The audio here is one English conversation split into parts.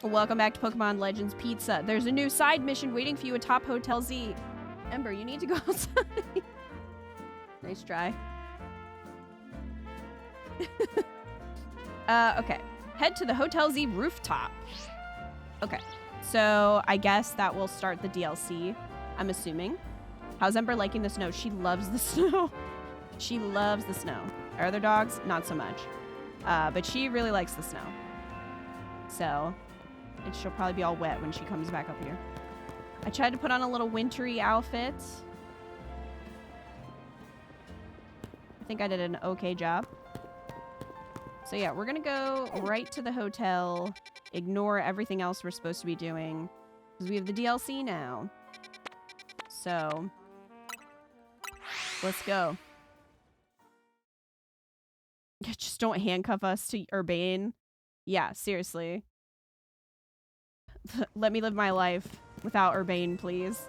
Welcome back to Pokemon Legends Pizza. There's a new side mission waiting for you atop Hotel Z. Ember, you need to go outside. Nice try. Okay. Head to the Hotel Z rooftop. Okay. So I guess that will start the DLC, I'm assuming. How's Ember liking the snow? She loves the snow. She loves the snow. Our other dogs, not so much. But she really likes the snow. So she'll probably be all wet when she comes back up here. I tried to put on a little wintry outfit. I think I did an okay job. So yeah, we're gonna go right to the hotel. Ignore everything else we're supposed to be doing. Because we have the DLC now. So let's go. Just don't handcuff us to Urbane. Yeah, seriously. Let me live my life without Urbane, please.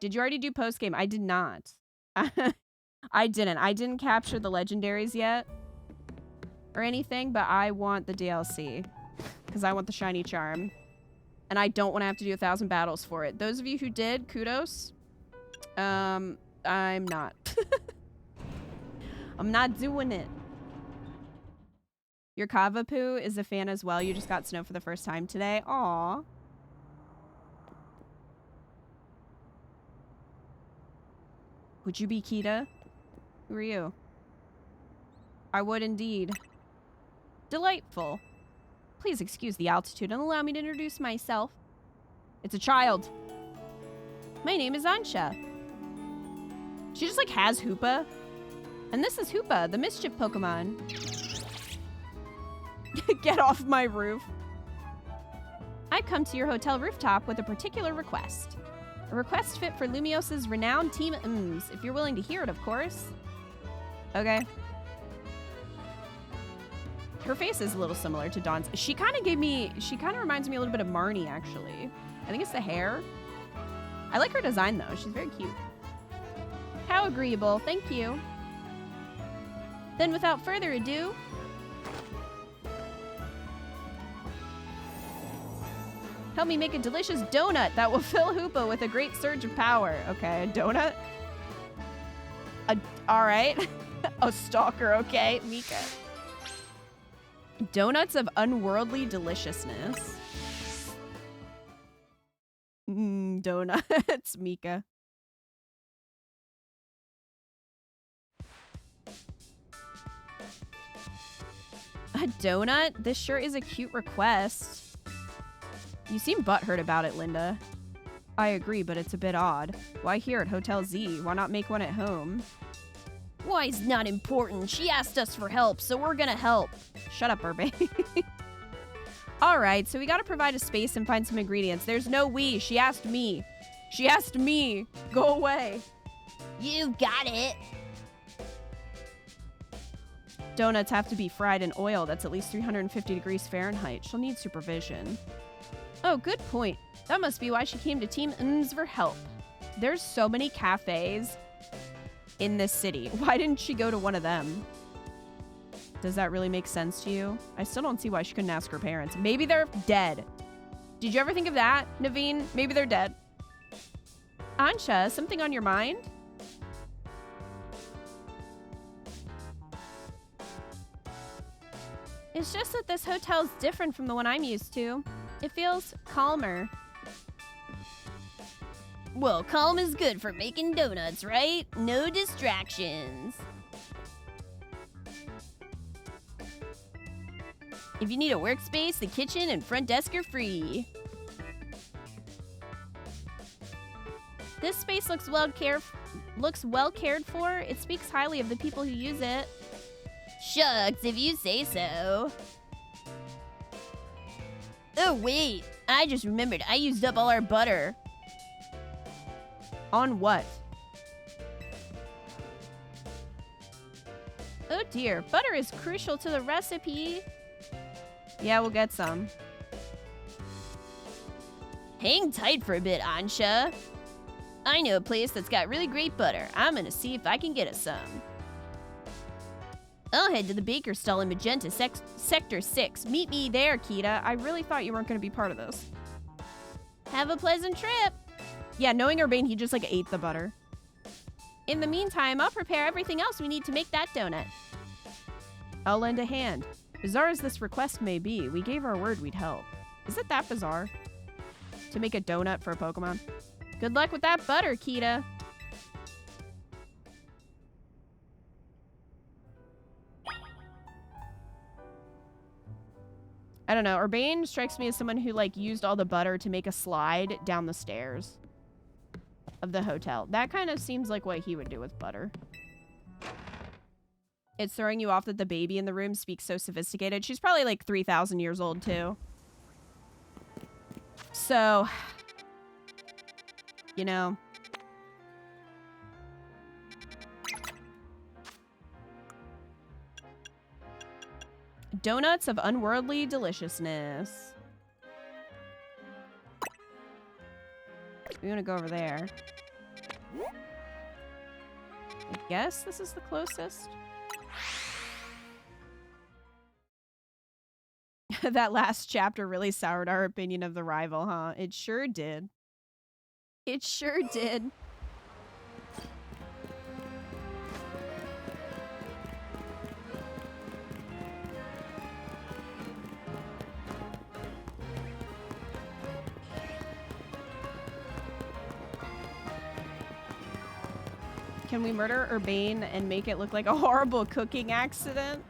Did you already do post-game? I did not. I didn't capture the legendaries yet or anything, but I want the DLC because I want the shiny charm. And I don't want to have to do 1,000 battles for it. Those of you who did, kudos. I'm not. I'm not doing it. Your Kavapu is a fan as well. You just got snow for the first time today. Aww. Would you be Kita? Who are you? I would indeed. Delightful. Please excuse the altitude and allow me to introduce myself. It's a child. My name is Ansha. She just like has Hoopa. And this is Hoopa, the mischief Pokemon. Get off my roof. I've come to your hotel rooftop with a particular request. A request fit for Lumios's renowned Team Ms, if you're willing to hear it, of course. Okay. Her face is a little similar to Dawn's. She kind of reminds me a little bit of Marnie, actually. I think it's the hair. I like her design, though. She's very cute. How agreeable. Thank you. Then without further ado, help me make a delicious donut that will fill Hoopa with a great surge of power. Okay, a donut? All right. A stalker, okay. Mika. Donuts of unworldly deliciousness. Donuts, Mika. A donut? This sure is a cute request. You seem butthurt about it, Linda. I agree, but it's a bit odd. Why here at Hotel Z? Why not make one at home? Why is not important? She asked us for help, so we're gonna help. Shut up, Urbane. Alright, so we gotta provide a space and find some ingredients. There's no we. She asked me. She asked me. Go away. You got it. Donuts have to be fried in oil that's at least 350 degrees Fahrenheit. She'll need supervision. Oh, good point. That must be why she came to Team Ms for help. There's so many cafes in this city. Why didn't she go to one of them? Does that really make sense to you? I still don't see why she couldn't ask her parents. Maybe they're dead. Did you ever think of that, Naveen? Maybe they're dead. Ansha, something on your mind? It's just that this hotel's different from the one I'm used to. It feels calmer. Well, calm is good for making donuts, right? No distractions. If you need a workspace, the kitchen and front desk are free. This space looks well cared for. It speaks highly of the people who use it. Shucks, if you say so. Oh, wait. I just remembered. I used up all our butter. On what? Oh, dear. Butter is crucial to the recipe. Yeah, we'll get some. Hang tight for a bit, Ansha. I know a place that's got really great butter. I'm gonna see if I can get us some. I'll head to the baker stall in Magenta Sector 6. Meet me there, Kita. I really thought you weren't going to be part of this. Have a pleasant trip. Yeah, knowing Urbane, he just, like, ate the butter. In the meantime, I'll prepare everything else we need to make that donut. I'll lend a hand. Bizarre as this request may be, we gave our word we'd help. Is it that bizarre? To make a donut for a Pokemon? Good luck with that butter, Kita. I don't know. Urbane strikes me as someone who, like, used all the butter to make a slide down the stairs of the hotel. That kind of seems like what he would do with butter. It's throwing you off that the baby in the room speaks so sophisticated. She's probably, like, 3,000 years old, too. So, you know. Donuts of unworldly deliciousness. We want to go over there. I guess this is the closest. That last chapter really soured our opinion of the rival, huh? It sure did. It sure did. Can we murder Urbane and make it look like a horrible cooking accident?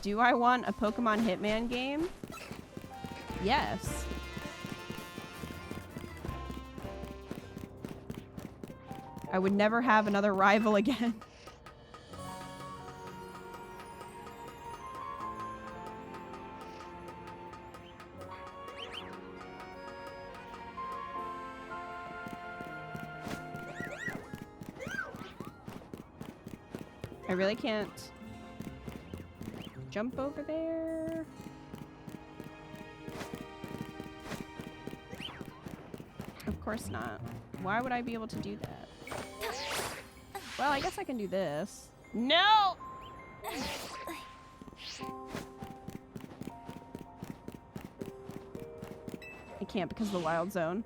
Do I want a Pokemon Hitman game? Yes. I would never have another rival again. I really can't jump over there. Of course not. Why would I be able to do that? Well, I guess I can do this. No! I can't because of the wild zone.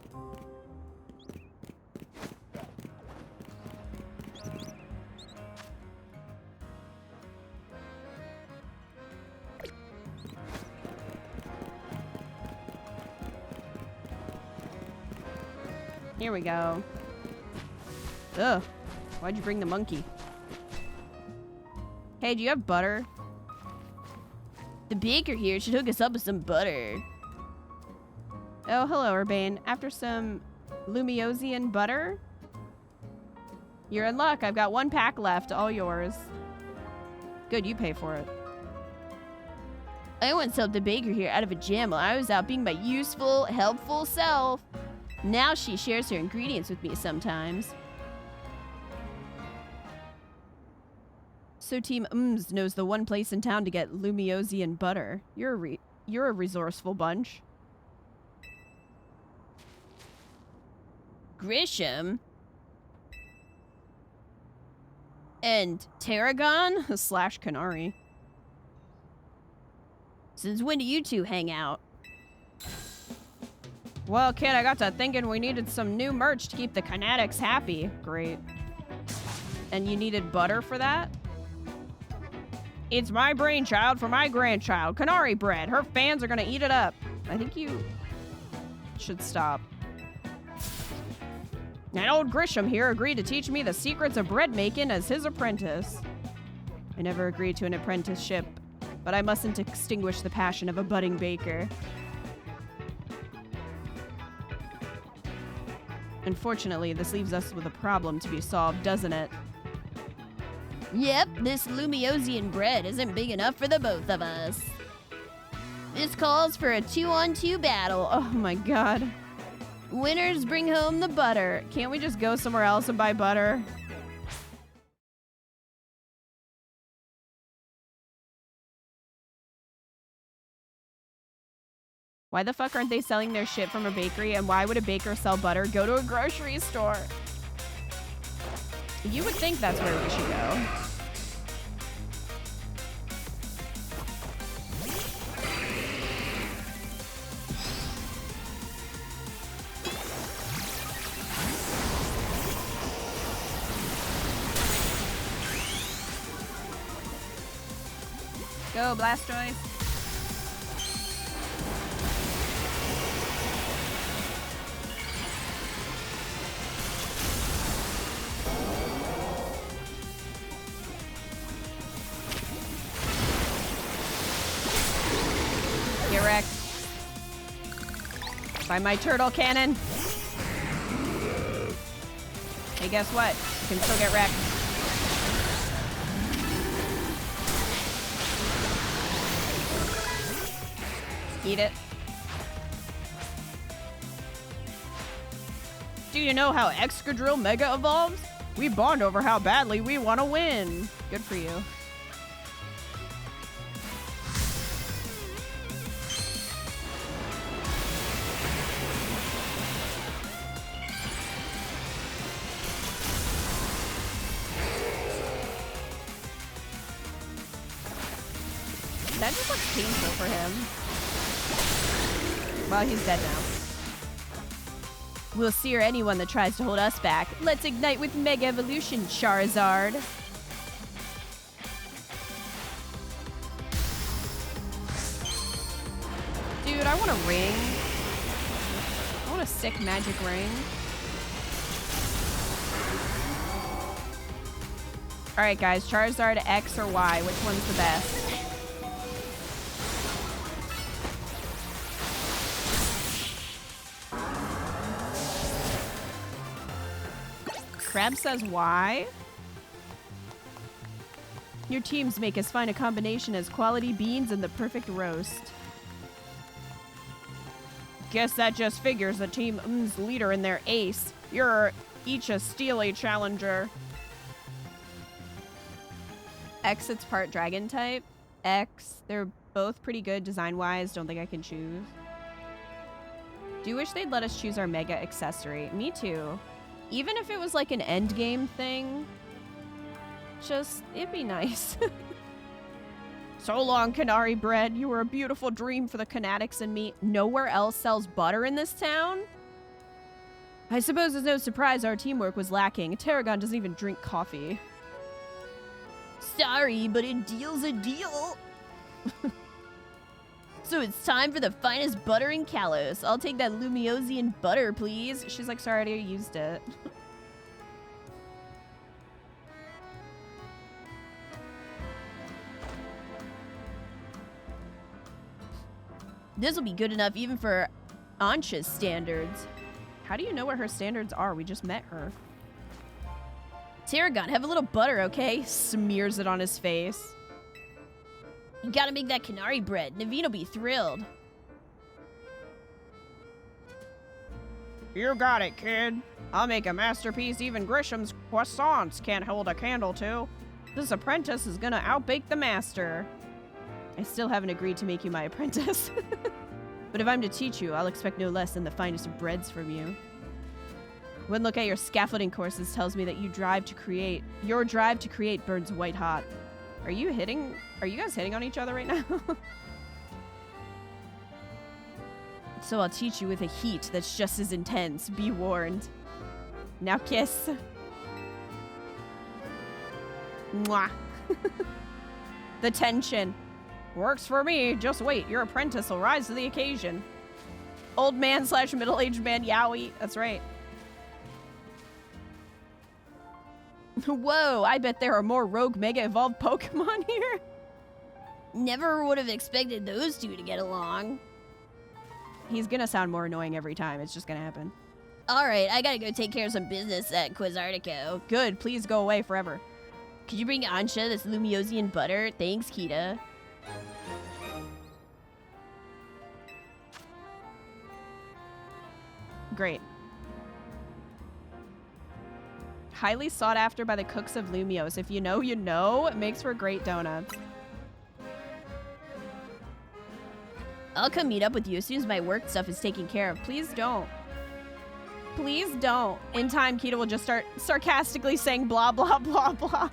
Here we go. Ugh. Why'd you bring the monkey? Hey, do you have butter? The baker here should hook us up with some butter. Oh, hello, Urbane. After some Lumiosian butter? You're in luck. I've got 1 pack left. All yours. Good, you pay for it. I once helped the baker here out of a jam while I was out being my useful, helpful self. Now she shares her ingredients with me sometimes. So Team Ums knows the one place in town to get Lumiosian butter. You're a resourceful bunch. Grisham? And Tarragon? / Canary. Since when do you two hang out? Well, kid, I got to thinking we needed some new merch to keep the Canatics happy. Great. And you needed butter for that? It's my brainchild for my grandchild. Canary bread. Her fans are gonna eat it up. I think you should stop. And old Grisham here agreed to teach me the secrets of bread making as his apprentice. I never agreed to an apprenticeship, but I mustn't extinguish the passion of a budding baker. Unfortunately, this leaves us with a problem to be solved, doesn't it? Yep, this Lumiosian bread isn't big enough for the both of us. This calls for a 2-on-2 battle. Oh my god. Winners bring home the butter. Can't we just go somewhere else and buy butter? Why the fuck aren't they selling their shit from a bakery? And why would a baker sell butter? Go to a grocery store. You would think that's where we should go. Go, Blastoise. Get wrecked. By my turtle cannon. Hey, guess what? You can still get wrecked. Eat it. Do you know how Excadrill Mega evolves? We bond over how badly we want to win. Good for you. That just looks painful for him. Well, he's dead now. We'll sear anyone that tries to hold us back. Let's ignite with Mega Evolution, Charizard. Dude, I want a ring. I want a sick magic ring. Alright guys, Charizard X or Y, which one's the best? Crab says why? Your teams make as fine a combination as quality beans and the perfect roast. Guess that just figures the team leader in their ace. You're each a steely challenger. X, it's part dragon type. X, they're both pretty good design-wise. Don't think I can choose. Do wish they'd let us choose our mega accessory. Me too. Even if it was like an endgame thing, just, it'd be nice. So long, Canary Bread. You were a beautiful dream for the Canatics and me. Nowhere else sells butter in this town? I suppose it's no surprise our teamwork was lacking. Tarragon doesn't even drink coffee. Sorry, but a deal's a deal. So it's time for the finest butter in Kalos. I'll take that Lumiosian butter, please. She's like, sorry, I already used it. This will be good enough even for Ansha's standards. How do you know what her standards are? We just met her. Tarragon, have a little butter, okay? Smears it on his face. You gotta make that Canary Bread. Naveen'll be thrilled. You got it, kid. I'll make a masterpiece even Grisham's croissants can't hold a candle to. This apprentice is gonna outbake the master. I still haven't agreed to make you my apprentice. But if I'm to teach you, I'll expect no less than the finest of breads from you. One look at your scaffolding courses tells me that your drive to create burns white hot. Are you guys hitting on each other right now? So I'll teach you with a heat that's just as intense. Be warned. Now kiss. Mwah. The tension. Works for me. Just wait. Your apprentice will rise to the occasion. Old man / middle-aged man Yowie. That's right. Whoa, I bet there are more rogue Mega Evolved Pokemon here. Never would have expected those two to get along. He's gonna sound more annoying every time. It's just gonna happen. Alright, I gotta go take care of some business at Quizartico. Good, please go away forever. Could you bring Ansha this Lumiosian butter? Thanks, Kita. Great. Highly sought after by the cooks of Lumios. If you know, you know. It makes for great donuts. I'll come meet up with you as soon as my work stuff is taken care of. Please don't. Please don't. In time, Kita will just start sarcastically saying blah, blah, blah, blah.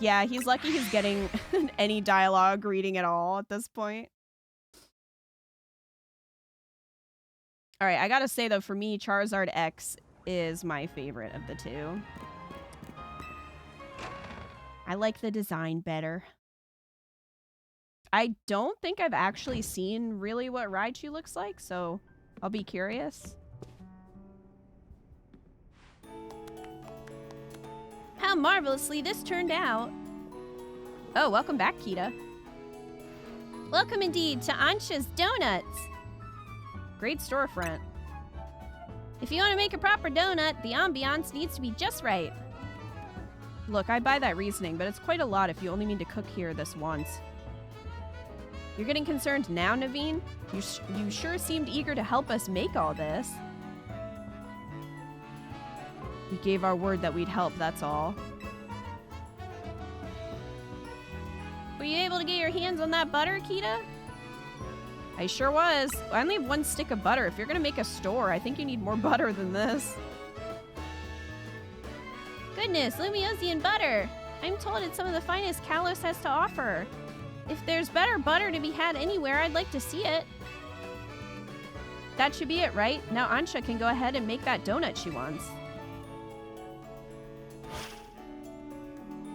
Yeah, he's lucky he's getting any dialogue reading at all at this point. All right, I gotta say, though, for me, Charizard X is my favorite of the two. I like the design better. I don't think I've actually seen really what Raichu looks like, so I'll be curious. How marvelously this turned out. Oh, welcome back, Kita. Welcome indeed to Ansha's Donuts. Great storefront. If you want to make a proper donut, the ambiance needs to be just right. Look, I buy that reasoning, but it's quite a lot if you only mean to cook here this once. You're getting concerned now, Naveen? You sure seemed eager to help us make all this. We gave our word that we'd help, that's all. Were you able to get your hands on that butter, Kita? I sure was. I only have 1 stick of butter. If you're gonna make a store, I think you need more butter than this. Goodness, Lumiosian butter! I'm told it's some of the finest Kalos has to offer. If there's better butter to be had anywhere, I'd like to see it. That should be it, right? Now Ansha can go ahead and make that donut she wants.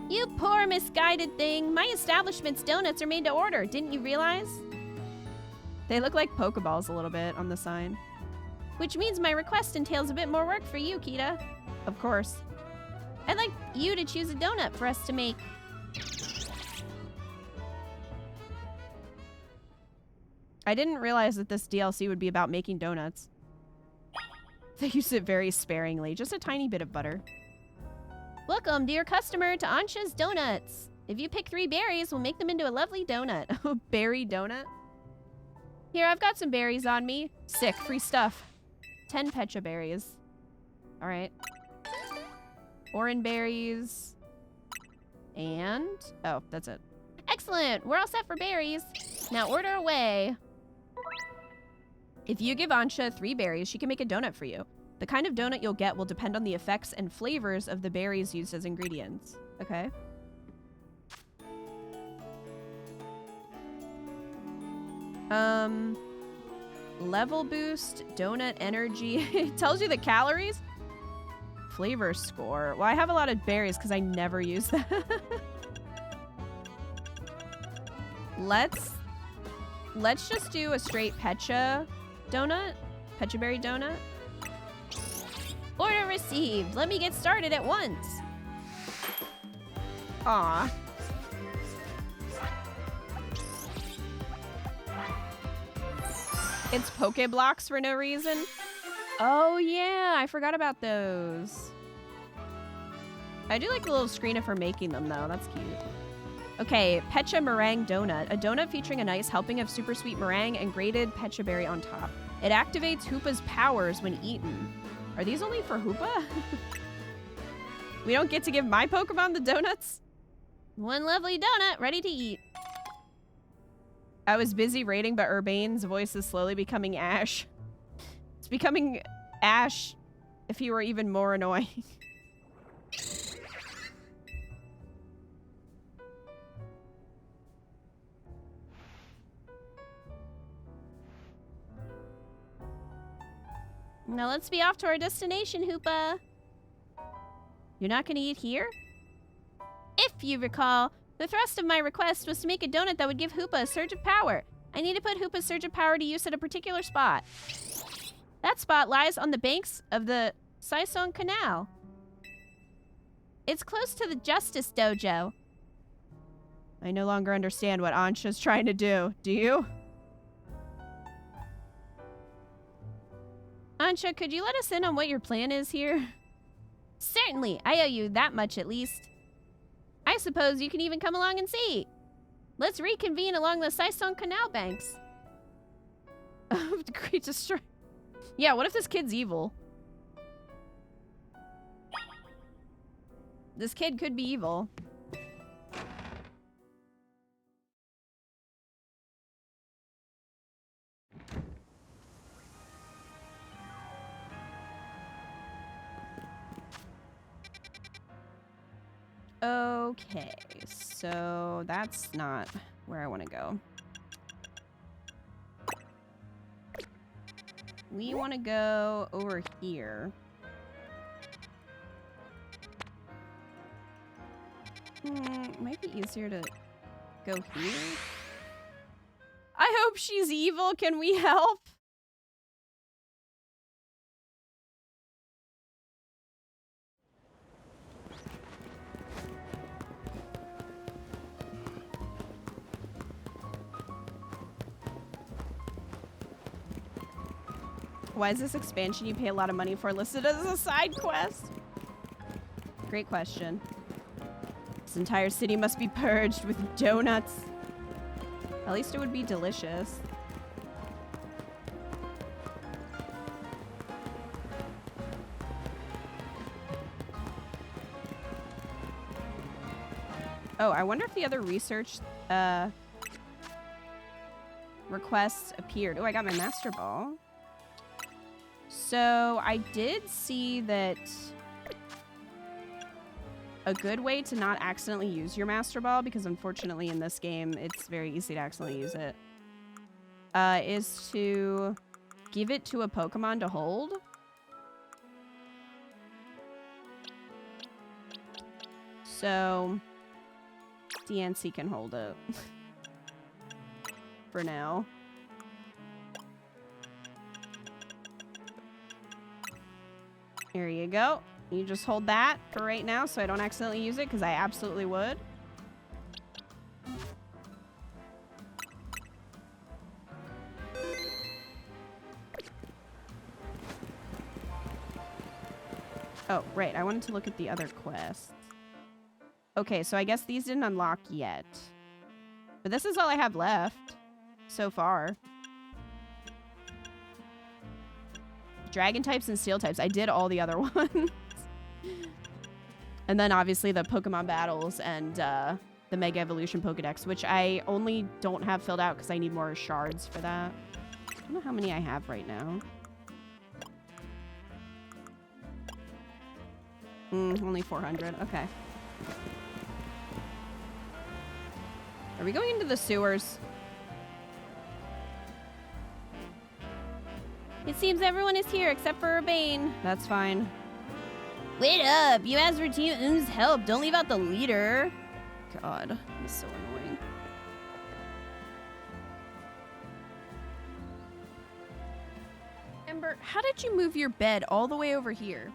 You poor misguided thing! My establishment's donuts are made to order, didn't you realize? They look like Pokeballs a little bit on the sign. Which means my request entails a bit more work for you, Kita. Of course. I'd like you to choose a donut for us to make. I didn't realize that this DLC would be about making donuts. They use it very sparingly, just a tiny bit of butter. Welcome, dear customer, to Ansha's Donuts. If you pick 3 berries, we'll make them into a lovely donut. A berry donut? Here, I've got some berries on me. Sick, free stuff. 10 Pecha berries. All right. Oran berries. And... oh, that's it. Excellent! We're all set for berries. Now order away. If you give Ansha 3 berries, she can make a donut for you. The kind of donut you'll get will depend on the effects and flavors of the berries used as ingredients. Okay. Level boost, donut energy. It tells you the calories. Flavor score. Well, I have a lot of berries because I never use them. Let's just do a straight Pecha donut. Pecha berry donut. Order received. Let me get started at once. Aw. It's Pokeblocks for no reason. Oh yeah, I forgot about those. I do like the little screen of her making them though. That's cute. Okay, Pecha Meringue Donut. A donut featuring a nice helping of super sweet meringue and grated Pecha berry on top. It activates Hoopa's powers when eaten. Are these only for Hoopa? We don't get to give my Pokemon the donuts? One lovely donut ready to eat. I was busy rating, but Urbane's voice is slowly becoming Ash. It's becoming Ash if he were even more annoying. Now let's be off to our destination, Hoopa. You're not gonna eat here? If you recall, the thrust of my request was to make a donut that would give Hoopa a surge of power. I need to put Hoopa's surge of power to use at a particular spot. That spot lies on the banks of the Saisong Canal. It's close to the Justice Dojo. I no longer understand what Ansha's trying to do. Do you? Ansha, could you let us in on what your plan is here? Certainly. I owe you that much at least. I suppose you can even come along and see. Let's reconvene along the Saisong Canal banks. Great destroy. Yeah, what if this kid's evil? This kid could be evil. Okay, so that's not where I want to go. We want to go over here. Might be easier to go here. I hope she's evil. Can we help? Why is this expansion you pay a lot of money for listed as a side quest? Great question. This entire city must be purged with donuts. At least it would be delicious. Oh, I wonder if the other research requests appeared. Oh, I got my Master Ball. So I did see that a good way to not accidentally use your Master Ball, because unfortunately in this game it's very easy to accidentally use it, is to give it to a Pokemon to hold. So DNC can hold it for now. There you go. You just hold that for right now so I don't accidentally use it, because I absolutely would. Oh, right. I wanted to look at the other quests. Okay, so I guess these didn't unlock yet. But this is all I have left so far. Dragon types and steel types. I did all the other ones. And then obviously the Pokemon battles and the Mega Evolution Pokedex, which I only don't have filled out because I need more shards for that. I don't know how many I have right now. Only 400. Okay. Are we going into the sewers? It seems everyone is here except for Urbane. That's fine. Wait up! You asked for Team M's help. Don't leave out the leader. God, that's so annoying. Ember, how did you move your bed all the way over here?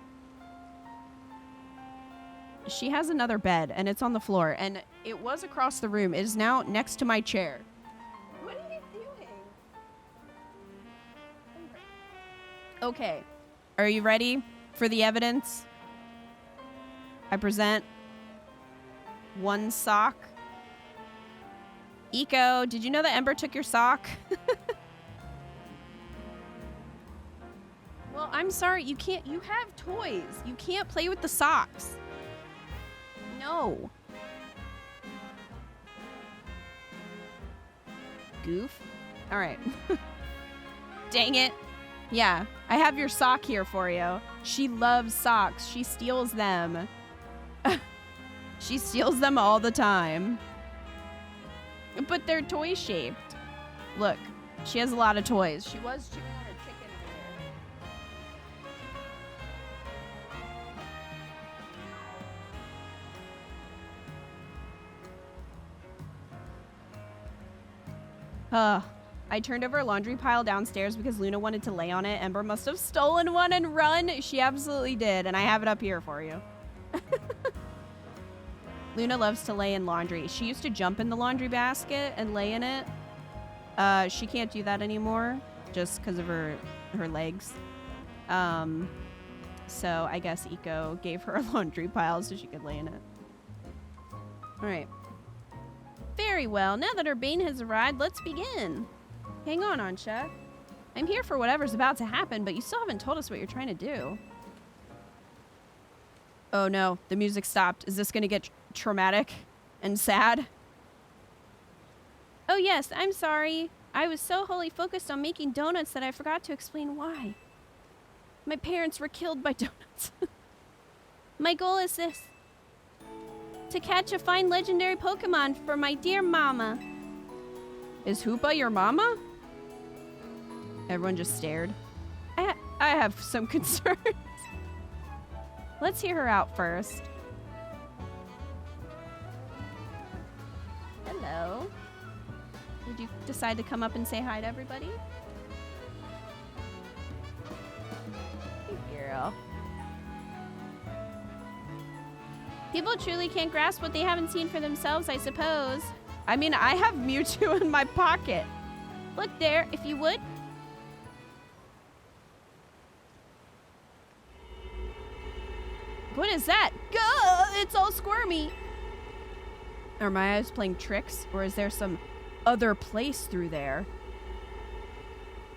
She has another bed, and it's on the floor, and it was across the room. It is now next to my chair. What are you doing? Okay. Are you ready for the evidence? I present one sock. Eco, did you know that Ember took your sock? Well, I'm sorry. You can't. You have toys. You can't play with the socks. No. Goof. All right. Dang it. Yeah, I have your sock here for you. She loves socks. She steals them. She steals them all the time. But they're toy shaped. Look, she has a lot of toys. She was chewing on her chicken earlier. I turned over a laundry pile downstairs because Luna wanted to lay on it. Ember must have stolen one and run. She absolutely did, and I have it up here for you. Luna loves to lay in laundry. She used to jump in the laundry basket and lay in it. She can't do that anymore just because of her legs. So I guess Eco gave her a laundry pile so she could lay in it. All right. Very well. Now that Urbane has arrived, let's begin. Hang on, Ansha. I'm here for whatever's about to happen, but you still haven't told us what you're trying to do. Oh no, the music stopped. Is this going to get traumatic and sad? Oh yes, I'm sorry. I was so wholly focused on making donuts that I forgot to explain why. My parents were killed by donuts. My goal is this. to catch a fine legendary Pokemon for my dear mama. Is Hoopa your mama? Everyone just stared. I have some concerns. Let's hear her out first. Hello. Did you decide to come up and say hi to everybody? Good girl. People truly can't grasp what they haven't seen for themselves, I suppose. I mean, I have Mewtwo in my pocket. Look there, if you would. What is that? Gah! It's all squirmy. Are my eyes playing tricks, or is there some other place through there?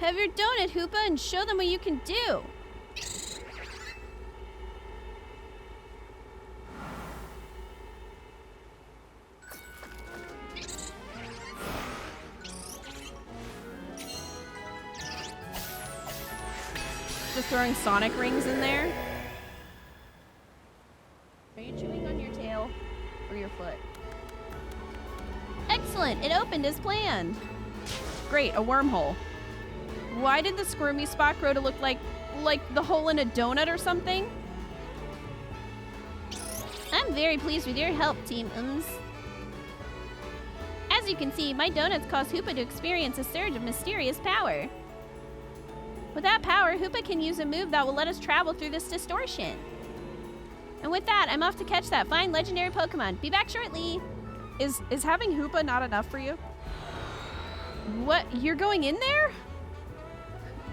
Have your donut, Hoopa, and show them what you can do. Just throwing Sonic rings in there. Are you chewing on your tail or your foot? Excellent! It opened as planned. Great, a wormhole. Why did the squirmy spot grow to look like the hole in a donut or something? I'm very pleased with your help, Team Ums. As you can see, my donuts cause Hoopa to experience a surge of mysterious power. With that power, Hoopa can use a move that will let us travel through this distortion. And with that, I'm off to catch that fine legendary Pokemon. Be back shortly. Is having Hoopa not enough for you? What? You're going in there?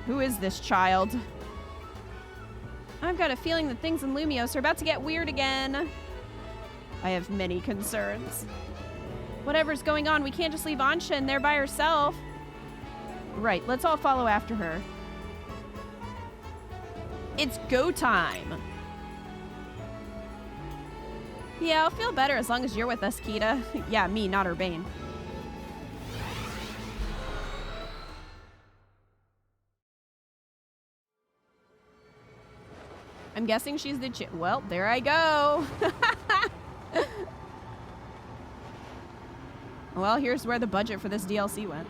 Who is this child? I've got a feeling that things in Lumios are about to get weird again. I have many concerns. Whatever's going on, we can't just leave Ansha in there by herself. Right, let's all follow after her. It's go time. Yeah, I'll feel better as long as you're with us, Kita. Yeah, me, not Urbane. I'm guessing she's the well, there I go. Well, here's where the budget for this DLC went.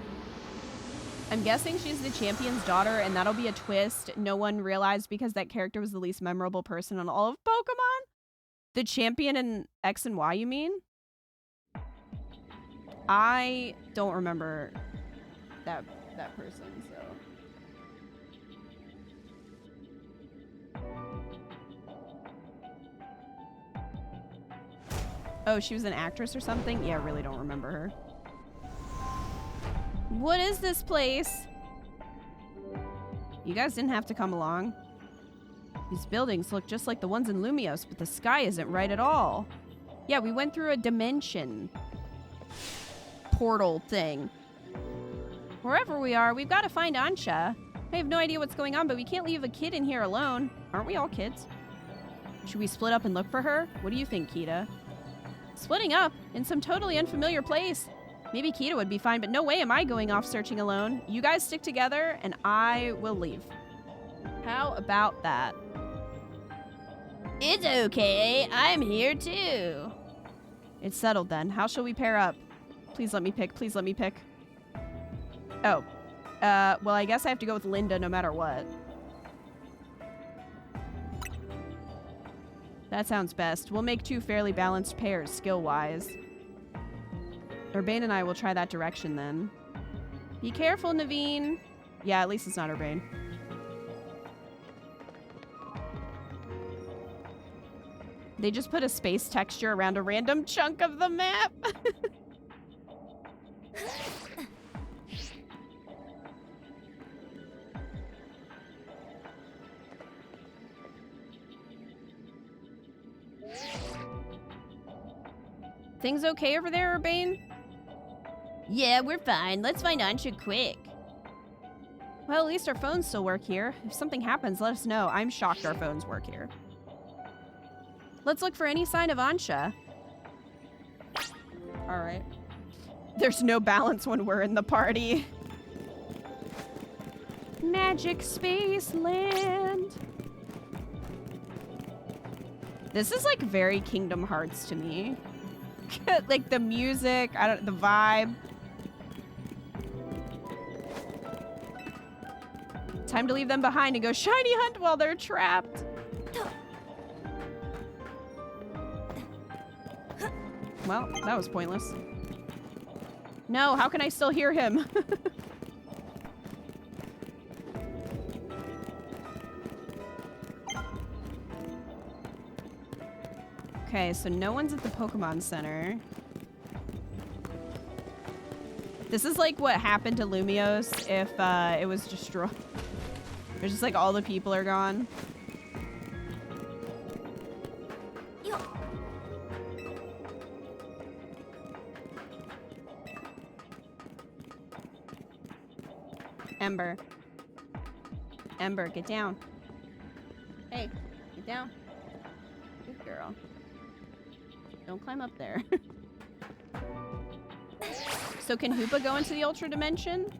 I'm guessing she's the champion's daughter, and that'll be a twist no one realized because that character was the least memorable person on all of Pokemon? The champion in X and Y, you mean? I don't remember that person, so. Oh, she was an actress or something? Yeah, I really don't remember her. What is this place? You guys didn't have to come along. These buildings look just like the ones in Lumios, but the sky isn't right at all. Yeah, we went through a dimension portal thing. Wherever we are, we've got to find Ansha. I have no idea what's going on, but we can't leave a kid in here alone. Aren't we all kids? Should we split up and look for her? What do you think, Kita? Splitting up? In some totally unfamiliar place? Maybe Kita would be fine, but no way am I going off searching alone. You guys stick together, and I will leave. How about that? It's okay. I'm here too. It's settled then. How shall we pair up? Please let me pick. Please let me pick. Oh. Well, I guess I have to go with Linda no matter what. That sounds best. We'll make two fairly balanced pairs, skill-wise. Urbane and I will try that direction then. Be careful, Naveen. Yeah, at least it's not Urbane. They just put a space texture around a random chunk of the map. Things okay over there, Urbane? Yeah, we're fine. Let's find Ansha quick. Well, at least our phones still work here. If something happens, let us know. I'm shocked our phones work here. Let's look for any sign of Ansha. All right. There's no balance when we're in the party. Magic Space Land. This is like very Kingdom Hearts to me. like the music, the vibe. Time to leave them behind and go shiny hunt while they're trapped. Well, that was pointless. No, how can I still hear him? Okay, so no one's at the Pokemon Center. This is like what happened to Lumiose if it was destroyed. There's just like all the people are gone. Ember. Ember, get down. Hey, get down. Good girl. Don't climb up there. So can Hoopa go into the Ultra Dimension?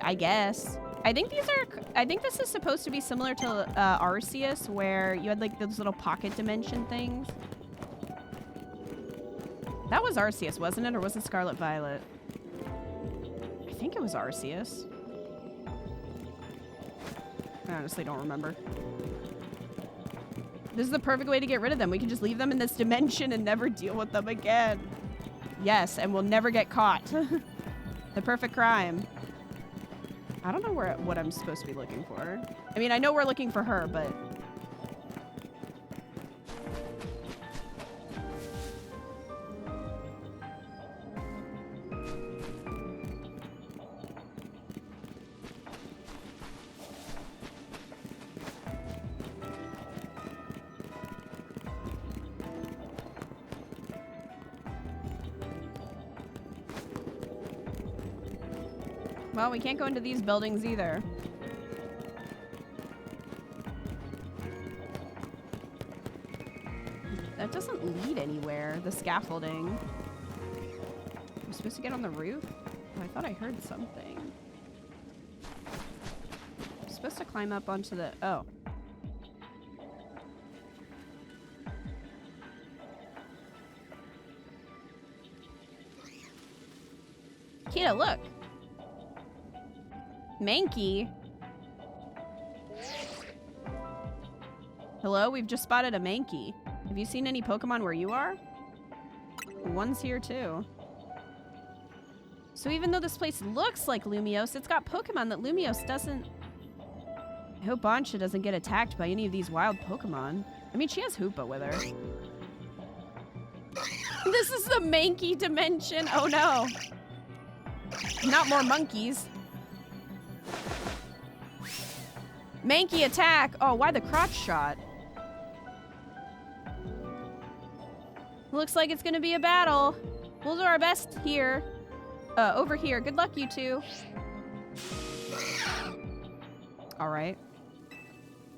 I guess. I think this is supposed to be similar to Arceus, where you had like those little pocket dimension things. That was Arceus, wasn't it? Or was it Scarlet Violet? I think it was Arceus. I honestly don't remember. This is the perfect way to get rid of them. We can just leave them in this dimension and never deal with them again. Yes, and we'll never get caught. The perfect crime. I don't know what I'm supposed to be looking for. I mean, I know we're looking for her, but... Well, we can't go into these buildings either. That doesn't lead anywhere, the scaffolding. I'm supposed to get on the roof? Oh, I thought I heard something. I'm supposed to climb up onto the... Oh. Kita, look! Mankey? Hello? We've just spotted a Mankey. Have you seen any Pokemon where you are? One's here too. So even though this place looks like Lumiose, it's got Pokemon that Lumiose doesn't... I hope Ansha doesn't get attacked by any of these wild Pokemon. I mean, she has Hoopa with her. This is the Mankey dimension! Oh no! Not more monkeys. Mankey attack! Oh, why the crotch shot? Looks like it's gonna be a battle. We'll do our best here. Over here. Good luck, you two. Alright.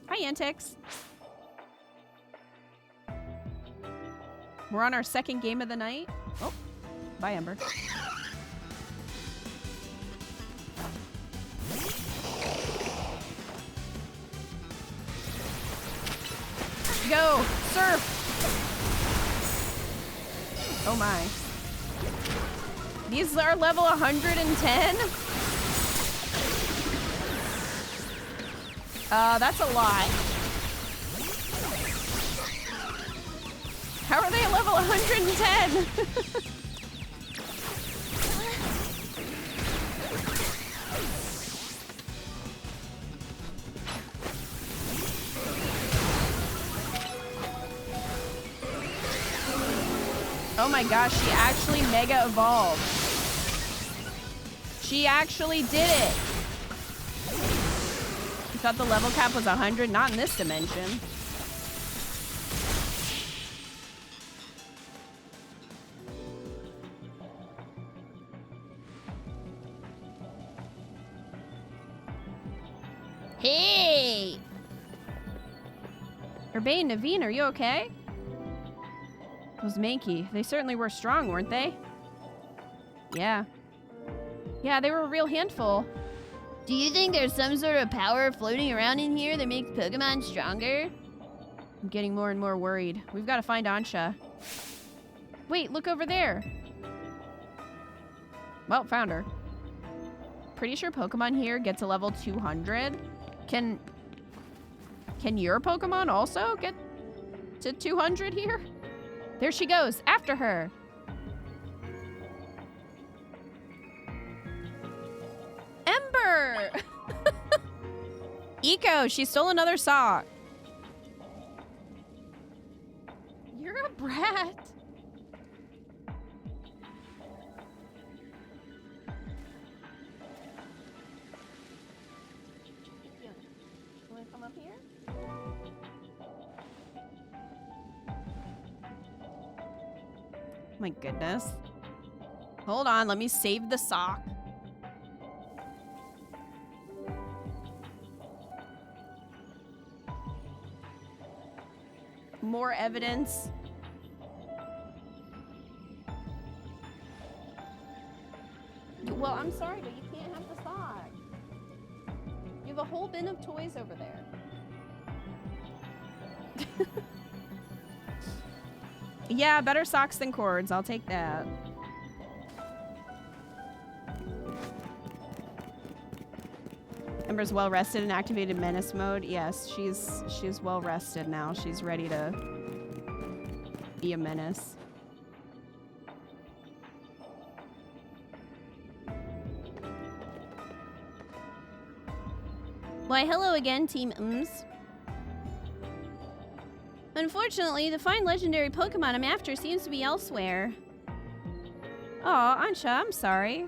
Hi, Antix. We're on our second game of the night. Oh, bye, Ember. Go! Surf! Oh my. These are level 110? That's a lot. How are they at level 110? Oh my gosh, she actually mega evolved. She actually did it. You thought the level cap was 100? Not in this dimension. Hey! Urbane, Naveen, are you okay? Those Mankey, they certainly were strong, weren't they? Yeah. Yeah, they were a real handful. Do you think there's some sort of power floating around in here that makes Pokemon stronger? I'm getting more and more worried. We've got to find Ansha. Wait, look over there. Well, found her. Pretty sure Pokemon here get to level 200. Can your Pokemon also get to 200 here? There she goes, after her. Ember! Eco, she stole another sock. You're a brat. You wanna come up here? My goodness. Hold on, let me save the sock. More evidence. Well, I'm sorry, but you can't have the sock. You have a whole bin of toys over there. Yeah, better socks than cords. I'll take that. Ember's well rested and activated menace mode. Yes, she's well rested now. She's ready to be a menace. Why, hello again, Team Ms. Unfortunately, the fine legendary Pokemon I'm after seems to be elsewhere. Aw, Ansha, I'm sorry.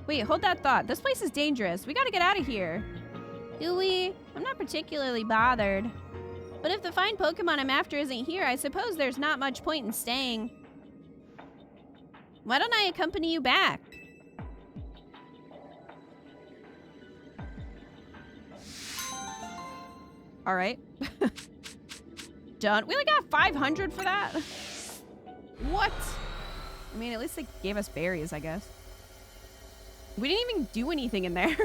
Wait, hold that thought. This place is dangerous. We gotta get out of here. Do we? I'm not particularly bothered. But if the fine Pokemon I'm after isn't here, I suppose there's not much point in staying. Why don't I accompany you back? All right. Done. We only got 500 for that? What? I mean, at least they gave us berries, I guess. We didn't even do anything in there.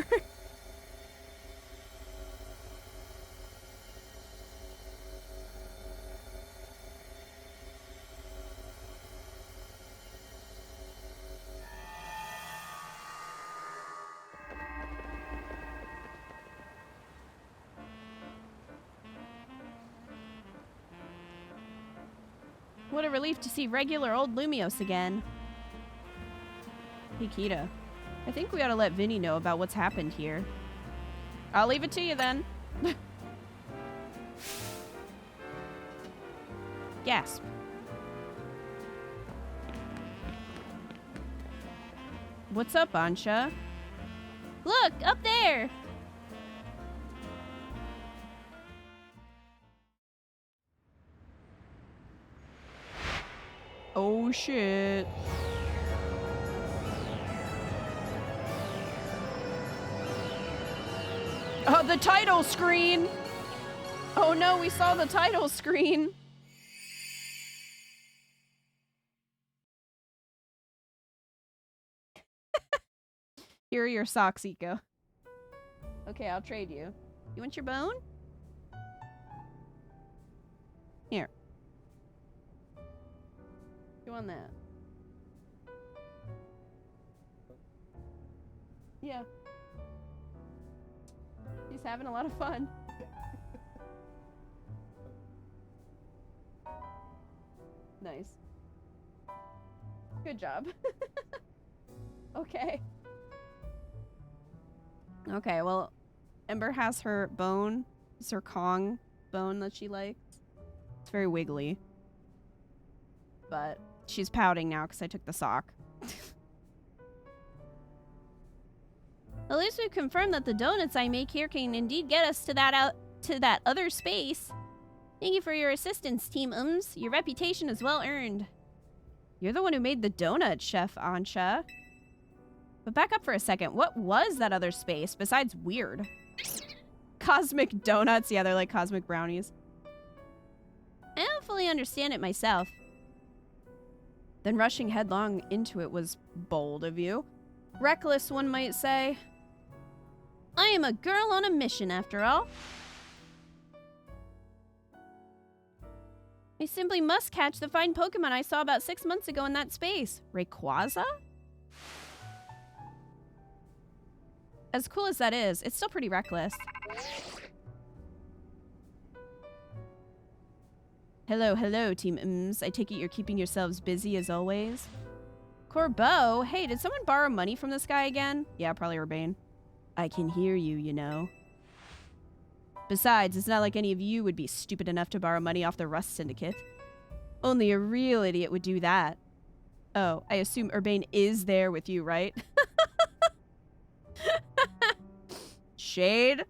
What a relief to see regular old Lumios again. Hey, Kita. I think we ought to let Vinny know about what's happened here. I'll leave it to you then. Gasp. What's up, Ansha? Look, up there! Oh, shit. Oh, the title screen! Oh no, we saw the title screen! Here are your socks, Eco. Okay, I'll trade you. You want your bone? Here. You want that? Yeah. He's having a lot of fun. Nice. Good job. Okay. Okay, well, Ember has her bone. It's her Kong bone that she likes. It's very wiggly. But she's pouting now because I took the sock. At least we've confirmed that the donuts I make here can indeed get us to that other space. Thank you for your assistance, Team Ms. Your reputation is well earned. You're the one who made the donut, Chef Ansha. But back up for a second. What was that other space besides weird? Cosmic donuts? Yeah, they're like cosmic brownies. I don't fully understand it myself. Then rushing headlong into it was bold of you. Reckless, one might say. I am a girl on a mission, after all. I simply must catch the fine Pokemon I saw about 6 months ago in that space. Rayquaza? As cool as that is, it's still pretty reckless. Hello, hello, Team Ms. I take it you're keeping yourselves busy as always. Corbeau? Hey, did someone borrow money from this guy again? Yeah, probably Urbane. I can hear you, you know. Besides, it's not like any of you would be stupid enough to borrow money off the Rust Syndicate. Only a real idiot would do that. Oh, I assume Urbane is there with you, right? Shade?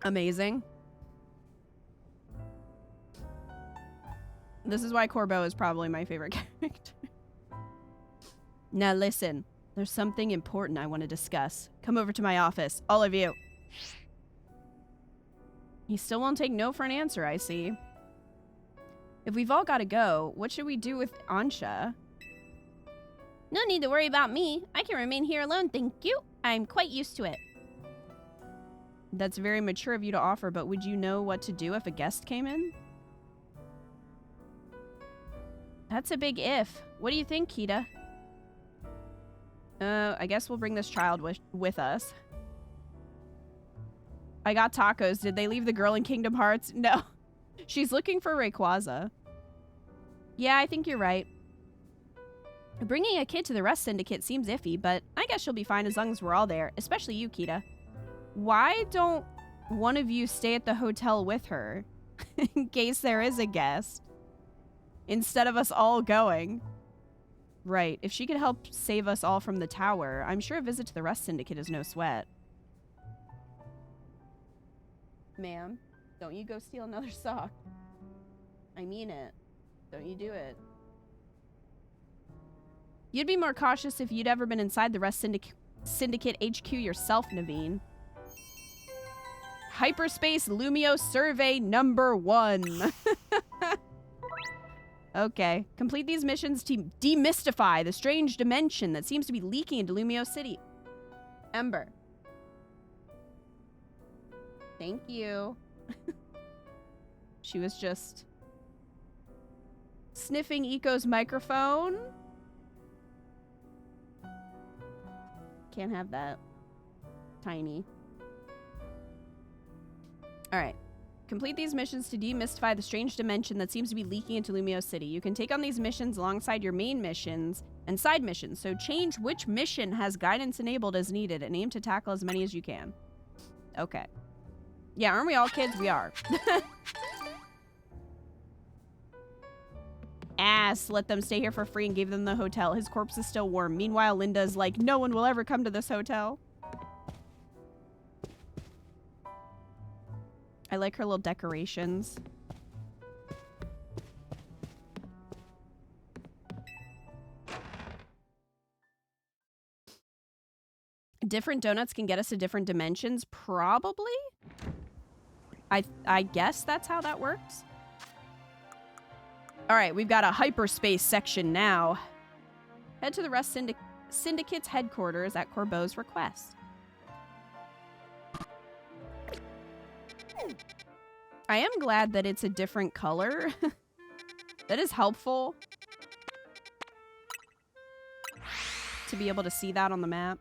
Amazing. This is why Corbeau is probably my favorite character. Now listen, there's something important I want to discuss. Come over to my office, all of you. He still won't take no for an answer, I see. If we've all got to go, what should we do with Ansha? No need to worry about me. I can remain here alone, thank you. I'm quite used to it. That's very mature of you to offer, but would you know what to do if a guest came in? That's a big if. What do you think, Kita? I guess we'll bring this child with us. I got tacos. Did they leave the girl in Kingdom Hearts? No. She's looking for Rayquaza. Yeah, I think you're right. Bringing a kid to the Rust Syndicate seems iffy, but I guess she'll be fine as long as we're all there, especially you, Kita. Why don't one of you stay at the hotel with her in case there is a guest instead of us all going? Right. If she could help save us all from the tower, I'm sure a visit to the Rust Syndicate is no sweat. Ma'am, don't you go steal another sock. I mean it. Don't you do it. You'd be more cautious if you'd ever been inside the Rust Syndicate HQ yourself, Naveen. Hyperspace Lumio Survey number 1. Okay. Complete these missions to demystify the strange dimension that seems to be leaking into Lumio City. Ember. Thank you. She was just sniffing Eco's microphone. Can't have that. Tiny. Alright. Complete these missions to demystify the strange dimension that seems to be leaking into Lumio City. You can take on these missions alongside your main missions and side missions, so change which mission has guidance enabled as needed and aim to tackle as many as you can. Okay. Yeah, aren't we all kids? We are. Ass let them stay here for free and gave them the hotel. His corpse is still warm. Meanwhile, Linda's like, no one will ever come to this hotel. I like her little decorations. Different donuts can get us to different dimensions? Probably? I guess that's how that works. Alright, we've got a hyperspace section now. Head to the Rust Syndicate's headquarters at Corbeau's request. I am glad that it's a different color. That is helpful. To be able to see that on the map.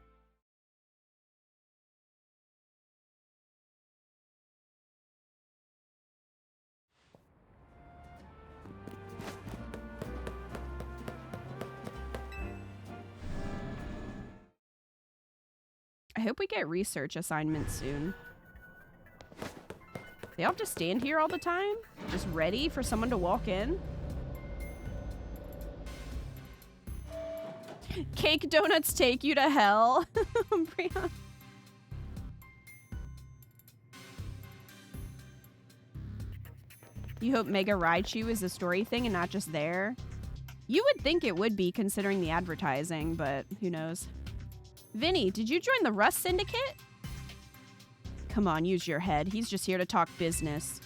I hope we get research assignments soon. They all have to stand here all the time? Just ready for someone to walk in? Cake donuts take you to hell. Brianna. You hope Mega Raichu is a story thing and not just there? You would think it would be considering the advertising, but who knows? Vinny, did you join the Rust Syndicate? Come on, use your head. He's just here to talk business.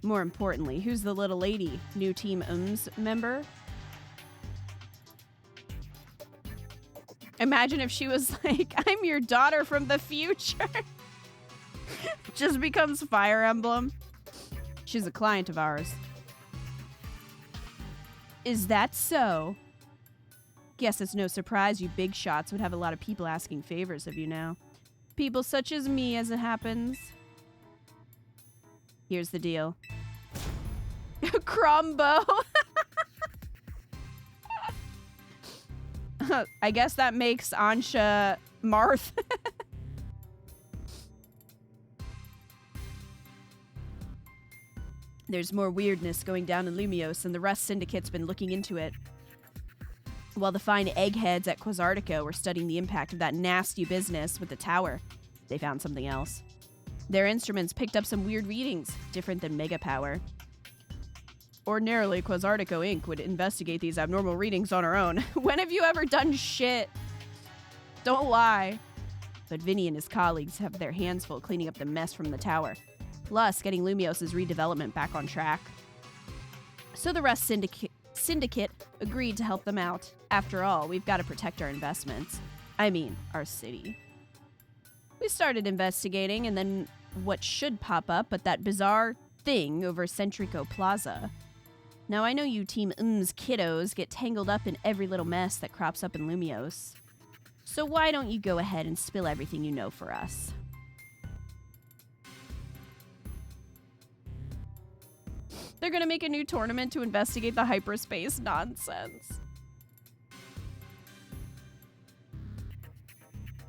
More importantly, who's the little lady? New Team member? Imagine if she was like, I'm your daughter from the future. Just becomes Fire Emblem. She's a client of ours. Is that so? Guess it's no surprise you big shots would have a lot of people asking favors of you now. People such as me, as it happens. Here's the deal. Crumbo. I guess that makes Ansha Marth. There's more weirdness going down in Lumios, and the Rust Syndicate's been looking into it. While the fine eggheads at Quasartico were studying the impact of that nasty business with the tower, they found something else. Their instruments picked up some weird readings, different than Mega Power. Ordinarily, Quasartico Inc. would investigate these abnormal readings on our own. When have you ever done shit? Don't lie. But Vinny and his colleagues have their hands full cleaning up the mess from the tower, plus getting Lumios' redevelopment back on track. So the Rust Syndicate agreed to help them out. After all, we've got to protect our investments. I mean, our city. We started investigating, and then what should pop up but that bizarre thing over Centrico Plaza. Now, I know you Team kiddos get tangled up in every little mess that crops up in Lumios. So why don't you go ahead and spill everything you know for us? They're gonna make a new tournament to investigate the hyperspace nonsense.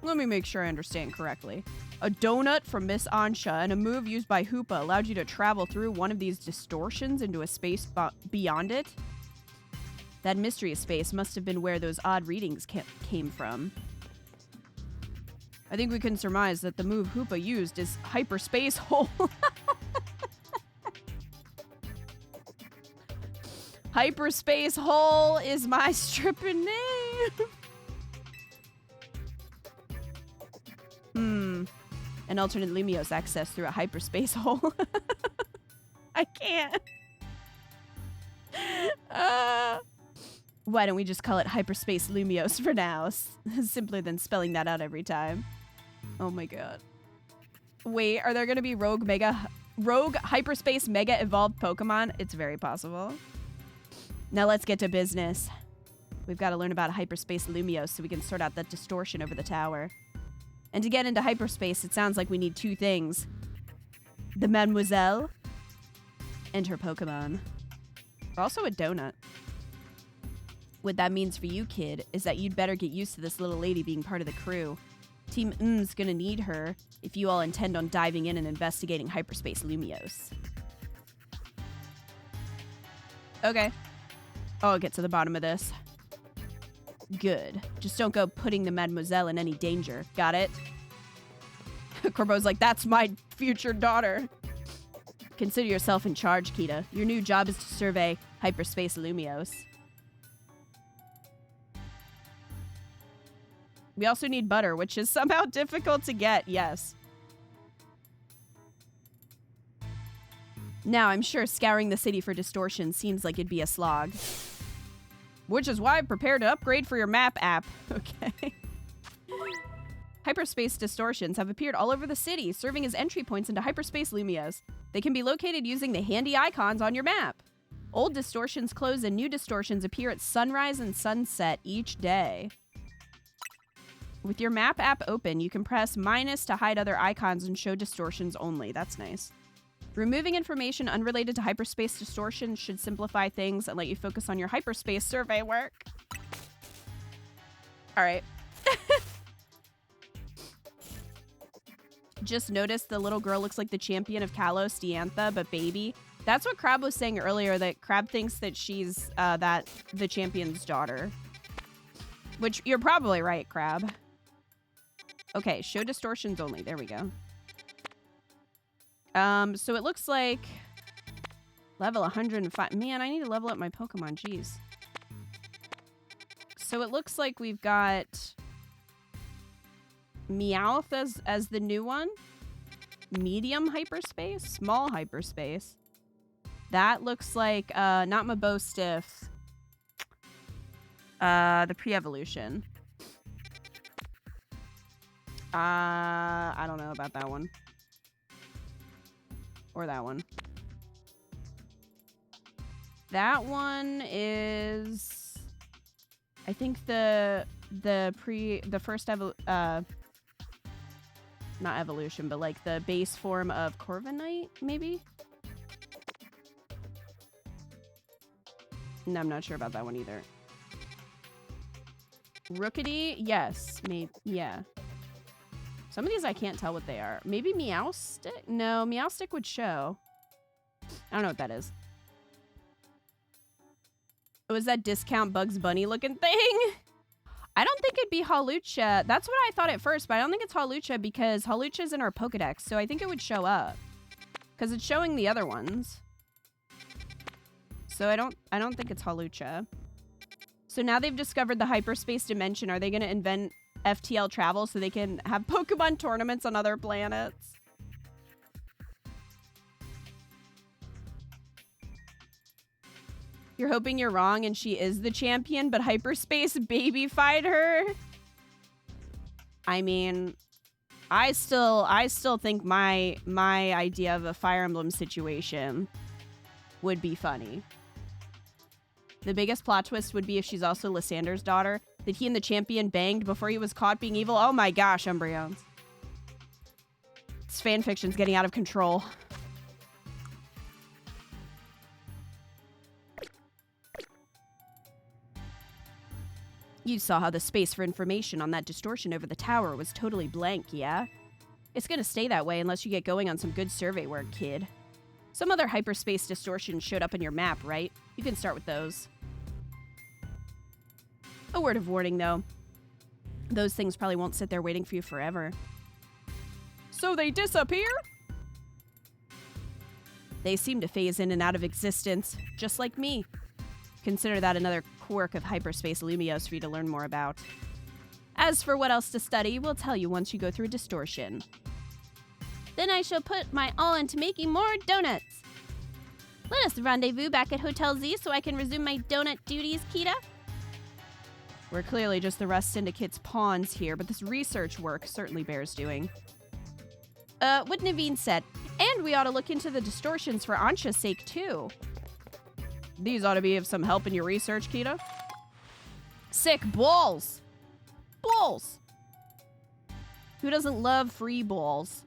Let me make sure I understand correctly. A donut from Miss Ansha and a move used by Hoopa allowed you to travel through one of these distortions into a space beyond it? That mystery space must have been where those odd readings came from. I think we can surmise that the move Hoopa used is Hyperspace Hole. Hyperspace Hole is my stripping name. An alternate Lumios access through a hyperspace hole. I can't. Why don't we just call it Hyperspace Lumios for now? Simpler than spelling that out every time. Oh my god. Wait, are there gonna be rogue hyperspace mega evolved Pokemon? It's very possible. Now let's get to business. We've got to learn about hyperspace Lumios so we can sort out that distortion over the tower. And to get into hyperspace, it sounds like we need two things. The Mademoiselle and her Pokemon. Also a donut. What that means for you, kid, is that you'd better get used to this little lady being part of the crew. Team M's gonna need her if you all intend on diving in and investigating hyperspace Lumios. Okay. I'll get to the bottom of this. Good. Just don't go putting the Mademoiselle in any danger. Got it? Corbo's like, that's my future daughter. Consider yourself in charge, Kita. Your new job is to survey hyperspace Lumios. We also need butter, which is somehow difficult to get. Yes. Now, I'm sure scouring the city for distortion seems like it'd be a slog. Which is why I've prepared an upgrade for your map app. Okay. Hyperspace distortions have appeared all over the city, serving as entry points into hyperspace Lumios. They can be located using the handy icons on your map. Old distortions close and new distortions appear at sunrise and sunset each day. With your map app open, you can press minus to hide other icons and show distortions only. That's nice. Removing information unrelated to hyperspace distortion should simplify things and let you focus on your hyperspace survey work. All right. Just noticed the little girl looks like the champion of Kalos, Diantha, but baby. That's what Crab was saying earlier, that Crab thinks that she's the champion's daughter. Which, you're probably right, Crab. Okay, show distortions only. There we go. So it looks like level 105. Man, I need to level up my Pokemon. Jeez. So it looks like we've got Meowth as the new one. Medium hyperspace, small hyperspace. That looks like not Mabostiff. The pre-evolution. I don't know about that one. Or that one. That one is... I think the first not evolution, but like the base form of Corviknight, maybe? No, I'm not sure about that one either. Rookity? Yes. Maybe. Yeah. Some of these I can't tell what they are. Maybe Meowstic? No, Meowstic would show. I don't know what that is. Was that discount Bugs Bunny looking thing? I don't think it'd be Hawlucha. That's what I thought at first, but I don't think it's Hawlucha because Hawlucha's in our Pokedex, so I think it would show up. Because it's showing the other ones. So I don't think it's Hawlucha. So now they've discovered the hyperspace dimension. Are they going to invent FTL travel so they can have Pokemon tournaments on other planets? You're hoping you're wrong and she is the champion, but hyperspace baby-fied her? I mean, I still think my idea of a Fire Emblem situation would be funny. The biggest plot twist would be if she's also Lysander's daughter, that he and the champion banged before he was caught being evil. Oh my gosh, Umbreons. This fanfiction's getting out of control. You saw how the space for information on that distortion over the tower was totally blank, yeah? It's gonna stay that way unless you get going on some good survey work, kid. Some other hyperspace distortions showed up on your map, right? You can start with those. A word of warning, though. Those things probably won't sit there waiting for you forever. So they disappear? They seem to phase in and out of existence, just like me. Consider that another quirk of hyperspace Lumiose for you to learn more about. As for what else to study, we'll tell you once you go through distortion. Then I shall put my all into making more donuts. Let us rendezvous back at Hotel Z so I can resume my donut duties, Kita. We're clearly just the Rust Syndicate's pawns here, but this research work certainly bears doing. What Naveen said. And we ought to look into the distortions for Ansha's sake, too. These ought to be of some help in your research, Kita. Sick balls! Balls! Who doesn't love free balls?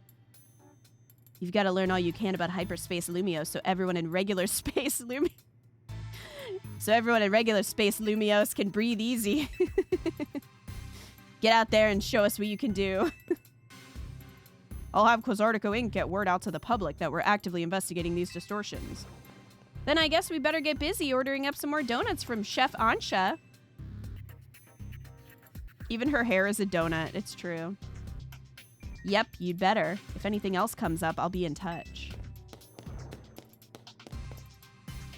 You've got to learn all you can about hyperspace Lumiose so everyone in regular space Lumiose can breathe easy. Get out there and show us what you can do. I'll have Quasartico Inc. get word out to the public that we're actively investigating these distortions. Then I guess we better get busy ordering up some more donuts from Chef Ansha. Even her hair is a donut, it's true. Yep, you'd better. If anything else comes up, I'll be in touch.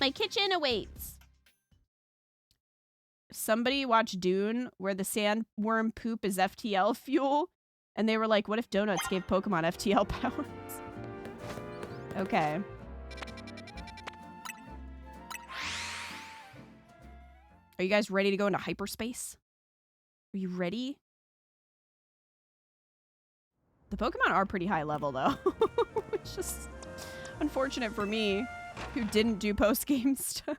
My kitchen awaits. Somebody watched Dune, where the sandworm poop is FTL fuel, and they were like, what if donuts gave Pokemon FTL powers? Okay. Are you guys ready to go into hyperspace? Are you ready? The Pokemon are pretty high level, though. It's just unfortunate for me, who didn't do post-game stuff.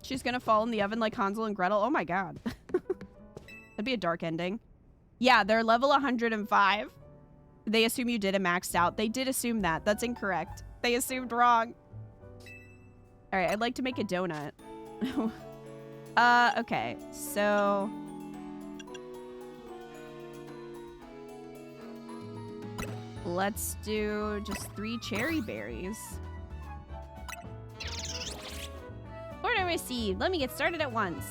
She's gonna fall in the oven like Hansel and Gretel. Oh my god. That'd be a dark ending. Yeah, they're level 105. They assume you did it maxed out. They did assume that. That's incorrect. They assumed wrong. Alright, I'd like to make a donut. Okay. So... let's do just 3 cherry berries. Order received. Let me get started at once.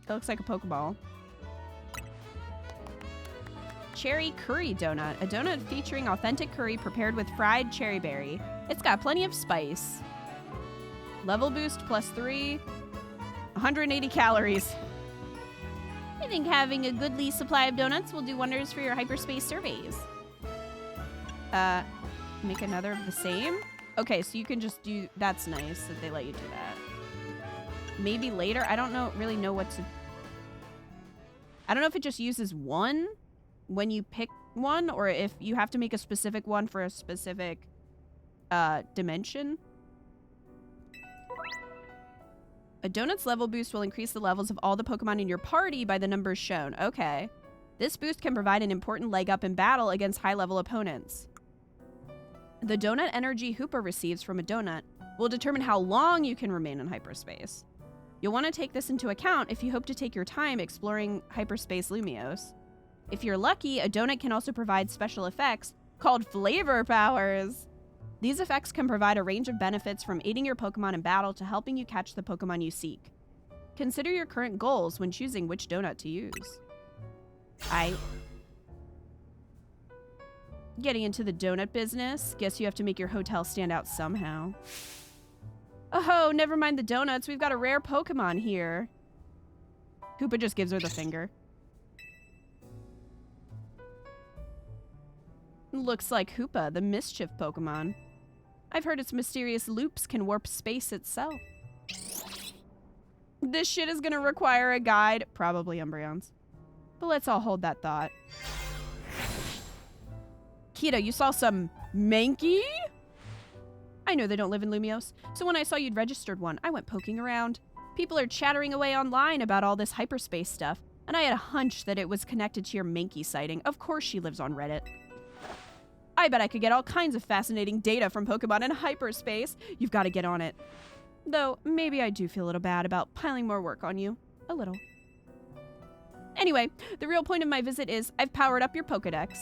That looks like a Pokeball. Cherry curry donut. A donut featuring authentic curry prepared with fried cherry berry. It's got plenty of spice. Level boost +3. 180 calories. I think having a goodly supply of donuts will do wonders for your hyperspace surveys. Make another of the same? Okay, so you can just do... That's nice that they let you do that. Maybe later? I don't really know what to... I don't know if it just uses one when you pick one, or if you have to make a specific one for a specific dimension. A donut's level boost will increase the levels of all the Pokemon in your party by the numbers shown. Okay. This boost can provide an important leg up in battle against high-level opponents. The donut energy Hoopa receives from a donut will determine how long you can remain in hyperspace. You'll want to take this into account if you hope to take your time exploring hyperspace Lumiose. If you're lucky, a donut can also provide special effects called flavor powers. These effects can provide a range of benefits from aiding your Pokemon in battle to helping you catch the Pokemon you seek. Consider your current goals when choosing which donut to use. Getting into the donut business. Guess you have to make your hotel stand out somehow. Oh, never mind the donuts. We've got a rare Pokemon here. Hoopa just gives her the finger. Looks like Hoopa, the mischief Pokemon. I've heard its mysterious loops can warp space itself. This shit is gonna require a guide. Probably Umbreons. But let's all hold that thought. Kita, you saw some Mankey? I know they don't live in Lumiose, so when I saw you'd registered one, I went poking around. People are chattering away online about all this hyperspace stuff, and I had a hunch that it was connected to your Mankey sighting. Of course she lives on Reddit. I bet I could get all kinds of fascinating data from Pokemon in hyperspace. You've got to get on it. Though, maybe I do feel a little bad about piling more work on you. A little. Anyway, the real point of my visit is I've powered up your Pokedex.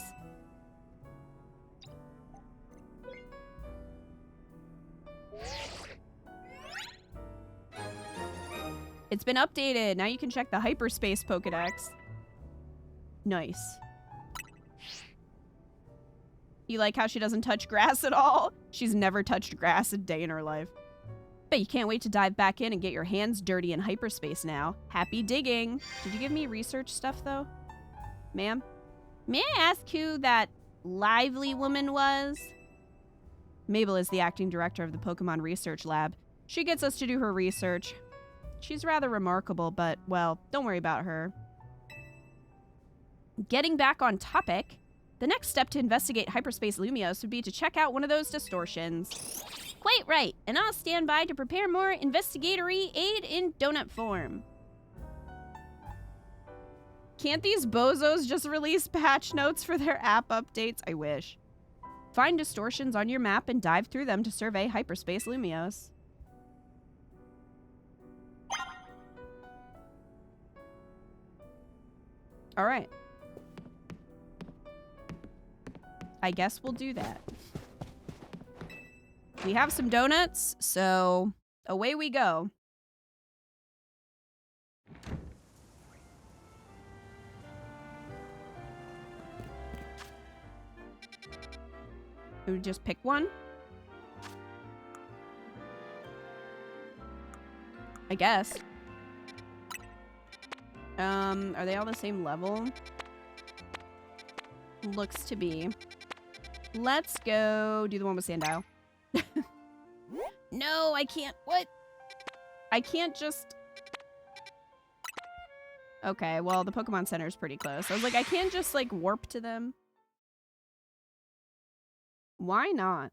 It's been updated. Now you can check the hyperspace Pokedex. Nice. You like how she doesn't touch grass at all? She's never touched grass a day in her life. Bet you can't wait to dive back in and get your hands dirty in hyperspace now. Happy digging. Did you give me research stuff, though? Ma'am? May I ask who that lively woman was? Mabel is the acting director of the Pokemon Research Lab. She gets us to do her research. She's rather remarkable, but, well, don't worry about her. Getting back on topic, the next step to investigate hyperspace Lumiose would be to check out one of those distortions. Quite right, and I'll stand by to prepare more investigatory aid in donut form. Can't these bozos just release patch notes for their app updates? I wish. Find distortions on your map and dive through them to survey hyperspace Lumiose. All right. I guess we'll do that. We have some donuts, so away we go. We just pick one. I guess. Are they all the same level? Looks to be. Let's go do the one with Sandile. No, I can't. What? I can't just... Okay, well, the Pokemon Center is pretty close. I was like, I can't just, like, warp to them. Why not?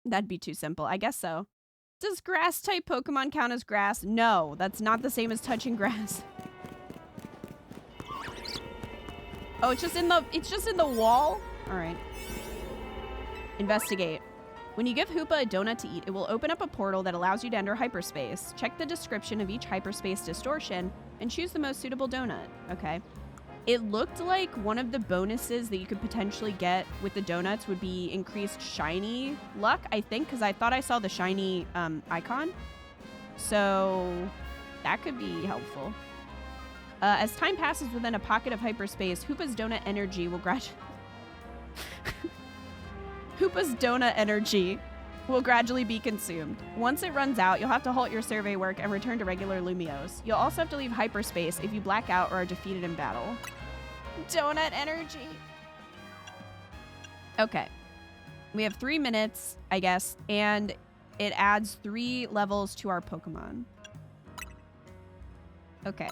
That'd be too simple. I guess so. Does grass-type Pokemon count as grass? No, that's not the same as touching grass. Oh, it's just in the wall? All right. Investigate. When you give Hoopa a donut to eat, it will open up a portal that allows you to enter hyperspace. Check the description of each hyperspace distortion and choose the most suitable donut. Okay. It looked like one of the bonuses that you could potentially get with the donuts would be increased shiny luck, I think, because I thought I saw the shiny icon. So that could be helpful. As time passes within a pocket of hyperspace, Hoopa's donut energy will gradually be consumed. Once it runs out, you'll have to halt your survey work and return to regular Lumiose. You'll also have to leave hyperspace if you black out or are defeated in battle. Donut energy. Okay. We have 3 minutes, I guess, and it adds 3 levels to our Pokemon. Okay.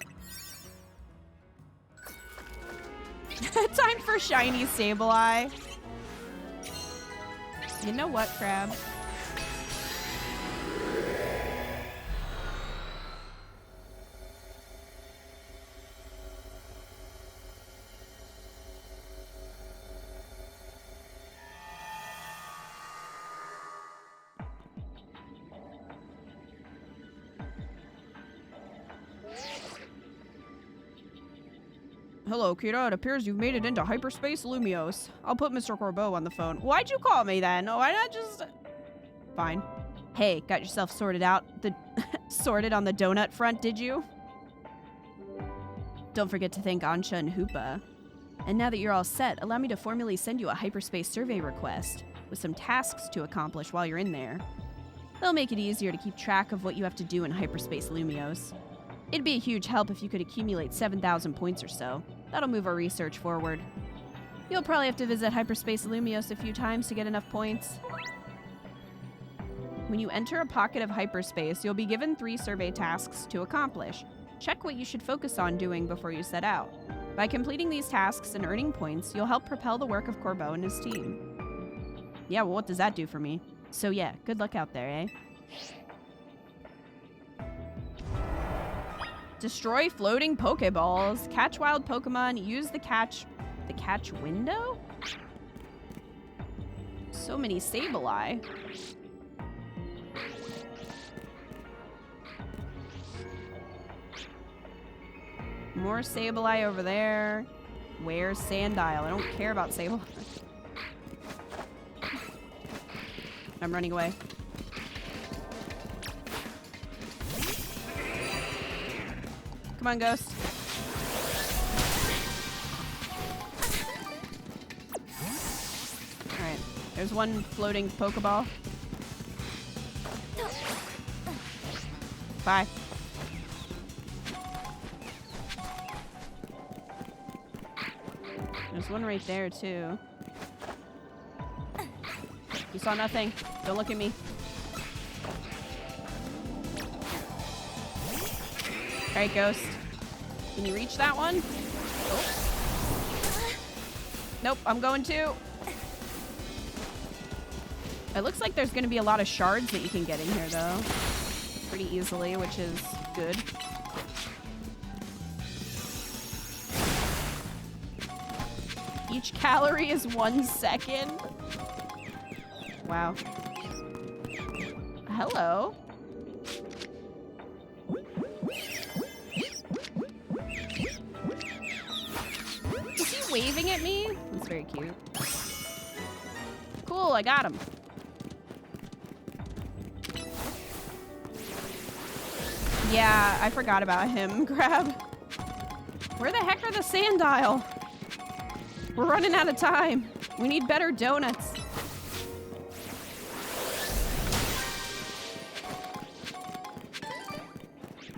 Time for shiny Sableye. You know what, Crab? Hello, Kira. It appears you've made it into hyperspace Lumiose. I'll put Mr. Corbeau on the phone. Why'd you call me then? Why not just... Fine. Hey, got yourself sorted out? Sorted on the donut front, did you? Don't forget to thank Ansha and Hoopa. And now that you're all set, allow me to formally send you a hyperspace survey request with some tasks to accomplish while you're in there. They'll make it easier to keep track of what you have to do in hyperspace Lumiose. It'd be a huge help if you could accumulate 7,000 points or so. That'll move our research forward. You'll probably have to visit hyperspace Lumiose a few times to get enough points. When you enter a pocket of hyperspace, you'll be given 3 survey tasks to accomplish. Check what you should focus on doing before you set out. By completing these tasks and earning points, you'll help propel the work of Corbeau and his team. Yeah, well, what does that do for me? So yeah, good luck out there, eh? Destroy floating Pokeballs. Catch wild Pokemon. Use the catch window? So many Sableye. More Sableye over there. Where's Sandile? I don't care about Sableye. I'm running away. Come on, Ghost. Alright. There's one floating Pokeball. Bye. There's one right there, too. You saw nothing. Don't look at me. Alright, Ghost. Can you reach that one? Oh. Nope, I'm going to. It looks like there's going to be a lot of shards that you can get in here, though. Pretty easily, which is good. Each calorie is 1 second. Wow. Hello. Is he waving at me? That's very cute. Cool, I got him. Yeah, I forgot about him. Grab. Where the heck are the Sandile? We're running out of time. We need better donuts.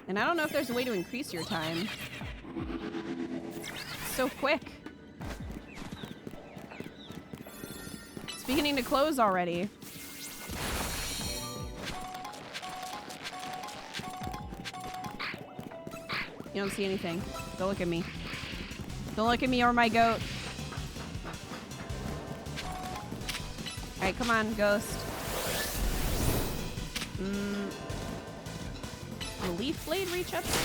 And I don't know if there's a way to increase your time. So quick. It's beginning to close already. You don't see anything. Don't look at me. Don't look at me or my goat. Alright, come on, Ghost. Will Leaf Blade reach up there?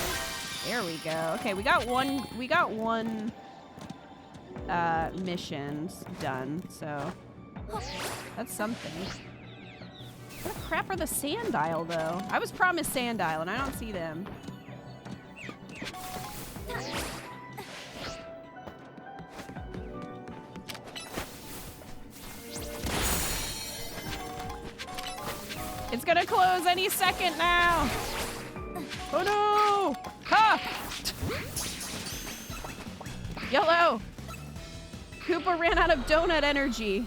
There we go. Okay, we got one missions done, so that's something. What the crap are the Sandile, though? I was promised Sandile, and I don't see them. It's gonna close any second now. Oh no! Ha! Yellow! Koopa ran out of donut energy.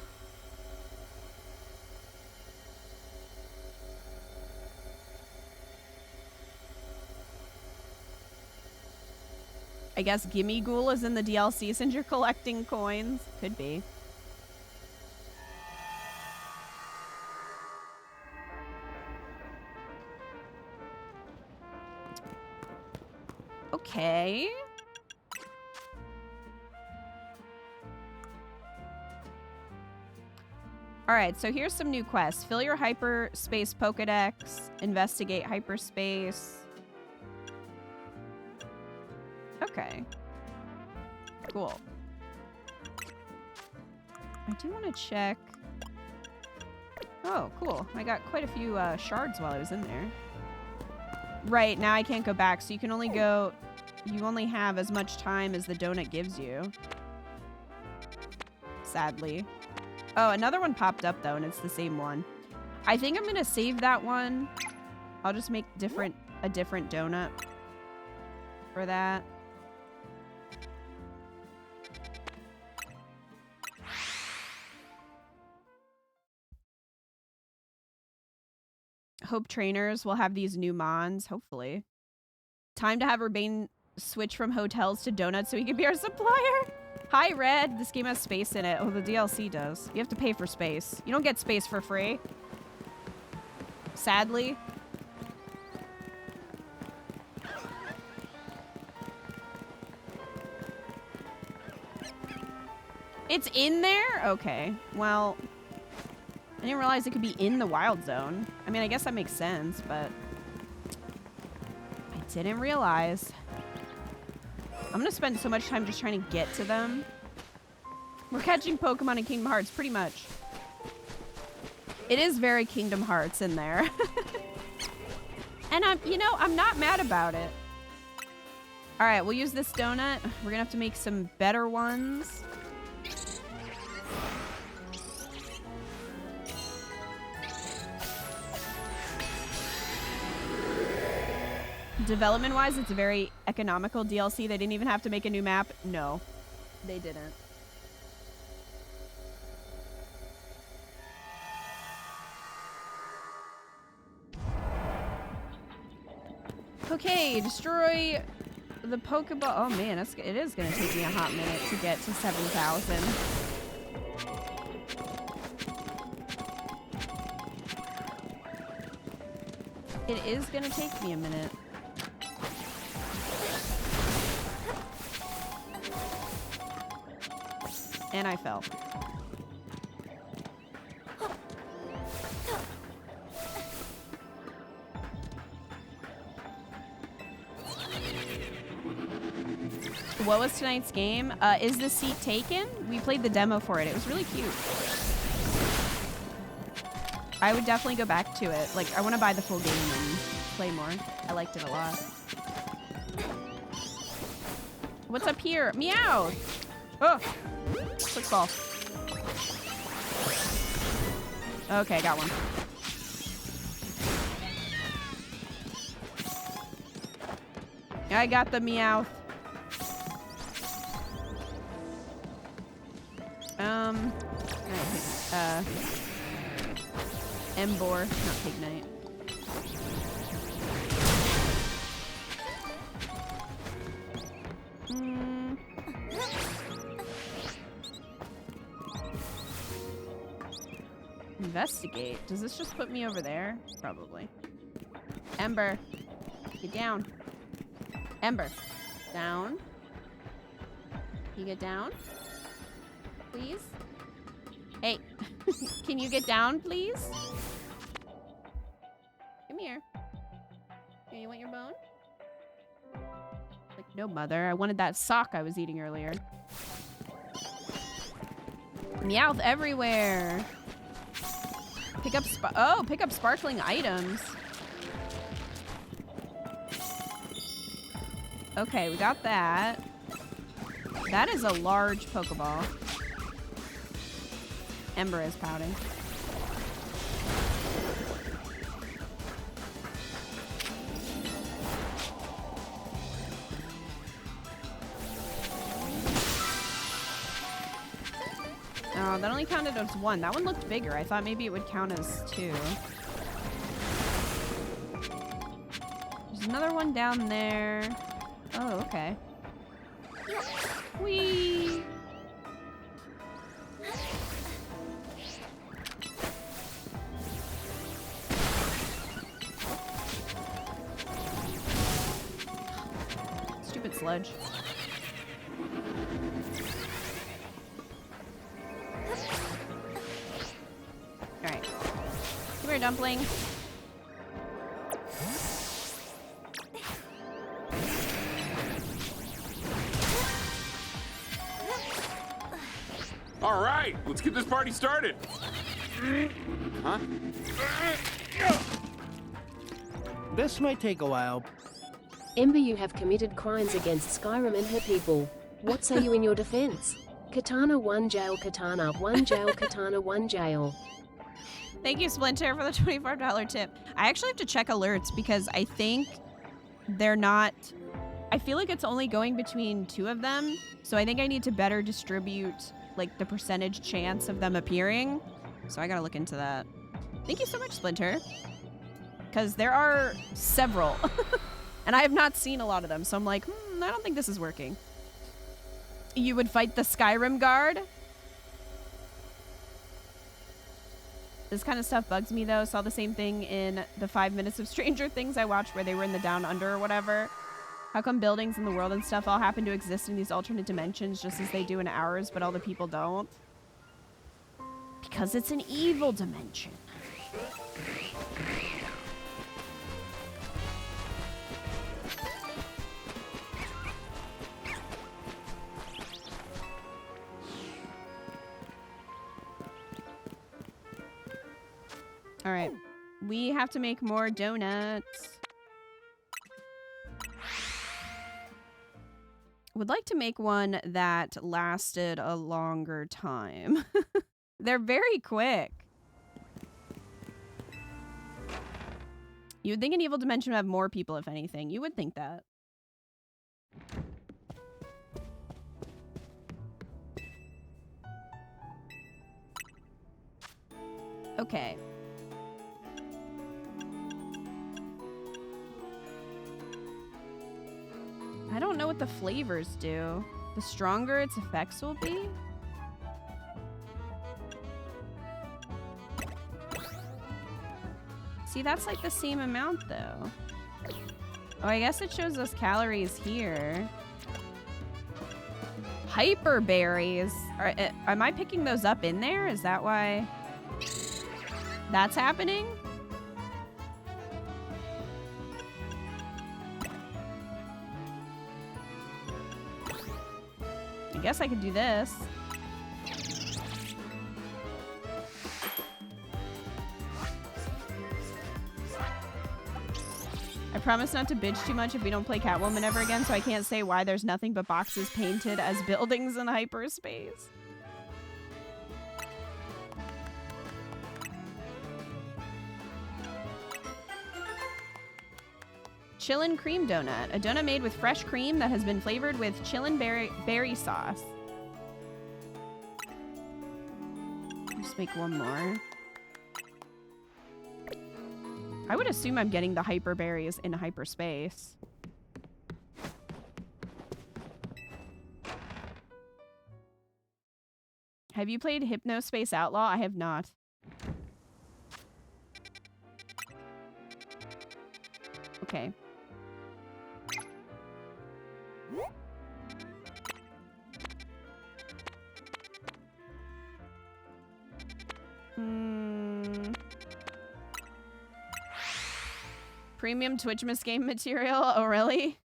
I guess Gimme Ghoul is in the DLC since you're collecting coins. Could be. Okay. Alright, so here's some new quests. Fill your hyperspace Pokedex. Investigate hyperspace. Okay. Cool. I do want to check. Oh, cool. I got quite a few shards while I was in there. Right, now I can't go back, so you can only go... You only have as much time as the donut gives you. Sadly. Oh, another one popped up, though, and it's the same one. I think I'm going to save that one. I'll just make a different donut for that. Hope trainers will have these new mons, hopefully. Time to have Urbane switch from hotels to donuts so he can be our supplier. Hi, Red. This game has space in it. Oh, the DLC does. You have to pay for space. You don't get space for free. Sadly. It's in there? Okay. Well, I didn't realize it could be in the wild zone. I mean, I guess that makes sense, but I didn't realize. I'm gonna spend so much time just trying to get to them. We're catching Pokemon in Kingdom Hearts, pretty much. It is very Kingdom Hearts in there. And I'm not mad about it. All right, we'll use this donut. We're gonna have to make some better ones. Development-wise, it's a very economical DLC. They didn't even have to make a new map. No, they didn't. Okay, destroy the Pokeball. Oh man, it is gonna take me a hot minute to get to 7,000. It is gonna take me a minute. And I fell. What was tonight's game? Is the seat taken? We played the demo for it. It was really cute. I would definitely go back to it. Like, I want to buy the full game and play more. I liked it a lot. What's up here? Meow! Oh! Quick ball. Okay, got one. I got the Meowth. Embor, not Pignite. Investigate. Does this just put me over there? Probably. Ember. Get down. Ember. Down. You get down? Please? Hey. Can you get down, please? Come here. Here, you want your bone? Like, no, mother. I wanted that sock I was eating earlier. Meowth everywhere. Pick up sparkling items. Okay, we got that. That is a large Pokeball. Ember is pouting. Oh, that only counted as one. That one looked bigger. I thought maybe it would count as two. There's another one down there. Oh, okay. Whee! sludge. Alright. Come here, dumpling. All right, let's get this party started. Huh? This might take a while. Ember, you have committed crimes against Skyrim and her people. What say you in your defense? Katana 1 jail, Katana 1 jail, Katana 1 jail. Thank you, Splinter, for the $24 tip. I actually have to check alerts because I think they're not... I feel like it's only going between 2 of them, so I think I need to better distribute like the percentage chance of them appearing. So I gotta look into that. Thank you so much, Splinter. Because there are several. And I have not seen a lot of them, so I'm like, I don't think this is working. You would fight the Skyrim guard? This kind of stuff bugs me, though. Saw the same thing in the 5 minutes of Stranger Things I watched where they were in the Down Under or whatever. How come buildings in the world and stuff all happen to exist in these alternate dimensions just as they do in ours, but all the people don't? Because it's an evil dimension. All right, we have to make more donuts. Would like to make one that lasted a longer time. They're very quick. You would think an evil dimension would have more people, if anything. You would think that. Okay. I don't know what the flavors do. The stronger its effects will be? See, that's like the same amount, though. Oh, I guess it shows us calories here. Hyper berries. Am I picking those up in there? Is that why that's happening? I guess I could do this. I promise not to bitch too much if we don't play Catwoman ever again, so I can't say why there's nothing but boxes painted as buildings in hyperspace. Chillin' cream donut. A donut made with fresh cream that has been flavored with chillin' berry sauce. Just make one more. I would assume I'm getting the hyper berries in hyperspace. Have you played Hypnospace Outlaw? I have not. Okay. Premium Twitchmas game material? Oh, really?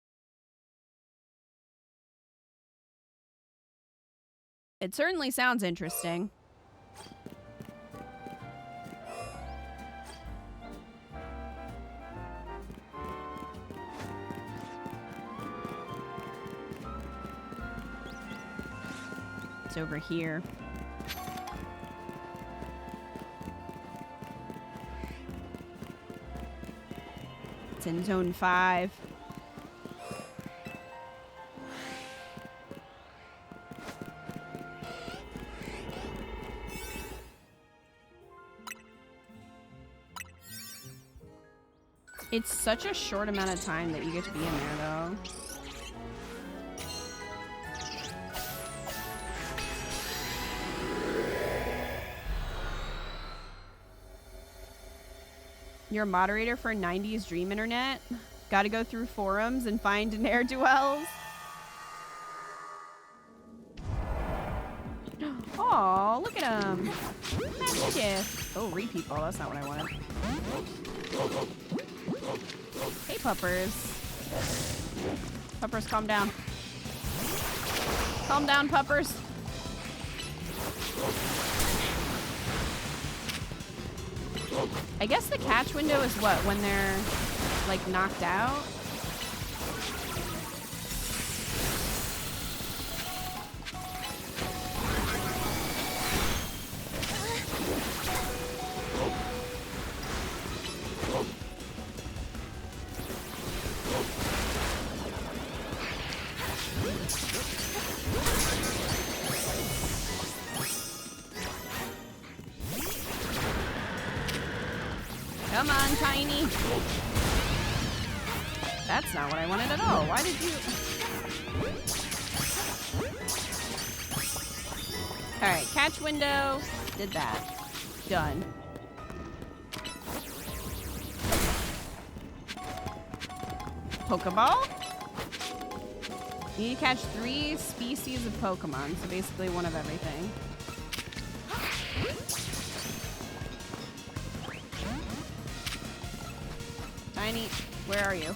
It certainly sounds interesting. It's over here. It's in Zone 5. It's such a short amount of time that you get to be in there, though. You're a moderator for 90s Dream Internet? Gotta go through forums and find ne'er-do-wells? Aw, look at him. Magic. Oh, repeat ball. That's not what I wanted. Hey, puppers. Puppers, calm down. Calm down, puppers. I guess the catch window is what? When they're, like, knocked out? Come on, Tiny. That's not what I wanted at all. Why did you... Alright, catch window. Did that. Done. Pokeball? You need to catch 3 species of Pokemon, so basically one of everything. Tiny, where are you?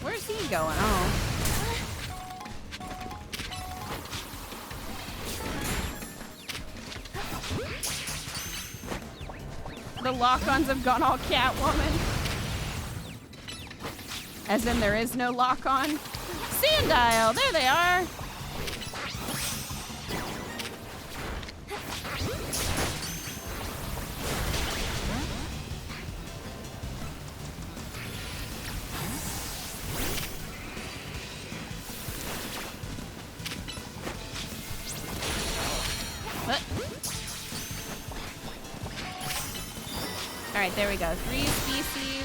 Where's he going? Oh. The lock-ons have gone all Catwoman. As in there is no lock-on. Sandile, there they are. Alright, there we go. 3 species.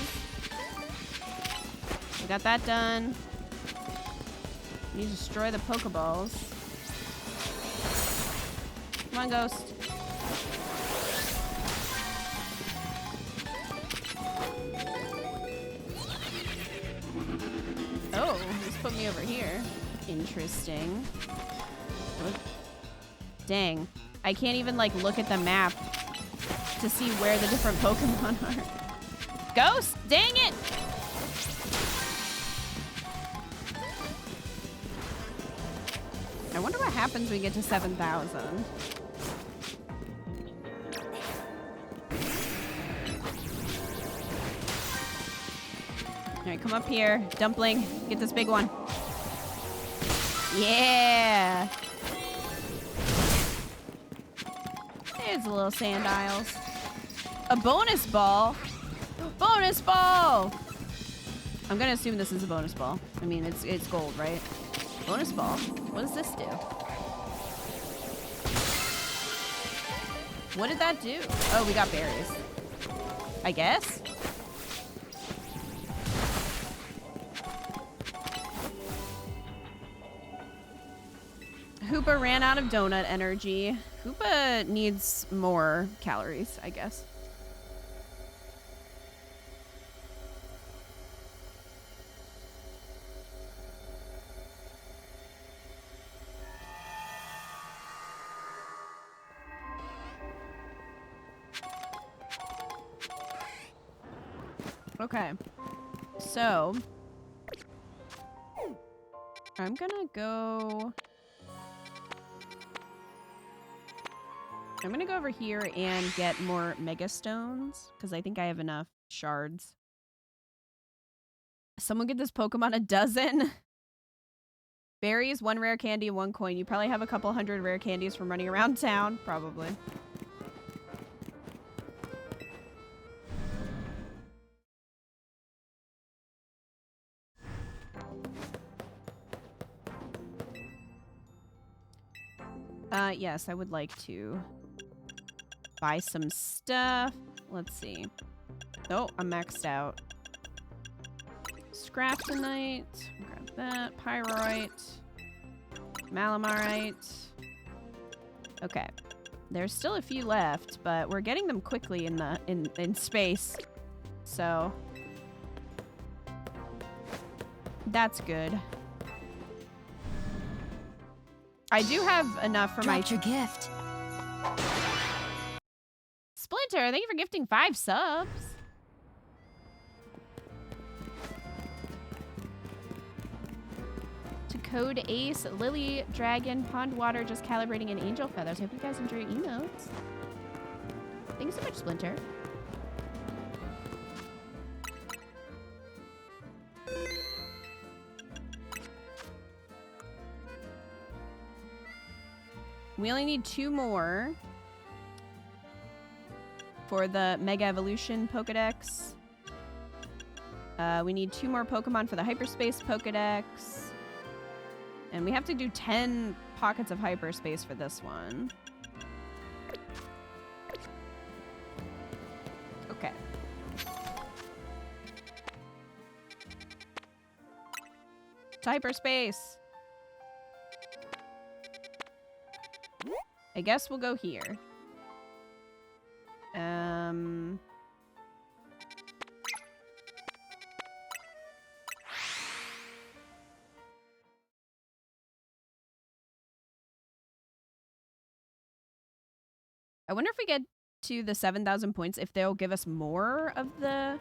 We got that done. We need to destroy the Pokeballs. Come on, Ghost. Oh, just put me over here. Interesting. What? Dang. I can't even, like, look at the map to see where the different Pokemon are. Ghost! Dang it! I wonder what happens when we get to 7,000. Alright, come up here. Dumpling, get this big one. Yeah! There's a little Sandiles. A bonus ball? Bonus ball! I'm gonna assume this is a bonus ball. I mean, it's gold, right? Bonus ball. What does this do? What did that do? Oh, we got berries. I guess? Hoopa ran out of donut energy. Hoopa needs more calories, I guess. Okay, so I'm gonna go over here and get more Mega Stones because I think I have enough shards. Someone get this Pokemon a dozen. Berries, 1 rare candy, 1 coin. You probably have a couple hundred rare candies from running around town, probably. Yes, I would like to buy some stuff. Let's see. Oh, I'm maxed out. Scraptonite. Grab that. Pyrite. Malamarite. Okay. There's still a few left, but we're getting them quickly in space. So that's good. I do have enough for my... Dropped your gift. Splinter, thank you for gifting 5 subs. To Code Ace, Lily, Dragon, Pond Water, just calibrating, and Angel Feathers. Hope you guys enjoy your emotes. Thanks so much, Splinter. We only need 2 more for the Mega Evolution Pokedex. We need 2 more Pokemon for the Hyperspace Pokedex. And we have to do 10 pockets of hyperspace for this one. Okay. To hyperspace. I guess we'll go here. I wonder if we get to the 7,000 points, if they'll give us more of the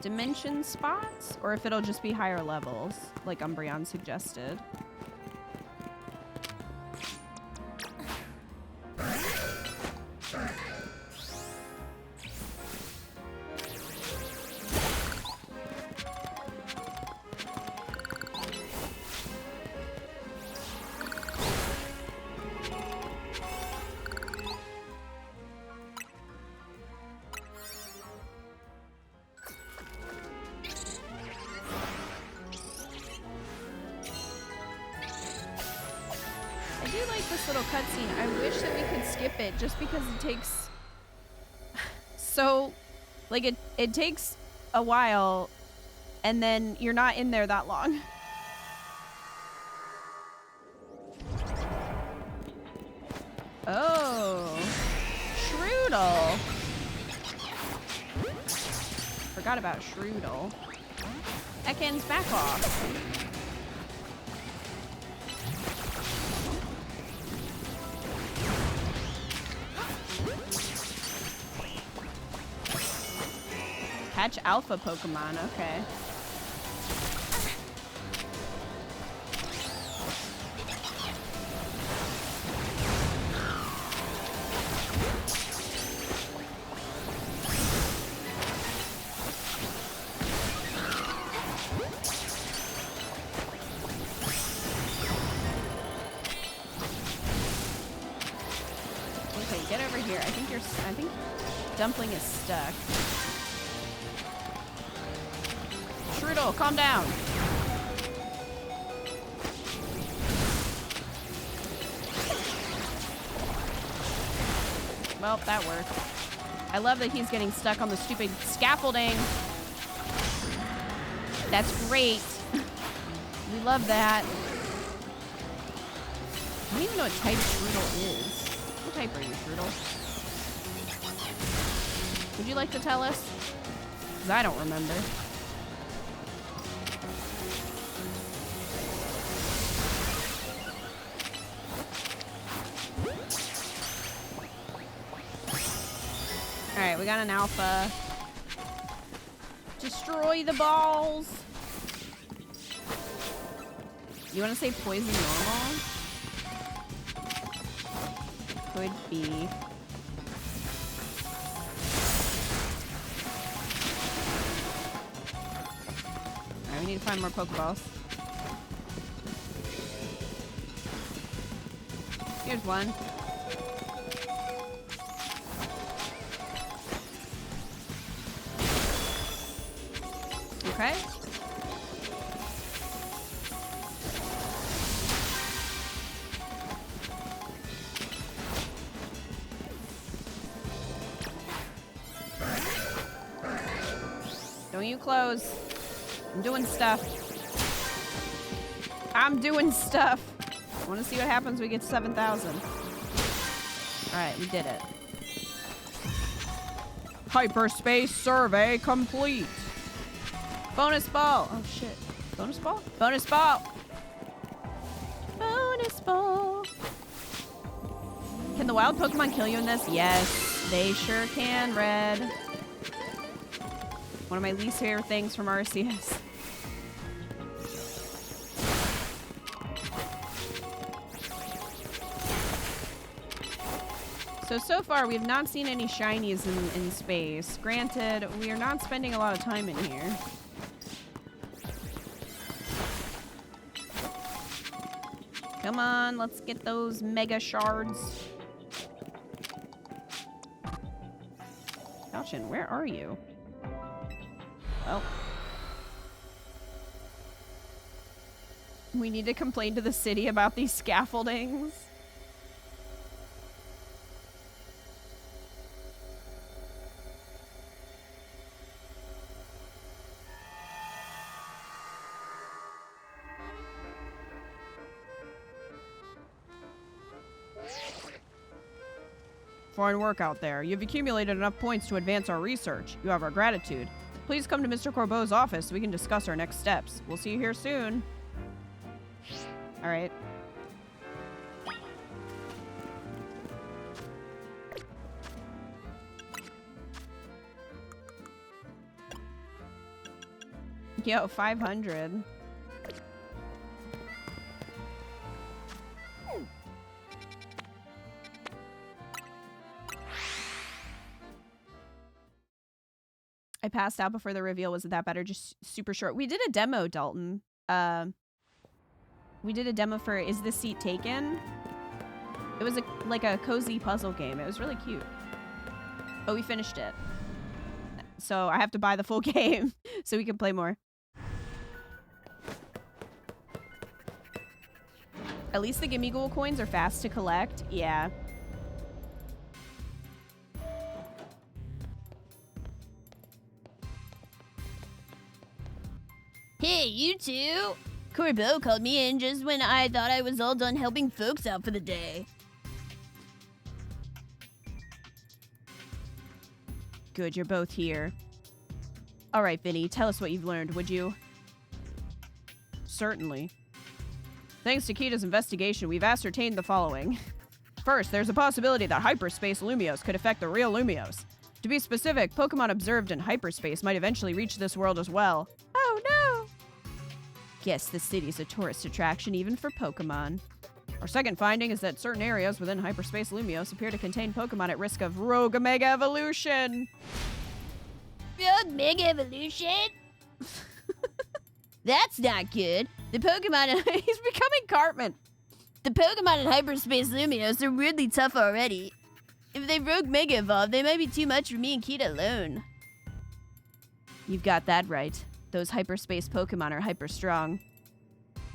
dimension spots, or if it'll just be higher levels, like Umbreon suggested. Cutscene. I wish that we could skip it just because it takes so like it takes a while and then you're not in there that long. Oh, Shroodle. Forgot about Shroodle. Ekans, back off. Catch alpha Pokemon, okay. Okay, get over here. I think Dumpling is stuck. Shroodle, calm down. Well, that worked. I love that he's getting stuck on the stupid scaffolding. That's great. We love that. I don't even know what type Shroodle is. What type are you, Shroodle? Would you like to tell us? Because I don't remember. Alright, we got an alpha. Destroy the balls! You want to say poison normal? Could be. Alright, we need to find more Pokeballs. Here's one. Okay. Don't you close. I'm doing stuff. I'm doing stuff. I want to see what happens when we get to 7,000. Alright, we did it. Hyperspace survey complete. Bonus ball. Oh shit. Bonus ball? Bonus ball. Bonus Tennis ball. Can the wild Pokemon kill you in this? Yes, they sure can, Red. One of my least favorite things from RCS. So far, we have not seen any shinies in space. Granted, we are not spending a lot of time in here. Come on, let's get those mega shards. Falchion, where are you? Well. We need to complain to the city about these scaffoldings. Fine work out there. You've accumulated enough points to advance our research. You have our gratitude. Please come to Mr. Corbeau's office so we can discuss our next steps. We'll see you here soon. All right. Yo, 500. I passed out before the reveal. Was it that better? Just super short. We did a demo, Dalton. We did a demo for Is This Seat Taken? It was like a cozy puzzle game. It was really cute. But we finished it. So I have to buy the full game so we can play more. At least the Gimme Ghoul coins are fast to collect. Yeah. Hey, you two! Corbeau called me in just when I thought I was all done helping folks out for the day. Good, you're both here. All right, Vinny, tell us what you've learned, would you? Certainly. Thanks to Kita's investigation, we've ascertained the following. First, there's a possibility that hyperspace Lumios could affect the real Lumios. To be specific, Pokemon observed in hyperspace might eventually reach this world as well. Oh no! Guess the city's a tourist attraction even for Pokemon. Our second finding is that certain areas within hyperspace Lumios appear to contain Pokemon at risk of rogue Mega Evolution. Rogue Mega Evolution? That's not good. The Pokemon in He's becoming Cartman. The Pokemon in hyperspace Lumios are weirdly tough already. If they rogue Mega Evolve, they might be too much for me and Kita alone. You've got that right. Those hyperspace Pokemon are hyper strong.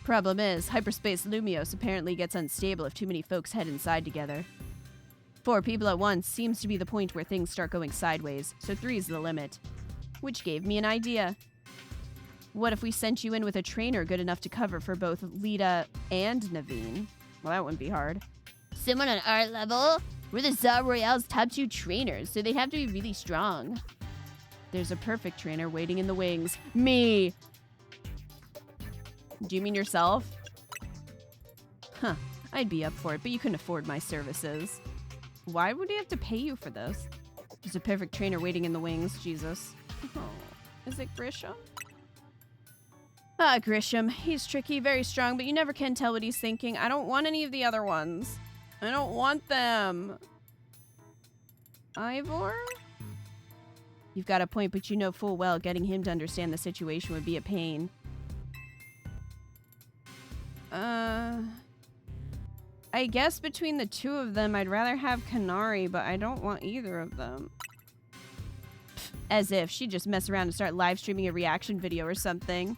Problem is, hyperspace Lumios apparently gets unstable if too many folks head inside together. 4 people at once seems to be the point where things start going sideways, so 3 is the limit. Which gave me an idea. What if we sent you in with a trainer good enough to cover for both Lita and Naveen? Well, that wouldn't be hard. Someone on our level? We're the Zar Royale's top 2 trainers, so they'd have to be really strong. There's a perfect trainer waiting in the wings. Me! Do you mean yourself? Huh. I'd be up for it, but you couldn't afford my services. Why would he have to pay you for this? There's a perfect trainer waiting in the wings, Jesus. Oh, is it Grisham? Ah, Grisham. He's tricky, very strong, but you never can tell what he's thinking. I don't want any of the other ones. I don't want them. Ivor? You've got a point, but you know full well getting him to understand the situation would be a pain. I guess between the 2 of them, I'd rather have Kanari, but I don't want either of them. Pfft, as if she'd just mess around and start live streaming a reaction video or something.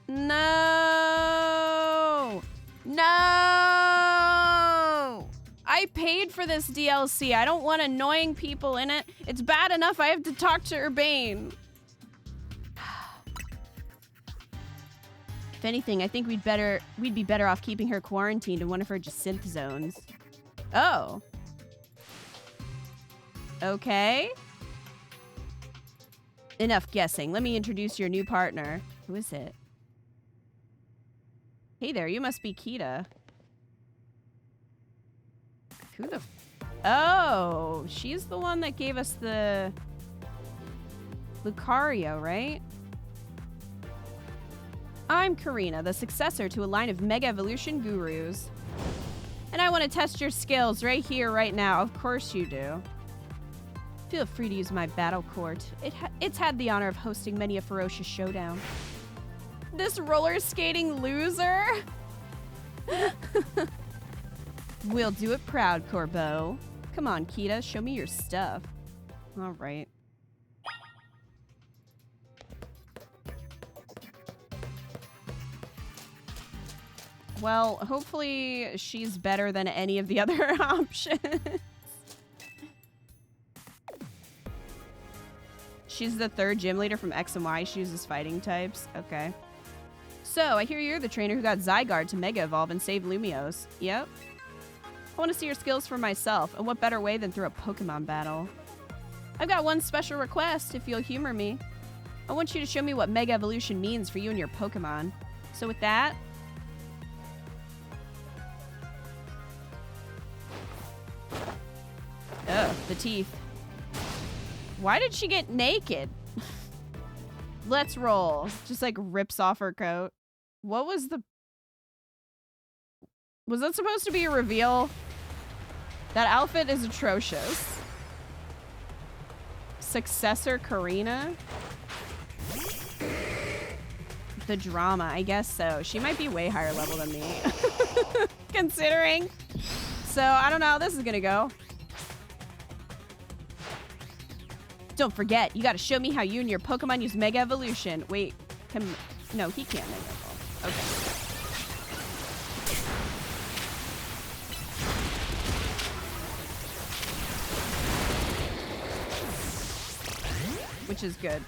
No! No! I paid for this DLC. I don't want annoying people in it. It's bad enough I have to talk to Urbane. If anything, I think we'd be better off keeping her quarantined in one of her synth zones. Oh. Okay. Enough guessing. Let me introduce your new partner. Who is it? Hey there, you must be Kita. Who the... Oh, she's the one that gave us the... Lucario, right? I'm Karina, the successor to a line of Mega Evolution gurus. And I want to test your skills right here, right now. Of course you do. Feel free to use my battle court. It's had the honor of hosting many a ferocious showdown. This roller skating loser? We'll do it proud, Corbeau. Come on, Kita, show me your stuff. All right. Well, hopefully she's better than any of the other options. She's the third gym leader from X and Y. She uses fighting types. Okay. So, I hear you're the trainer who got Zygarde to Mega Evolve and save Lumiose. Yep. I want to see your skills for myself, and what better way than through a Pokemon battle? I've got one special request, if you'll humor me. I want you to show me what Mega Evolution means for you and your Pokemon. So with that... Ugh, the teeth. Why did she get naked? Let's roll. Just like rips off her coat. What was the... Was that supposed to be a reveal? That outfit is atrocious. Successor Karina? The drama, I guess so. She might be way higher level than me. Considering. So, I don't know how this is gonna go. Don't forget, you gotta show me how you and your Pokemon use Mega Evolution. Wait, no, he can't Mega Evolve. Okay. Which is good.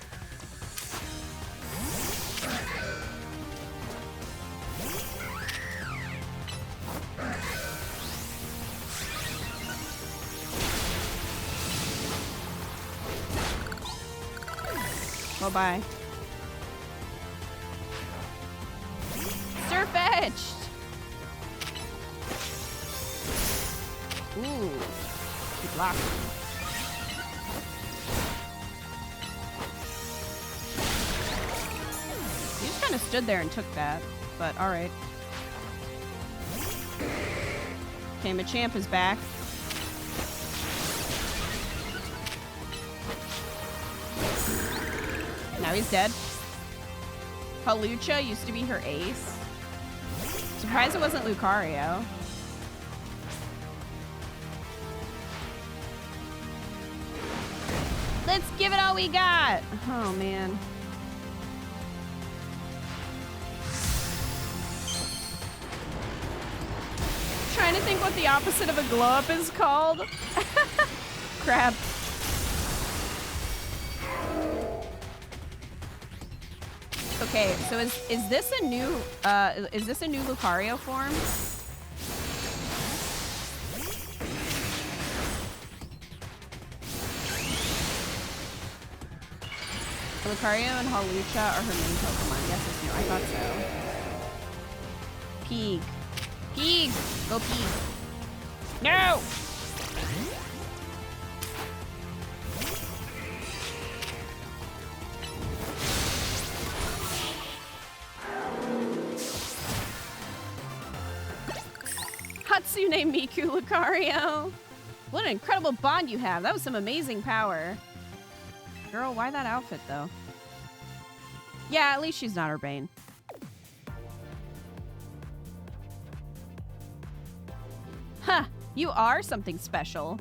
Bye-bye. Surfetched! Ooh. He blocked me. He just kind of stood there and took that, but alright. Okay, Machamp is back. Now he's dead. Hawlucha used to be her ace. Surprised it wasn't Lucario. Let's give it all we got. Oh, man. Trying to think what the opposite of a glow-up is called. Crap. Okay, so is this a new Lucario form? Lucario and Hawlucha are her main Pokemon. Yes, it's new. I thought so. Peeg. Peeg! Go Peeg. No! Hatsune Miku Lucario. What an incredible bond you have. That was some amazing power. Girl, why that outfit, though? Yeah, at least she's not Urbane. Huh, you are something special.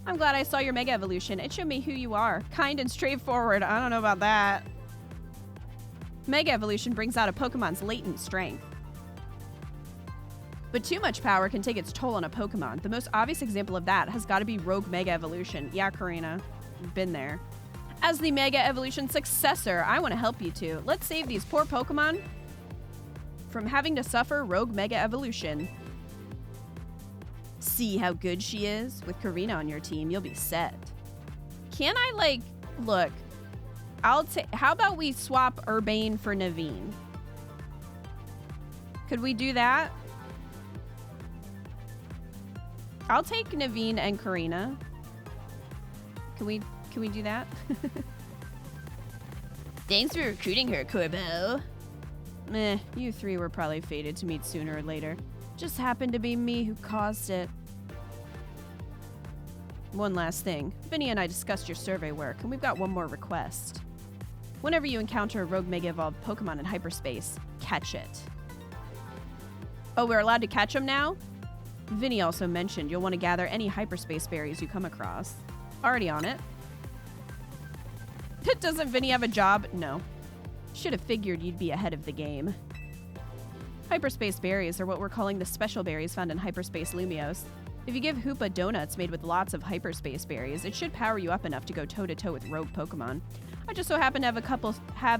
I'm glad I saw your Mega Evolution. It showed me who you are. Kind and straightforward. I don't know about that. Mega Evolution brings out a Pokemon's latent strength. But too much power can take its toll on a Pokemon. The most obvious example of that has got to be Rogue Mega Evolution. Yeah, Karina. You've been there. As the Mega Evolution successor, I want to help you too. Let's save these poor Pokemon from having to suffer Rogue Mega Evolution. See how good she is? With Karina on your team, you'll be set. Can I, like, look, how about we swap Urbane for Naveen? Could we do that? I'll take Naveen and Karina. Can we do that? Thanks for recruiting her, Corbo. Meh, you three were probably fated to meet sooner or later. Just happened to be me who caused it. One last thing. Vinny and I discussed your survey work, and we've got one more request. Whenever you encounter a rogue Mega Evolved Pokemon in hyperspace, catch it. Oh, we're allowed to catch them now? Vinny also mentioned you'll want to gather any hyperspace berries you come across. Already on it. Doesn't Vinny have a job? No. Should have figured you'd be ahead of the game. Hyperspace berries are what we're calling the special berries found in Hyperspace Lumiose. If you give Hoopa donuts made with lots of hyperspace berries, it should power you up enough to go toe-to-toe with rogue Pokemon. I just so happen to have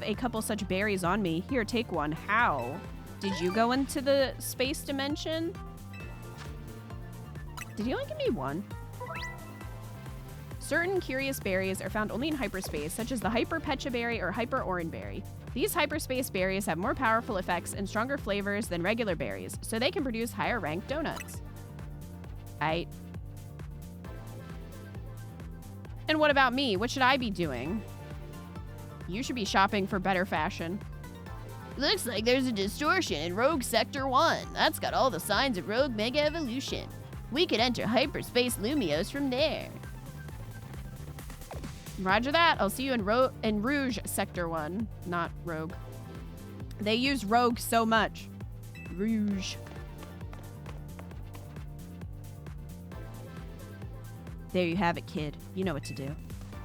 a couple such berries on me. Here, take one. How? Did you go into the space dimension? Did he only give me one? Certain curious berries are found only in hyperspace, such as the Hyper Pecha Berry or Hyper Oran Berry. These hyperspace berries have more powerful effects and stronger flavors than regular berries, so they can produce higher ranked donuts. And what about me? What should I be doing? You should be shopping for better fashion. Looks like there's a distortion in Rogue Sector 1. That's got all the signs of Rogue Mega Evolution. We could enter Hyperspace Lumiose from there. Roger that. I'll see you in Rouge Sector 1. Not Rogue. They use Rogue so much. Rouge. There you have it, kid. You know what to do.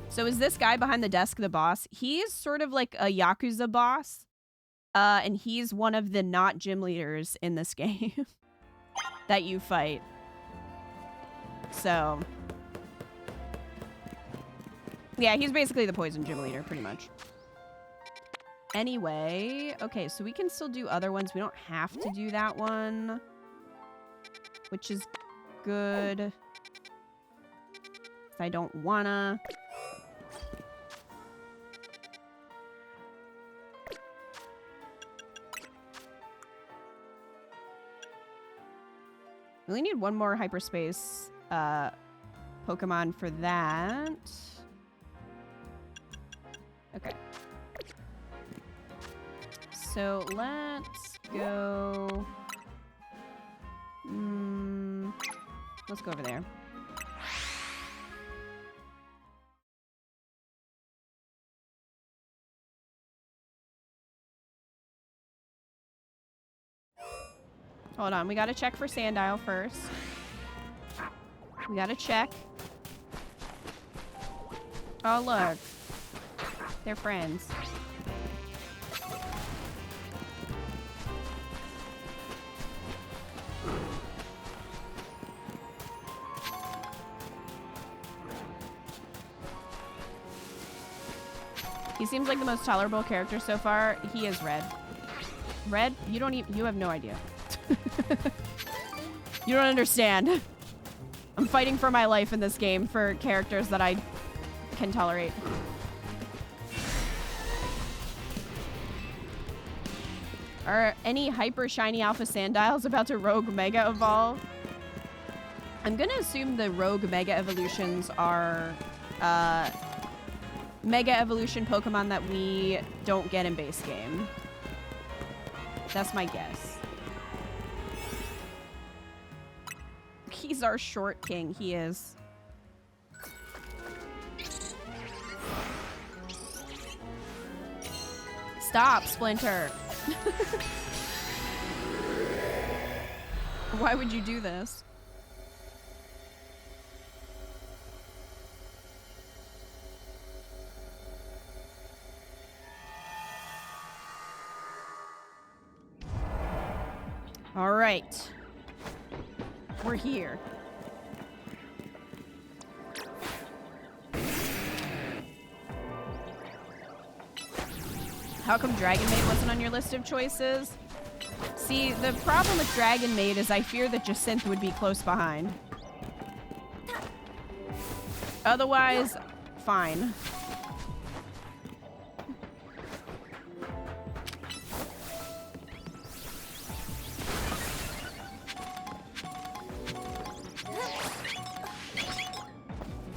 So is this guy behind the desk the boss? He's sort of like a Yakuza boss. And he's one of the not gym leaders in this game that you fight. So... yeah, he's basically the poison gym leader, pretty much. Anyway, okay, so we can still do other ones. We don't have to do that one, which is good. I don't wanna. We only need one more hyperspace Pokemon for that. Okay. So let's go... let's go over there. Hold on, we gotta check for Sandile first. We gotta check. Oh, look. They're friends. He seems like the most tolerable character so far. He is Red. Red, you have no idea. You don't understand. I'm fighting for my life in this game for characters that I can tolerate. Are any hyper shiny alpha Sandiles about to rogue mega evolve? I'm gonna assume the rogue mega evolutions are mega evolution Pokemon that we don't get in base game. That's my guess. He's our short king. He is. Stop, Splinter. Why would you do this? All right. We're here. How come Dragon Maid wasn't on your list of choices? See, the problem with Dragon Maid is I fear that Jacinth would be close behind. Otherwise, fine.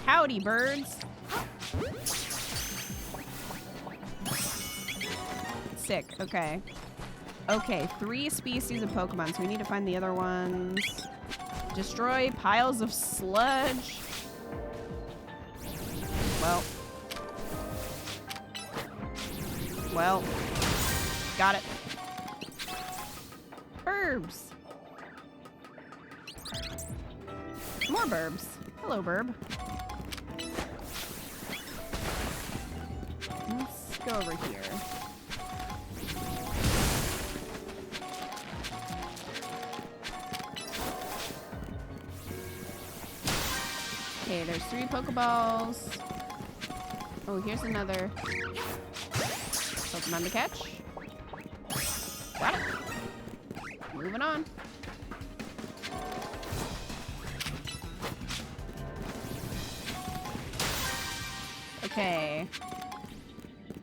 Howdy, birds. Sick. Okay. Okay, 3 species of Pokemon, so we need to find the other ones. Destroy piles of sludge. Well. Got it. Burbs. More burbs. Hello, burb. Let's go over here. Okay, there's 3 Pokeballs. Oh, here's another Pokemon to catch. Got it. Moving on. Okay.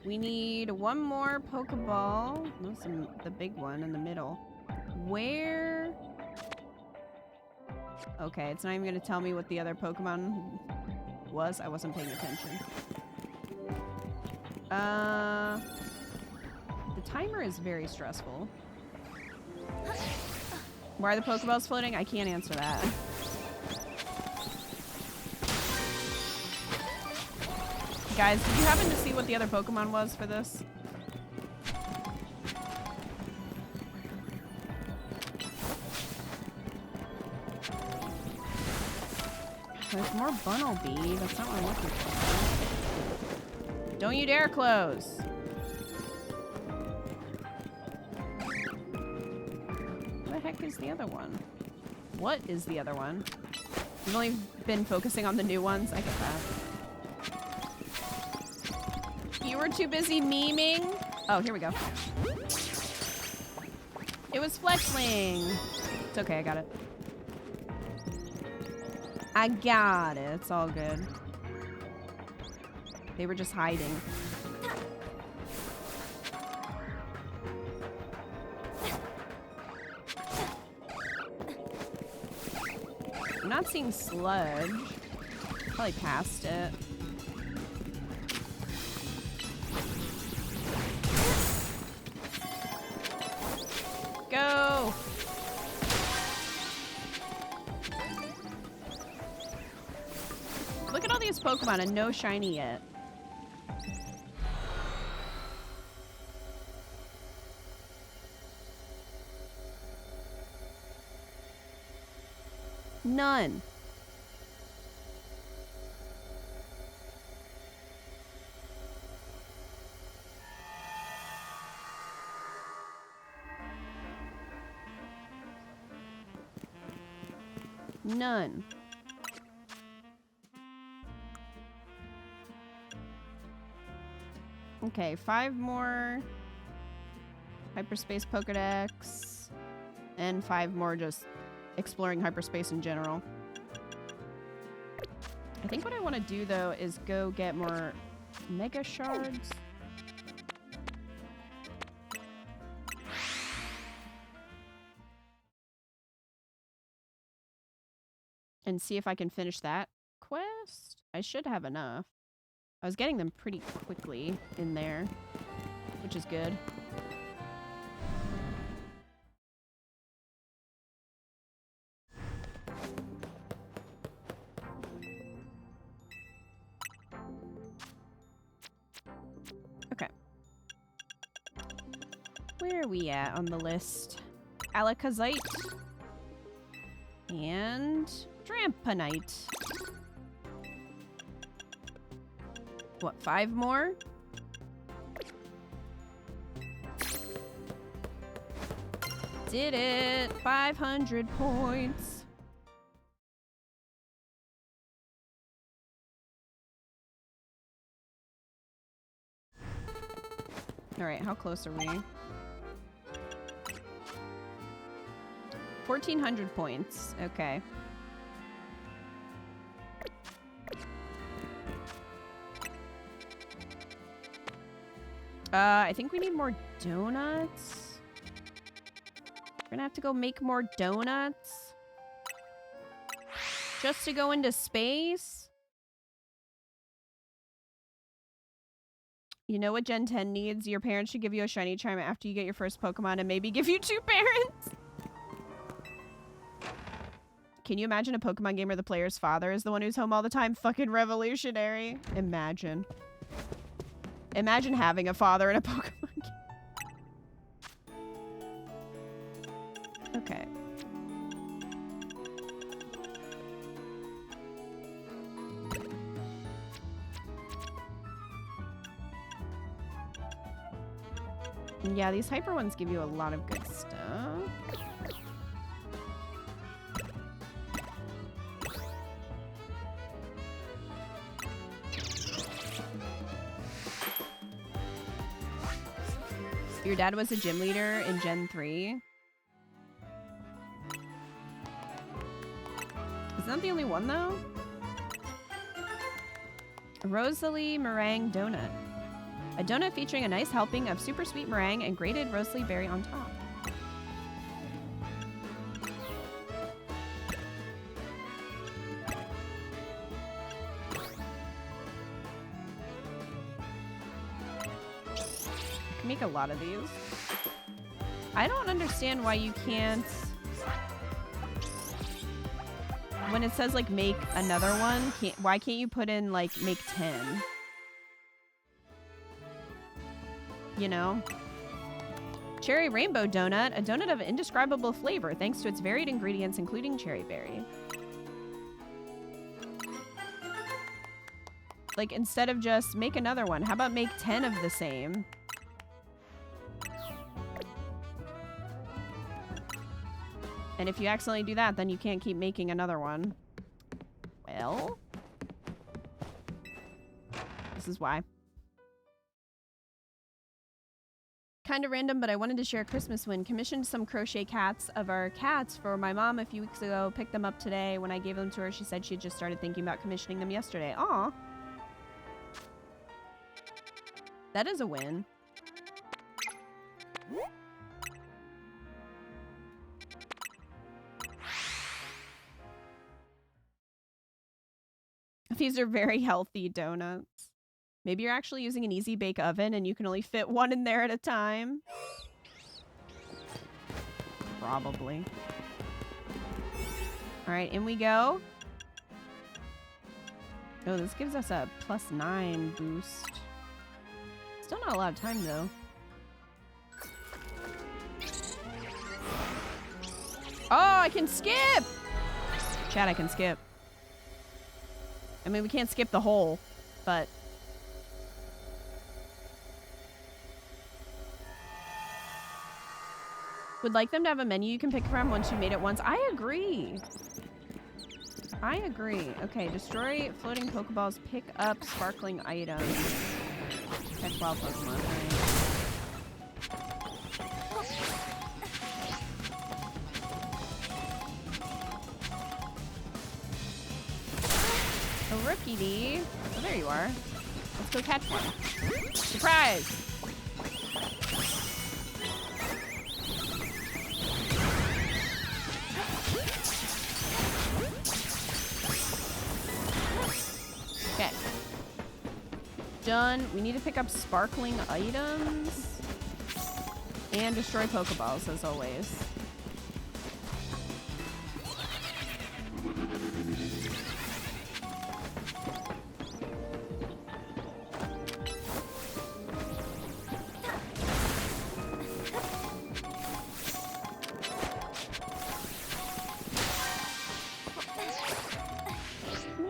We need 1 more Pokeball. That's the big one in the middle. Where? Okay, it's not even gonna tell me what the other Pokemon was. I wasn't paying attention. The timer is very stressful. Why are the Pokeballs floating? I can't answer that. Guys, did you happen to see what the other Pokemon was for this? There's more Bunnelby. That's not what I'm looking for. Don't you dare close. What the heck is the other one? What is the other one? You've only been focusing on the new ones. I get that. You were too busy memeing? Oh, here we go. It was Fletchling. It's okay, I got it. I got it. It's all good. They were just hiding. I'm not seeing sludge. Probably past it. Go! Look at all these Pokemon and no shiny yet. None. None. Okay, 5 more hyperspace Pokedex, and 5 more just exploring hyperspace in general. I think what I want to do though is go get more Mega Shards. And see if I can finish that quest. I should have enough. I was getting them pretty quickly in there, which is good. Okay. Where are we at on the list? Alakazite and Dramponite. What, 5 more? Did it! 500 points. Alright, how close are we? 1,400 points. Okay. I think we need more donuts. We're gonna have to go make more donuts. Just to go into space? You know what Gen 10 needs? Your parents should give you a shiny charm after you get your first Pokemon and maybe give you 2 parents. Can you imagine a Pokemon game where the player's father is the one who's home all the time? Fucking revolutionary. Imagine. Imagine having a father in a Pokemon game. Okay. Yeah, these hyper ones give you a lot of good stuff. Your dad was a gym leader in Gen 3. Is that the only one, though? Rosalie meringue donut. A donut featuring a nice helping of super sweet meringue and grated Rosalie berry on top. I can make a lot of these. I don't understand why you can't... When it says, like, make another one, why can't you put in, like, make 10? You know? Cherry rainbow donut, a donut of indescribable flavor thanks to its varied ingredients, including cherry berry. Like, instead of just make another one, how about make 10 of the same? And if you accidentally do that, then you can't keep making another one. Well, this is why. Kind of random, but I wanted to share a Christmas win. Commissioned some crochet cats of our cats for my mom a few weeks ago. Picked them up today. When I gave them to her, she said she had just started thinking about commissioning them yesterday. Aw. That is a win. These are very healthy donuts. Maybe you're actually using an easy bake oven and you can only fit one in there at a time. Probably. All right, in we go. Oh, this gives us a +9 boost. Still not a lot of time, though. Oh, I can skip! Chat, I can skip. I mean, we can't skip the whole, but... Would like them to have a menu you can pick from once you made it once. I agree. I agree. Okay, destroy floating Pokeballs, pick up sparkling items. Catch wild Pokemon. A rookie-dee. Oh, there you are. Let's go catch one. Surprise! Okay. Done. We need to pick up sparkling items. And destroy Pokeballs, as always.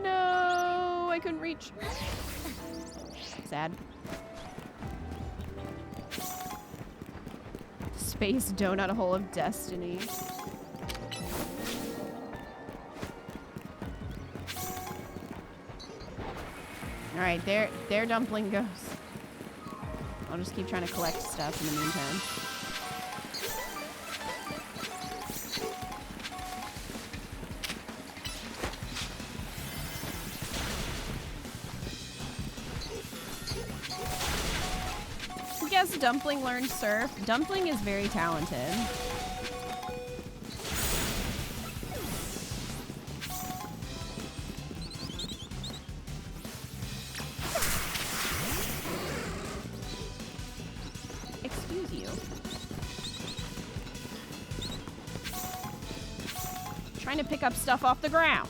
No, I couldn't reach. Sad. Space donut hole of destiny. All right, there dumpling goes. I'll just keep trying to collect stuff in the meantime. Guess Dumpling learned surf. Dumpling is very talented. trying to pick up stuff off the ground.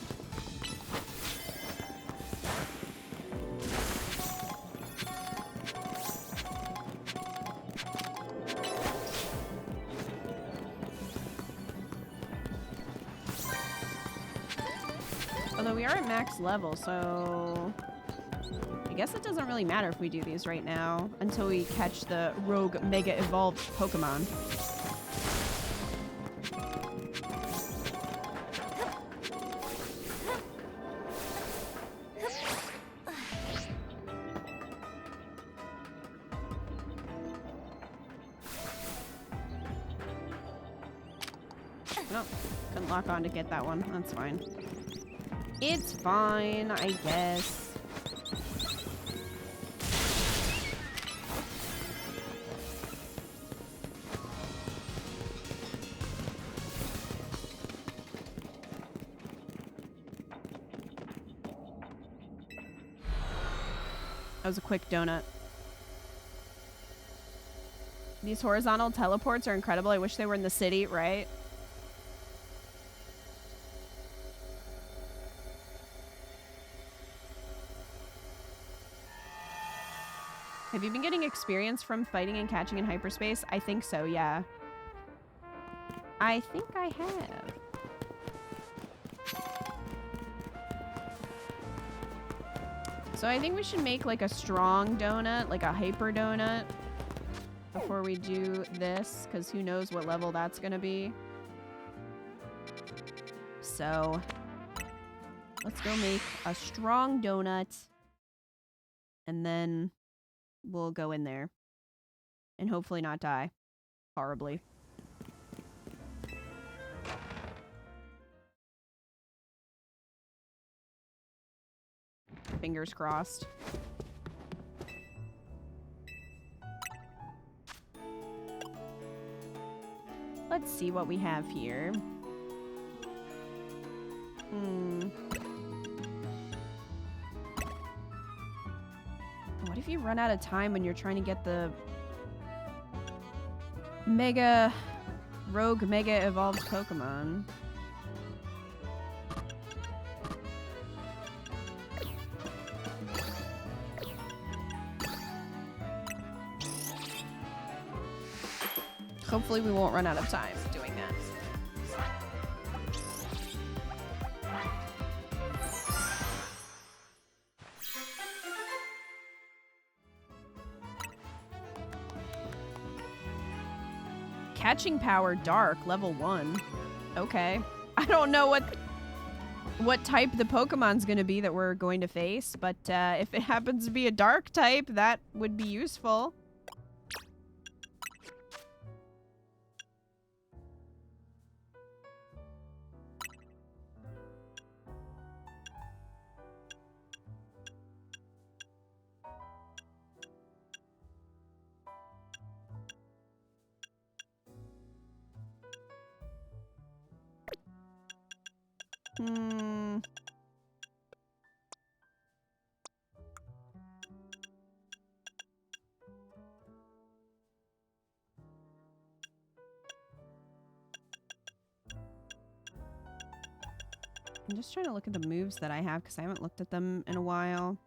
Although we are at max level, so I guess it doesn't really matter if we do these right now until we catch the rogue mega evolved Pokemon. No, couldn't lock on to get that one. That's fine. It's fine, I guess. That was a quick donut. These horizontal teleports are incredible. I wish they were in the city, right? Have you been getting experience from fighting and catching in hyperspace? I think so, yeah. I think I have. So I think we should make like a strong donut, like a hyper donut, before we do this, because who knows what level that's gonna be. So let's go make a strong donut, and then we'll go in there and hopefully not die horribly. Fingers crossed. Let's see what we have here. What if you run out of time when you're trying to get the rogue mega evolved Pokemon? Hopefully we won't run out of time doing that. Catching power dark, level 1. Okay. I don't know what type the Pokemon's gonna be that we're going to face, but if it happens to be a dark type, that would be useful. I'm just trying to look at the moves that I have because I haven't looked at them in a while.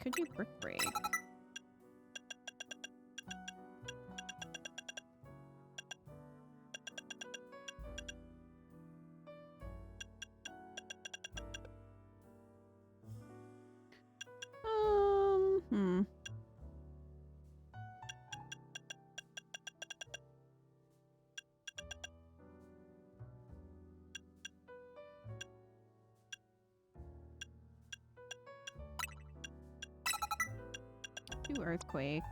Could do Brick Break. Do Earthquake.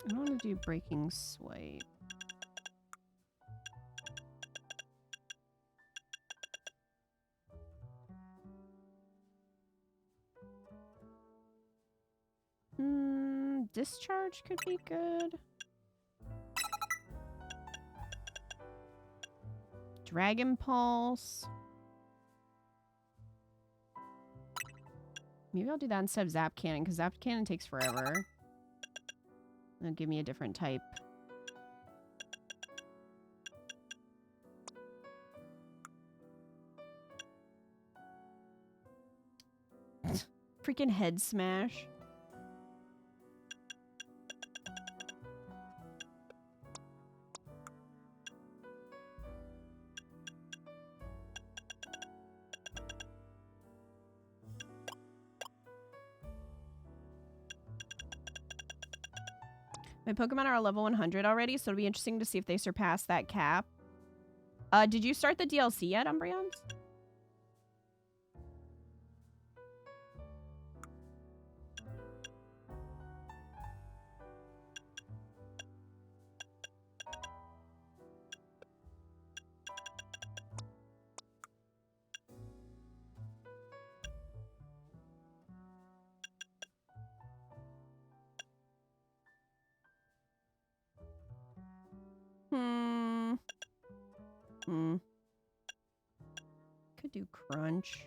I want to do Breaking Swipe. Discharge could be good. Dragon Pulse. Maybe I'll do that instead of Zap Cannon, because Zap Cannon takes forever. It'll give me a different type. Freaking Head Smash. My Pokemon are level 100 already, so it'll be interesting to see if they surpass that cap. Did you start the DLC yet, Umbreons? Could do Crunch.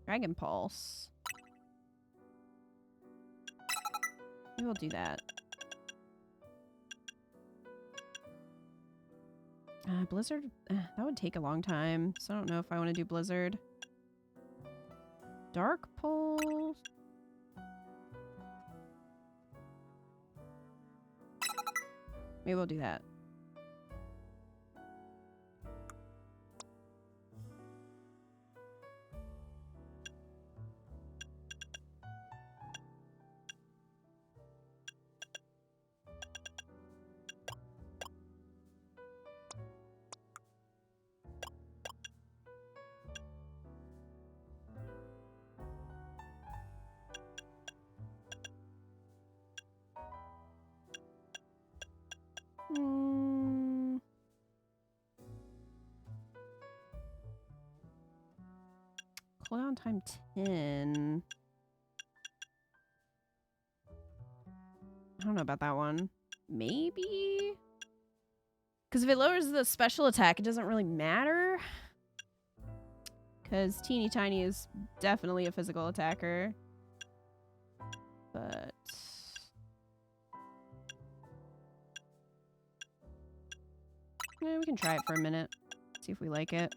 Dragon Pulse. We will do that. Blizzard, that would take a long time, so I don't know if I want to do Blizzard. Dark Pulse. Maybe we'll do that. Cooldown time 10. I don't know about that one. Maybe? Because if it lowers the special attack, it doesn't really matter. Because Teeny Tiny is definitely a physical attacker. But... yeah, we can try it for a minute. See if we like it.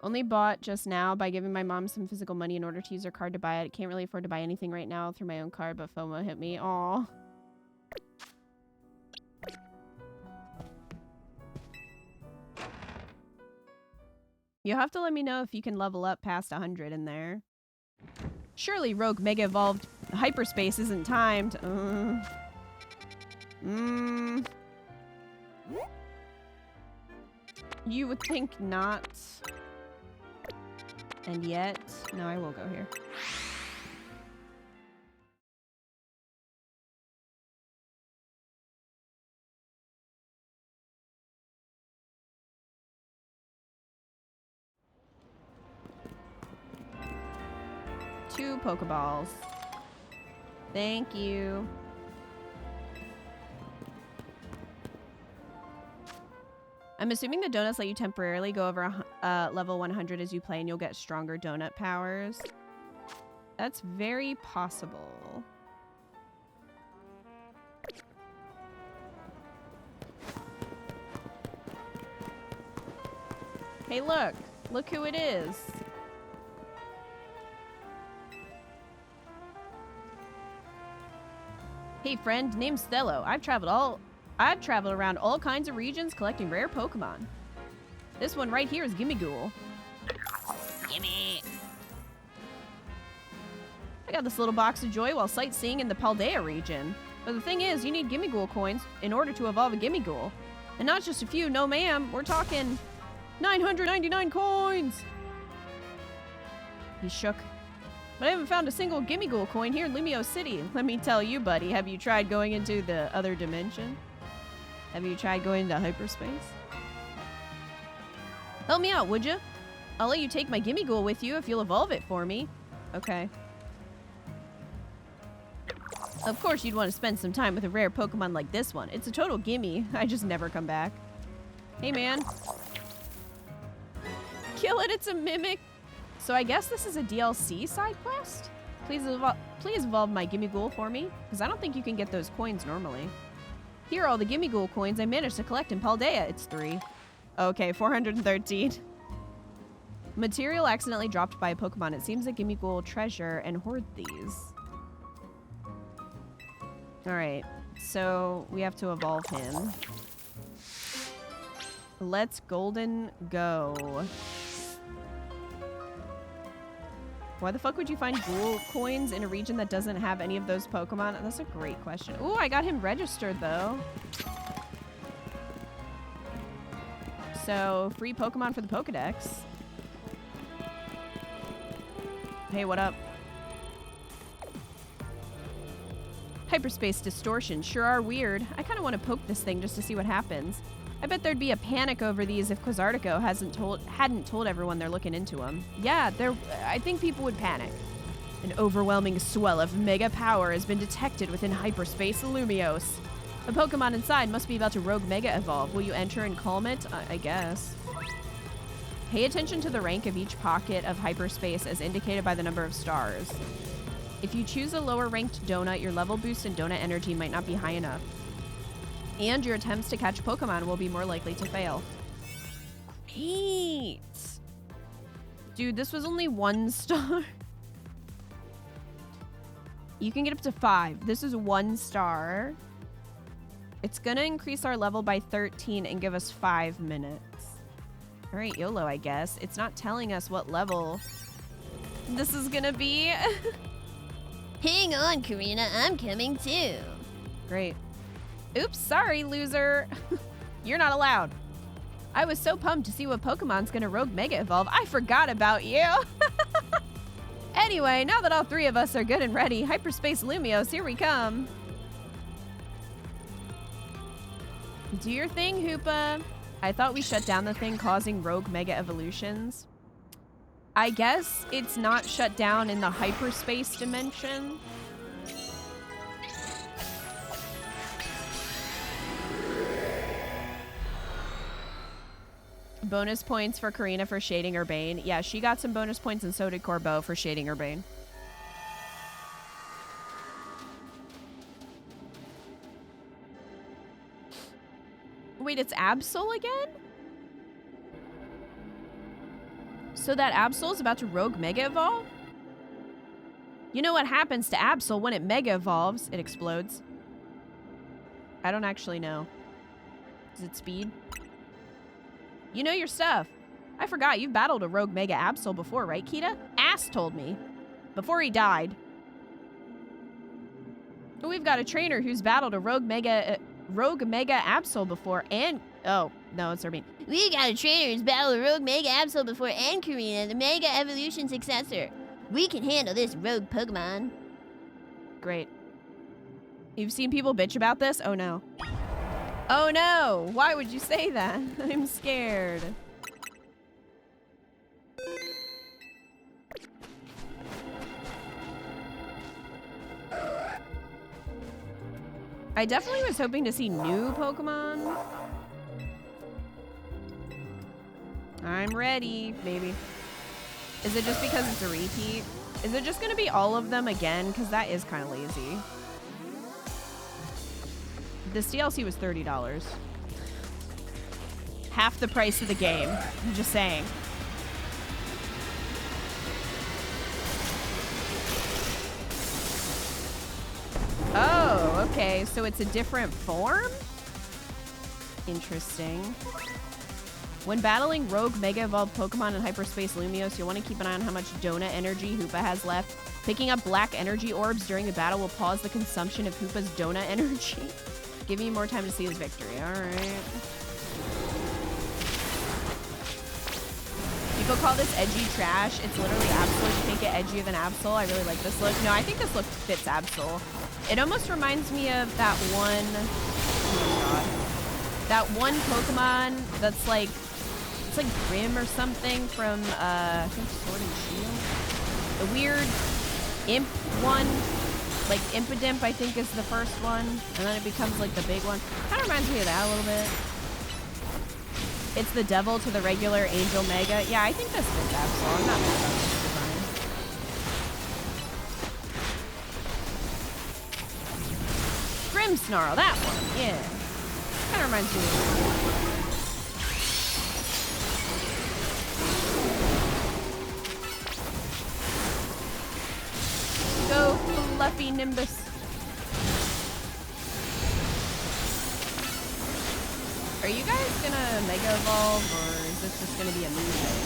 Only bought just now by giving my mom some physical money in order to use her card to buy it. Can't really afford to buy anything right now through my own card, but FOMO hit me. Aw. You'll have to let me know if you can level up past 100 in there. Surely Rogue Mega Evolved Hyperspace isn't timed. You would think not. And yet, no, I will go here. Two Pokeballs. Thank you. I'm assuming the donuts let you temporarily go over level 100 as you play and you'll get stronger donut powers. That's very possible. Hey, look. Look who it is. Hey, friend. Name's Stello. I've traveled around all kinds of regions collecting rare Pokemon. This one right here is Gimmighoul. Gimme. I got this little box of joy while sightseeing in the Paldea region. But the thing is, you need Gimmighoul coins in order to evolve a Gimmighoul. And not just a few, no ma'am. We're talking 999 coins! He shook. But I haven't found a single Gimme Ghoul coin here in Lumio City. Let me tell you, buddy, have you tried going into the other dimension? Have you tried going into hyperspace? Help me out, would you? I'll let you take my Gimme Ghoul with you if you'll evolve it for me. Okay. Of course you'd want to spend some time with a rare Pokemon like this one. It's a total gimme. I just never come back. Hey, man. Kill it, it's a mimic. So I guess this is a DLC side quest? Please evolve my Gimme Ghoul for me, because I don't think you can get those coins normally. Here are all the Gimme Ghoul coins I managed to collect in Paldea. It's 3. Okay, 413. Material accidentally dropped by a Pokemon. It seems that Gimme Ghoul treasure and hoard these. Alright, so we have to evolve him. Let's golden go. Why the fuck would you find ghoul coins in a region that doesn't have any of those Pokemon? That's a great question. Ooh, I got him registered though. So, free Pokemon for the Pokedex. Hey, what up? Hyperspace distortion sure are weird. I kind of want to poke this thing just to see what happens. I bet there'd be a panic over these if Quasartico hadn't told everyone they're looking into them. Yeah, I think people would panic. An overwhelming swell of mega power has been detected within Hyperspace Lumios. A Pokemon inside must be about to rogue mega evolve. Will you enter and calm it? I guess. Pay attention to the rank of each pocket of hyperspace as indicated by the number of stars. If you choose a lower ranked donut, your level boost and donut energy might not be high enough. And your attempts to catch Pokemon will be more likely to fail. Great! Dude, this was only 1 star. You can get up to 5. This is 1 star. It's gonna increase our level by 13 and give us 5 minutes. Alright, YOLO, I guess. It's not telling us what level this is gonna be. Hang on, Karina. I'm coming too. Great. Oops, sorry, loser. You're not allowed. I was so pumped to see what Pokemon's gonna rogue mega evolve. I forgot about you. Anyway, now that all 3 of us are good and ready, Hyperspace Lumios, here we come. Do your thing, Hoopa. I thought we shut down the thing causing rogue mega evolutions. I guess it's not shut down in the hyperspace dimension. Bonus points for Karina for shading her Bane. Yeah, she got some bonus points and so did Corbeau for shading her Bane. Wait, it's Absol again? So that Absol is about to rogue mega evolve? You know what happens to Absol when it mega evolves? It explodes. I don't actually know. Is it speed? You know your stuff. I forgot, you've battled a rogue mega Absol before, right, Kita? Ass told me. Before he died. We've got a trainer who's battled a rogue mega Absol before and... Oh, no, it's Urbine. We got a trainer who's battled a rogue mega Absol before and Karina, the mega evolution successor. We can handle this rogue Pokemon. Great. You've seen people bitch about this? Oh no. Oh no! Why would you say that? I'm scared. I definitely was hoping to see new Pokemon. I'm ready, maybe. Is it just because it's a repeat? Is it just gonna be all of them again? Because that is kind of lazy. This DLC was $30. Half the price of the game. I'm just saying. Oh, okay. So it's a different form? Interesting. When battling rogue mega evolved Pokemon in Hyperspace Lumios, you'll want to keep an eye on how much Donut energy Hoopa has left. Picking up black energy orbs during the battle will pause the consumption of Hoopa's Donut energy. Give me more time to see his victory. Alright. People call this edgy trash. It's literally Absol. You can't get edgier than Absol. I really like this look. No, I think this look fits Absol. It almost reminds me of that one... Oh my god. That one Pokemon that's like... It's like Grim or something from, I think Sword and Shield? The weird imp one. Like Impidimp, I think, is the first one. And then it becomes like the big one. Kind of reminds me of that a little bit. It's the devil to the regular Angel Mega. Yeah, I think this fits Absol. I'm not mad about this design. Grimmsnarl, that one. Yeah. Kind of reminds me of that. Go fluffy Nimbus. Are you guys gonna Mega Evolve, or is this just gonna be a move thing?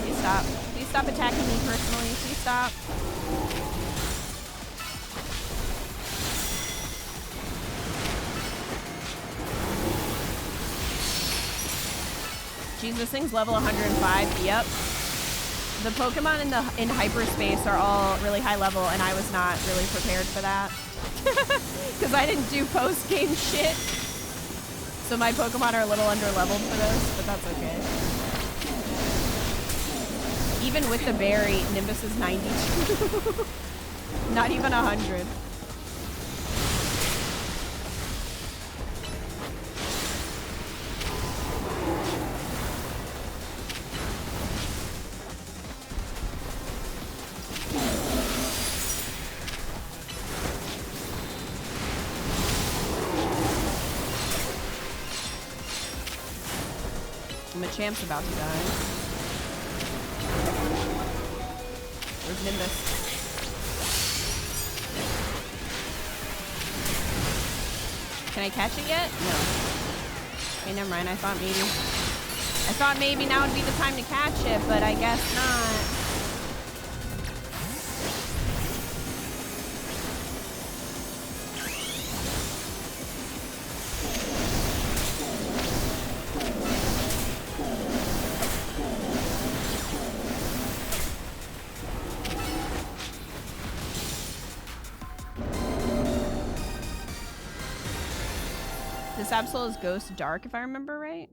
Please stop. Please stop attacking me personally. Please stop. Jeez, this thing's level 105. Yep. The Pokemon in hyperspace are all really high level, and I was not really prepared for that. Because I didn't do post-game shit. So my Pokemon are a little under-leveled for this, but that's okay. Even with the berry, Nimbus is 92. Not even 100. Champ's about to die. Where's Nimbus? Can I catch it yet? No. Okay, never mind. I thought maybe now would be the time to catch it, but I guess not. Absol is Ghost Dark, if I remember right.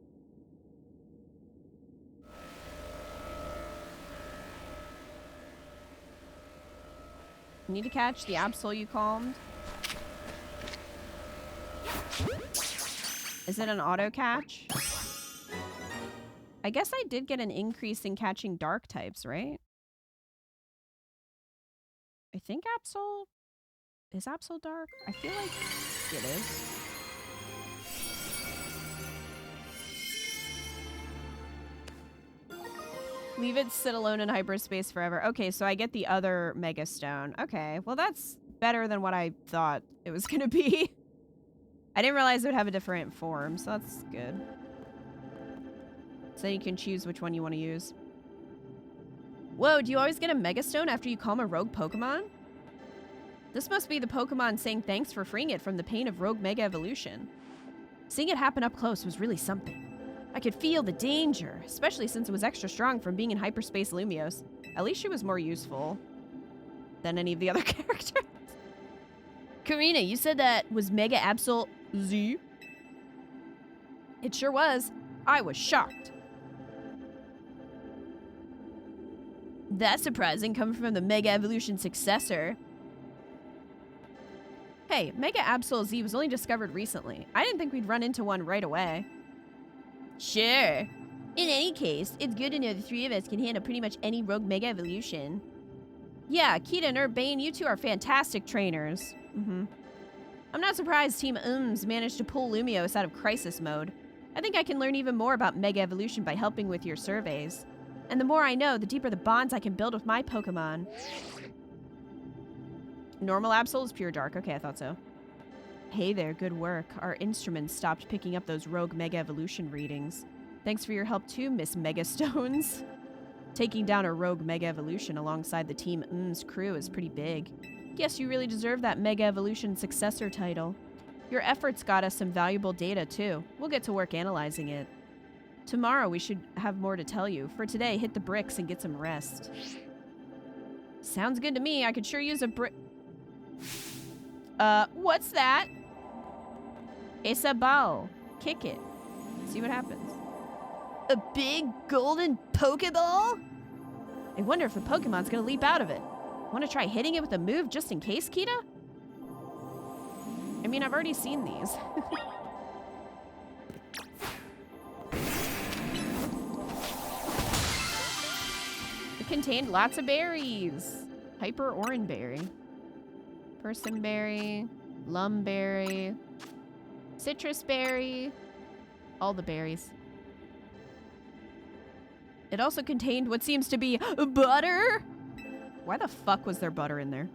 You need to catch the Absol you calmed. Is it an auto catch? I guess I did get an increase in catching dark types, right? I think Absol... Is Absol dark? I feel like it is. Leave it sit alone in hyperspace forever. Okay, so I get the other Mega Stone. Okay, well that's better than what I thought it was gonna be. I didn't realize it would have a different form, so that's good. So you can choose which one you want to use. Whoa, do you always get a Mega Stone after you calm a rogue Pokemon? This must be the Pokemon saying thanks for freeing it from the pain of rogue Mega Evolution. Seeing it happen up close was really something. I could feel the danger, especially since it was extra strong from being in hyperspace Lumiose. At least she was more useful than any of the other characters. Karina, you said that was Mega Absol Z? It sure was. I was shocked. That's surprising coming from the Mega Evolution successor. Hey, Mega Absol Z was only discovered recently. I didn't think we'd run into one right away. Sure. In any case, it's good to know the three of us can handle pretty much any rogue Mega Evolution. Yeah, Kita and Urbane, you two are fantastic trainers. I'm not surprised Team managed to pull Lumiose out of crisis mode. I think I can learn even more about Mega Evolution by helping with your surveys. And the more I know, the deeper the bonds I can build with my Pokemon. Normal Absol is pure dark. Okay, I thought so. Hey there, good work. Our instruments stopped picking up those rogue Mega Evolution readings. Thanks for your help too, Miss Mega Stones. Taking down a rogue Mega Evolution alongside the Team crew is pretty big. Guess you really deserve that Mega Evolution successor title. Your efforts got us some valuable data, too. We'll get to work analyzing it. Tomorrow, we should have more to tell you. For today, hit the bricks and get some rest. Sounds good to me. I could sure use a brick. What's that? It's a ball. Kick it. See what happens. A big golden Pokeball? I wonder if the Pokemon's gonna leap out of it. Want to try hitting it with a move just in case, Kita? I mean, I've already seen these. It contained lots of berries. Hyper Oranberry. Personberry. Lumberry. Citrus berry. All the berries. It also contained what seems to be butter. Why the fuck was there butter in there?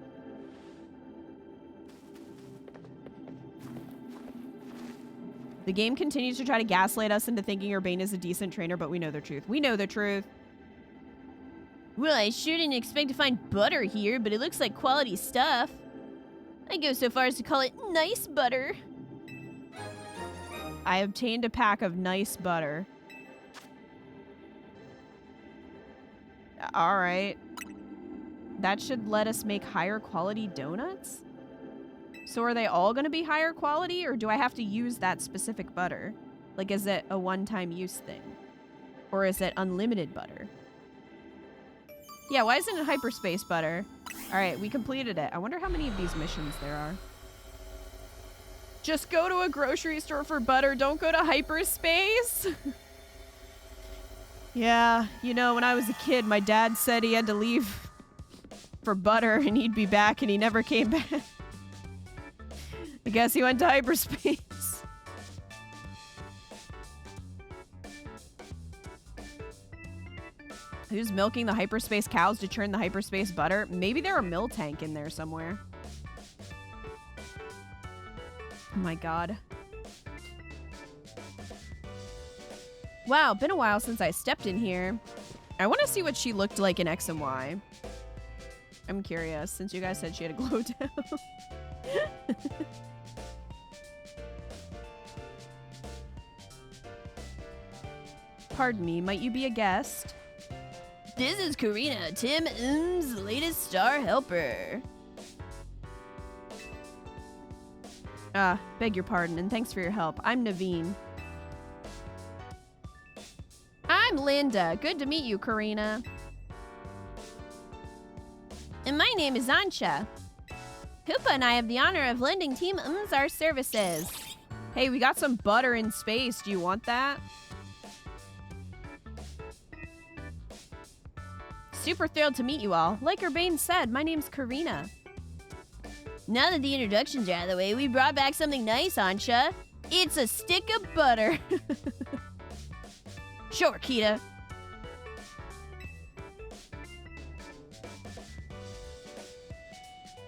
The game continues to try to gaslight us into thinking Urbane is a decent trainer, but we know the truth. We know the truth. Well, I sure didn't expect to find butter here, but it looks like quality stuff. I go so far as to call it nice butter. I obtained a pack of nice butter. All right. That should let us make higher quality donuts? So are they all going to be higher quality, or do I have to use that specific butter? Like, is it a one-time use thing? Or is it unlimited butter? Yeah, why isn't it hyperspace butter? All right, we completed it. I wonder how many of these missions there are. Just go to a grocery store for butter. Don't go to hyperspace. Yeah, you know, when I was a kid, my dad said he had to leave for butter and he'd be back, and he never came back. I guess he went to hyperspace. Who's milking the hyperspace cows to churn the hyperspace butter? Maybe there's a mill tank in there somewhere. Oh my god. Wow, been a while since I stepped in here. I want to see what she looked like in X and Y. I'm curious, since you guys said she had a glow down. Pardon me, might you be a guest? This is Karina, Tim M's latest star helper. Beg your pardon, and thanks for your help. I'm Naveen. I'm Linda. Good to meet you, Karina. And my name is Ansha. Koopa and I have the honor of lending Team our services. Hey, we got some butter in space. Do you want that? Super thrilled to meet you all. Like Urbane said, my name's Karina. Now that the introductions are out of the way, we brought back something nice, Ansha. It's a stick of butter. Sure, Kita.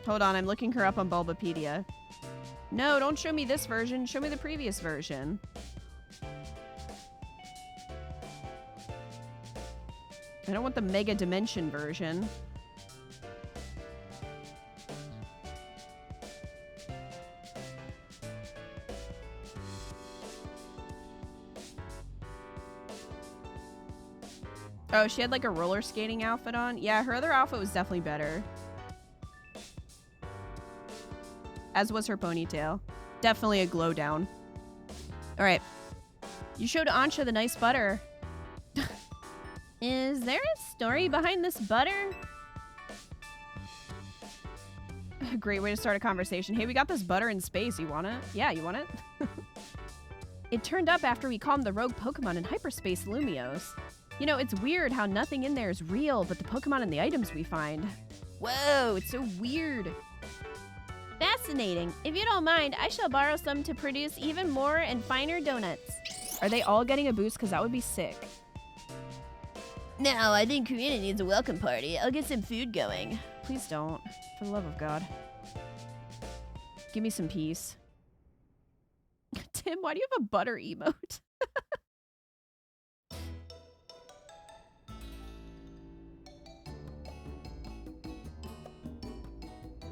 Hold on, I'm looking her up on Bulbapedia. No, don't show me this version. Show me the previous version. I don't want the Mega Dimension version. Oh, she had like a roller skating outfit on? Yeah, her other outfit was definitely better. As was her ponytail. Definitely a glow down. Alright. You showed Ansha the nice butter. Is there a story behind this butter? A great way to start a conversation. Hey, we got this butter in space. You want it? Yeah, you want it? It turned up after we calmed the rogue Pokemon in hyperspace Lumios. You know, it's weird how nothing in there is real but the Pokemon and the items we find. Whoa, it's so weird. Fascinating. If you don't mind, I shall borrow some to produce even more and finer donuts. Are they all getting a boost? Because that would be sick. No, I think Karina needs a welcome party. I'll get some food going. Please don't. For the love of God. Give me some peace. Tim, why do you have a butter emote?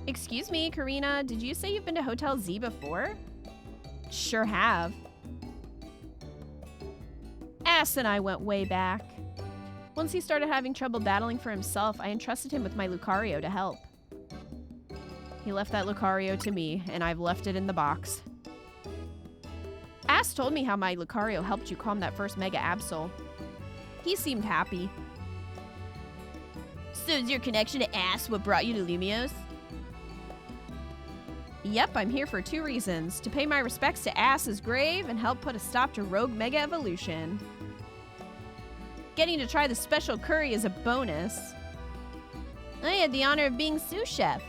Excuse me, Karina. Did you say you've been to Hotel Z before? Sure have. Ass and I went way back. Once he started having trouble battling for himself, I entrusted him with my Lucario to help. He left that Lucario to me, and I've left it in the box. Ass told me how my Lucario helped you calm that first Mega Absol. He seemed happy. So is your connection to Ass what brought you to Lumiose? Yep, I'm here for 2 reasons. To pay my respects to Ass's grave and help put a stop to Rogue Mega Evolution. Getting to try the special curry is a bonus. I had the honor of being sous chef.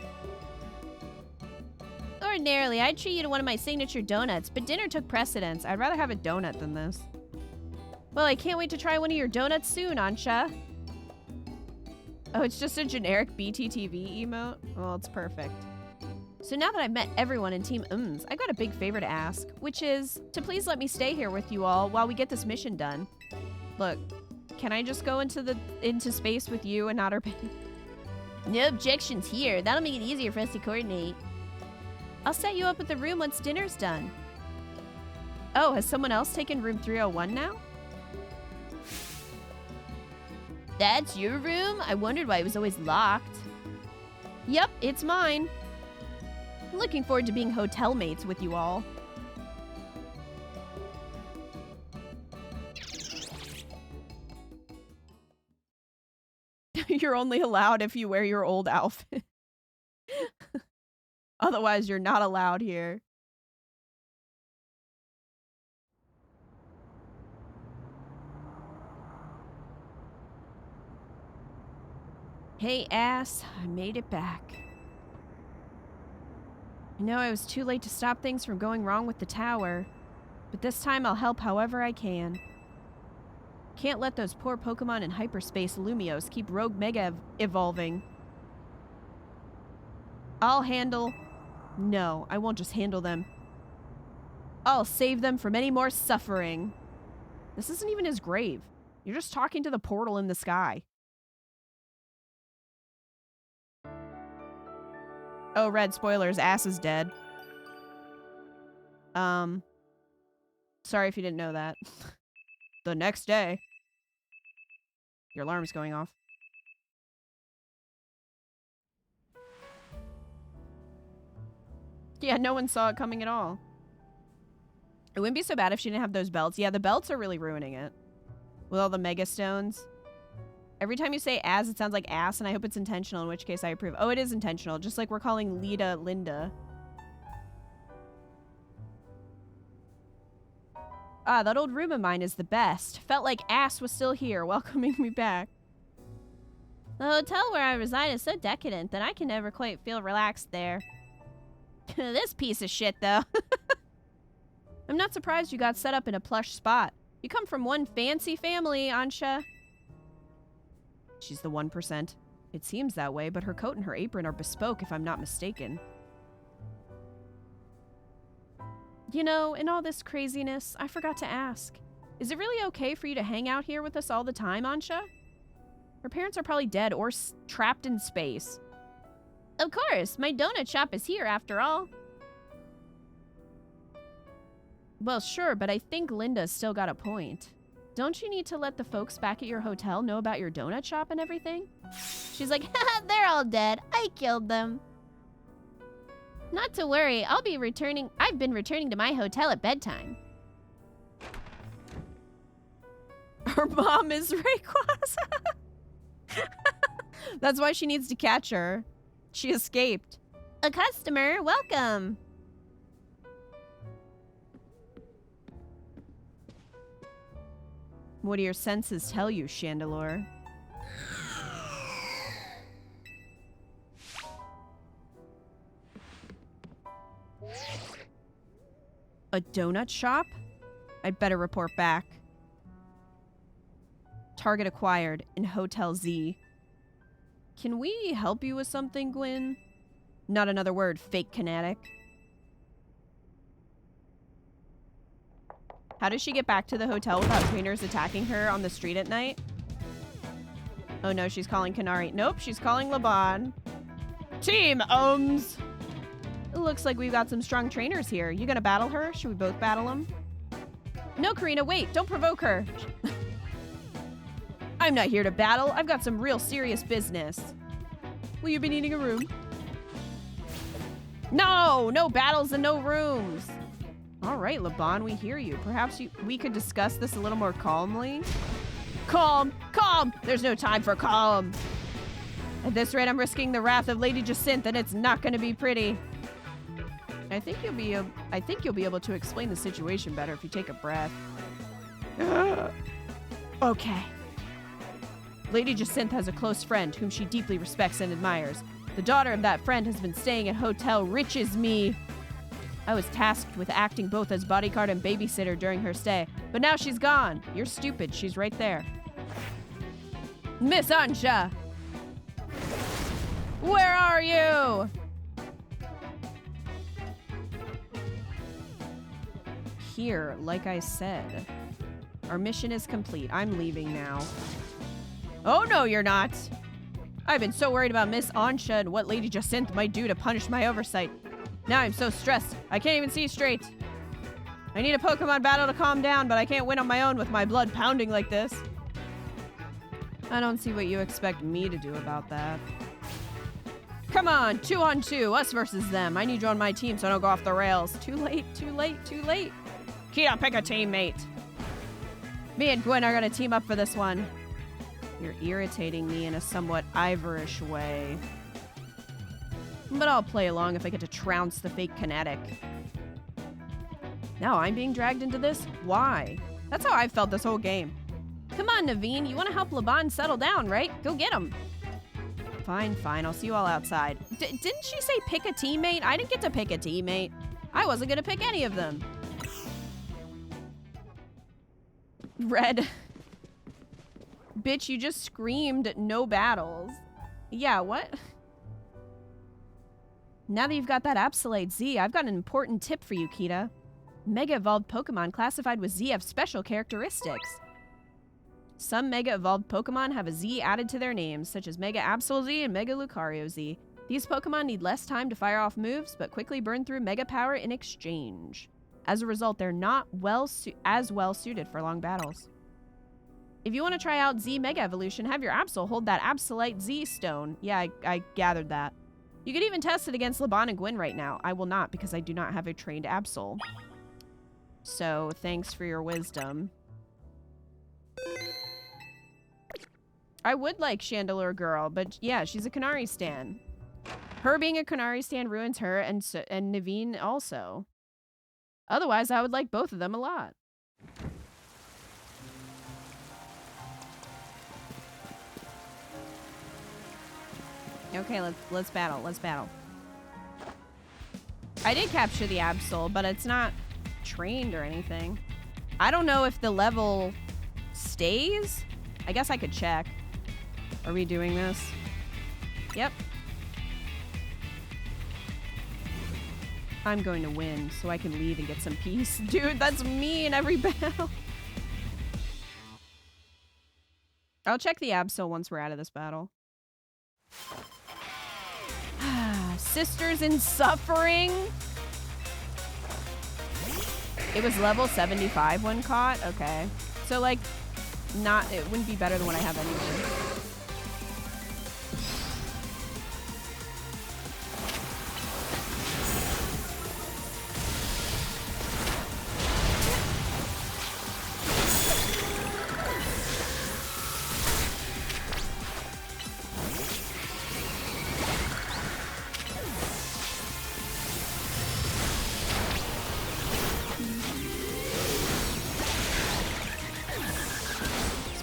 Ordinarily, I'd treat you to one of my signature donuts, but dinner took precedence. I'd rather have a donut than this. Well, I can't wait to try one of your donuts soon, Ansha. Oh, it's just a generic BTTV emote? Well, it's perfect. So now that I've met everyone in Team I've got a big favor to ask, which is to please let me stay here with you all while we get this mission done. Look, can I just go into space with you and not our baby? No objections here. That'll make it easier for us to coordinate. I'll set you up with the room once dinner's done. Oh, has someone else taken room 301 now? That's your room? I wondered why it was always locked. Yep, it's mine. I'm looking forward to being hotel mates with you all. You're only allowed if you wear your old outfit. Otherwise, you're not allowed here. Hey, Ass, I made it back. I know I was too late to stop things from going wrong with the tower, but this time I'll help however I can. Can't let those poor Pokemon in hyperspace Lumiose keep Rogue Mega evolving. I'll handle... No, I won't just handle them. I'll save them from any more suffering. This isn't even his grave. You're just talking to the portal in the sky. Oh, Red, spoilers, Ass is dead. Sorry if you didn't know that. The next day. Your alarm's going off. Yeah, no one saw it coming at all. It wouldn't be so bad if she didn't have those belts. Yeah, the belts are really ruining it. With all the Mega Stones. Every time you say As, it sounds like ass, and I hope it's intentional, in which case I approve. Oh, it is intentional. Just like we're calling Lita Linda. Ah, that old room of mine is the best. Felt like Ass was still here, welcoming me back. The hotel where I reside is so decadent that I can never quite feel relaxed there. This piece of shit, though. I'm not surprised you got set up in a plush spot. You come from one fancy family, Ansha. She's the 1%. It seems that way, but her coat and her apron are bespoke if I'm not mistaken. You know, in all this craziness, I forgot to ask. Is it really okay for you to hang out here with us all the time, Ansha? Her parents are probably dead or trapped in space. Of course, my donut shop is here after all. Well, sure, but I think Linda's still got a point. Don't you need to let the folks back at your hotel know about your donut shop and everything? She's like, haha, they're all dead. I killed them. Not to worry, I've been returning to my hotel at bedtime. Her mom is Rayquaza. That's why she needs to catch her. She escaped. A customer, welcome. What do your senses tell you, Chandelure? A donut shop? I'd better report back. Target acquired in Hotel Z. Can we help you with something, Gwyn? Not another word, fake kinetic. How does she get back to the hotel without trainers attacking her on the street at night? Oh no, she's calling Kanari. Nope, she's calling Laban. Team Ohms! It looks like we've got some strong trainers here. You gonna battle her? Should we both battle them? No, Karina, wait. Don't provoke her. I'm not here to battle. I've got some real serious business. Will you be needing a room? No! No battles and no rooms. All right, Laban, we hear you. Perhaps we could discuss this a little more calmly. Calm! Calm! There's no time for calm. At this rate, I'm risking the wrath of Lady Jacinth, and it's not going to be pretty. I think you'll be able to explain the situation better if you take a breath. Okay. Lady Jacinth has a close friend whom she deeply respects and admires. The daughter of that friend has been staying at Hotel Riches Me. I was tasked with acting both as bodyguard and babysitter during her stay, but now she's gone. You're stupid. She's right there. Miss Anja! Where are you? Here, like I said. Our mission is complete. I'm leaving now. Oh, no, you're not. I've been so worried about Miss Anja and what Lady Jacinth might do to punish my oversight. Now I'm so stressed, I can't even see straight. I need a Pokemon battle to calm down, but I can't win on my own with my blood pounding like this. I don't see what you expect me to do about that. Come on, 2-on-2, us versus them. I need you on my team so I don't go off the rails. Too late, too late, too late. Kita, pick a teammate. Me and Gwen are gonna team up for this one. You're irritating me in a somewhat Ivorish way. But I'll play along if I get to trounce the fake kinetic. Now I'm being dragged into this? Why? That's how I've felt this whole game. Come on, Naveen, you want to help Laban settle down, right? Go get him. Fine, fine, I'll see you all outside. Didn't she say pick a teammate? I didn't get to pick a teammate. I wasn't gonna pick any of them. Red. Bitch, you just screamed no battles. Yeah, what? Now that you've got that Absolite Z, I've got an important tip for you, Kita. Mega Evolved Pokemon classified with Z have special characteristics. Some Mega Evolved Pokemon have a Z added to their names, such as Mega Absol Z and Mega Lucario Z. These Pokemon need less time to fire off moves, but quickly burn through Mega Power in exchange. As a result, they're not as well suited for long battles. If you want to try out Z Mega Evolution, have your Absol hold that Absolite Z stone. Yeah, I gathered that. You could even test it against Laban and Gwen right now. I will not because I do not have a trained Absol. So, thanks for your wisdom. I would like Chandelure Girl, but yeah, she's a Canary stan. Her being a Canary stan ruins her and Naveen also. Otherwise, I would like both of them a lot. Okay, let's battle. Let's battle. I did capture the Absol, but it's not trained or anything. I don't know if the level stays. I guess I could check. Are we doing this? Yep. I'm going to win so I can leave and get some peace. Dude, that's me in every battle. I'll check the Absol once we're out of this battle. Sisters in Suffering. It was level 75 when caught. Okay. So, like, it wouldn't be better than what I have anyway.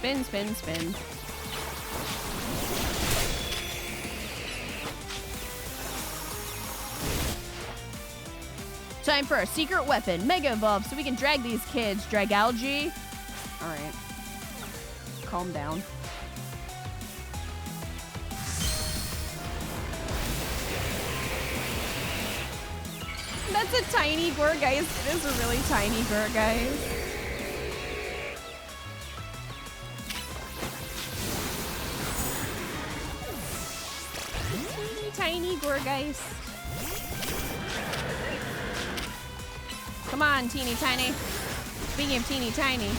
Spin, spin, spin. Time for our secret weapon, Mega Evolve, so we can drag these kids. Drag algae. Alright. Calm down. That's a tiny Gourgeist. It is a really tiny Gourgeist. Tiny Gourgeist. Come on, teeny tiny. Speaking of teeny tiny.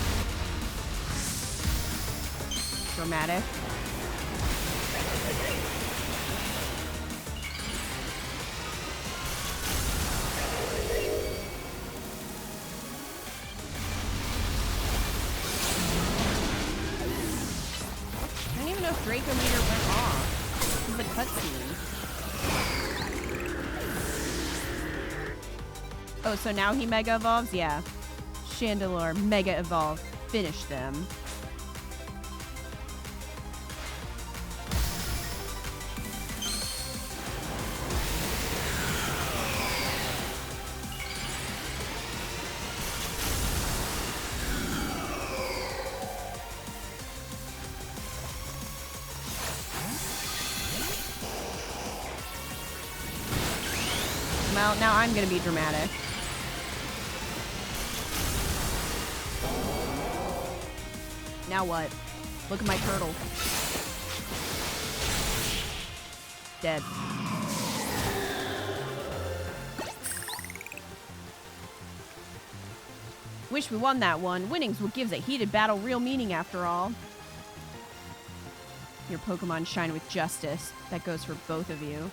Dramatic. I don't even know if Draco meter went off. This is a cutscene. Oh, so now he mega evolves? Yeah. Chandelure, mega evolve. Finish them. Well, now I'm gonna be dramatic. Now what? Look at my turtle. Dead. Wish we won that one. Winning's what gives a heated battle real meaning after all. Your Pokemon shine with justice. That goes for both of you.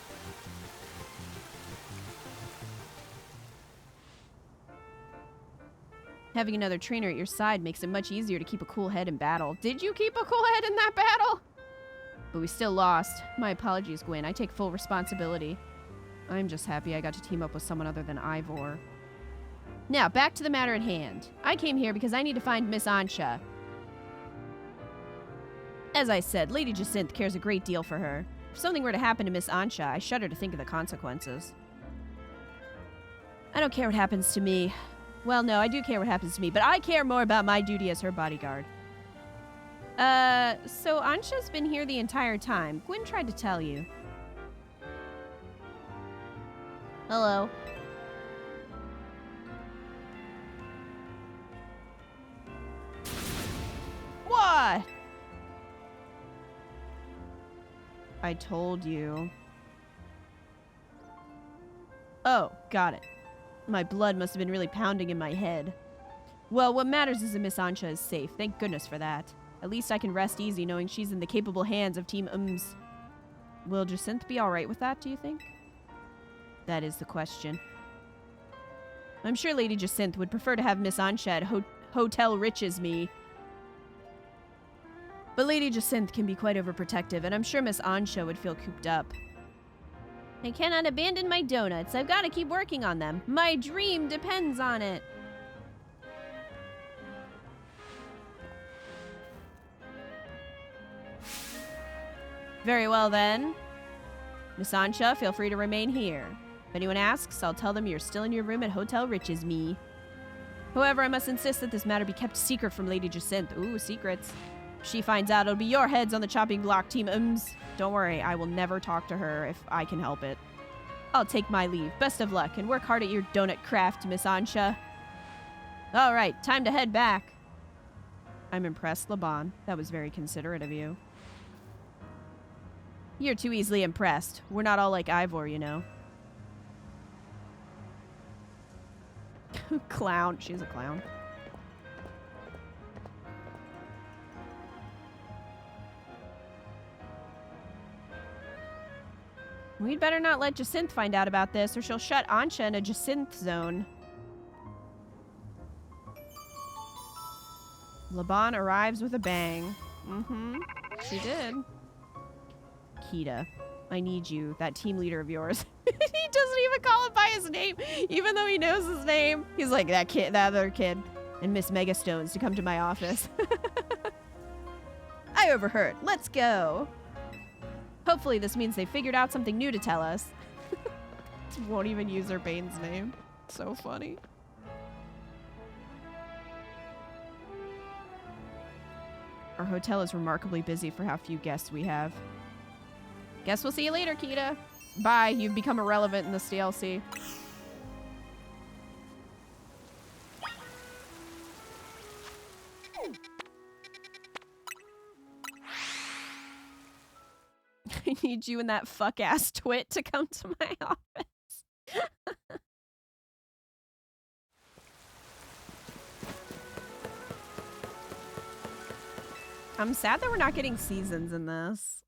Having another trainer at your side makes it much easier to keep a cool head in battle. Did you keep a cool head in that battle? But we still lost. My apologies, Gwen. I take full responsibility. I'm just happy I got to team up with someone other than Ivor. Now, back to the matter at hand. I came here because I need to find Miss Ansha. As I said, Lady Jacinthe cares a great deal for her. If something were to happen to Miss Ansha, I shudder to think of the consequences. I don't care what happens to me. Well, no, I do care what happens to me, but I care more about my duty as her bodyguard. So Ansha's been here the entire time. Gwen tried to tell you. Hello. What? I told you. Oh, got it. My blood must have been really pounding in my head. Well, what matters is that Miss Ansha is safe. Thank goodness for that. At least I can rest easy knowing she's in the capable hands of Team Ums. Will Jacinthe be alright with that, do you think? That is the question. I'm sure Lady Jacinthe would prefer to have Miss Ansha at Hotel Riches me. But Lady Jacinthe can be quite overprotective, and I'm sure Miss Ansha would feel cooped up. I cannot abandon my donuts. I've got to keep working on them. My dream depends on it. Very well, then. Miss Ansha, feel free to remain here. If anyone asks, I'll tell them you're still in your room at Hotel Riches me. However, I must insist that this matter be kept secret from Lady Jacinthe. Ooh, secrets. If she finds out, it'll be your heads on the chopping block, Team Ums. Don't worry, I will never talk to her if I can help it. I'll take my leave. Best of luck, and work hard at your donut craft, Miss Ansha. All right, time to head back. I'm impressed, Laban. That was very considerate of you. You're too easily impressed. We're not all like Ivor, you know. Clown. She's a clown. We'd better not let Jacinthe find out about this, or she'll shut Ansha in a Jacinthe zone. Laban arrives with a bang. Mm-hmm. She did. Kita, I need you, that team leader of yours. He doesn't even call him by his name, even though he knows his name. He's like, that kid, that other kid, and Miss Megastones to come to my office. I overheard. Let's go. Hopefully this means they figured out something new to tell us. Won't even use Urbane's name. So funny. Our hotel is remarkably busy for how few guests we have. Guess we'll see you later, Kita. Bye, you've become irrelevant in this DLC. I need you and that fuck-ass twit to come to my office. I'm sad that we're not getting seasons in this.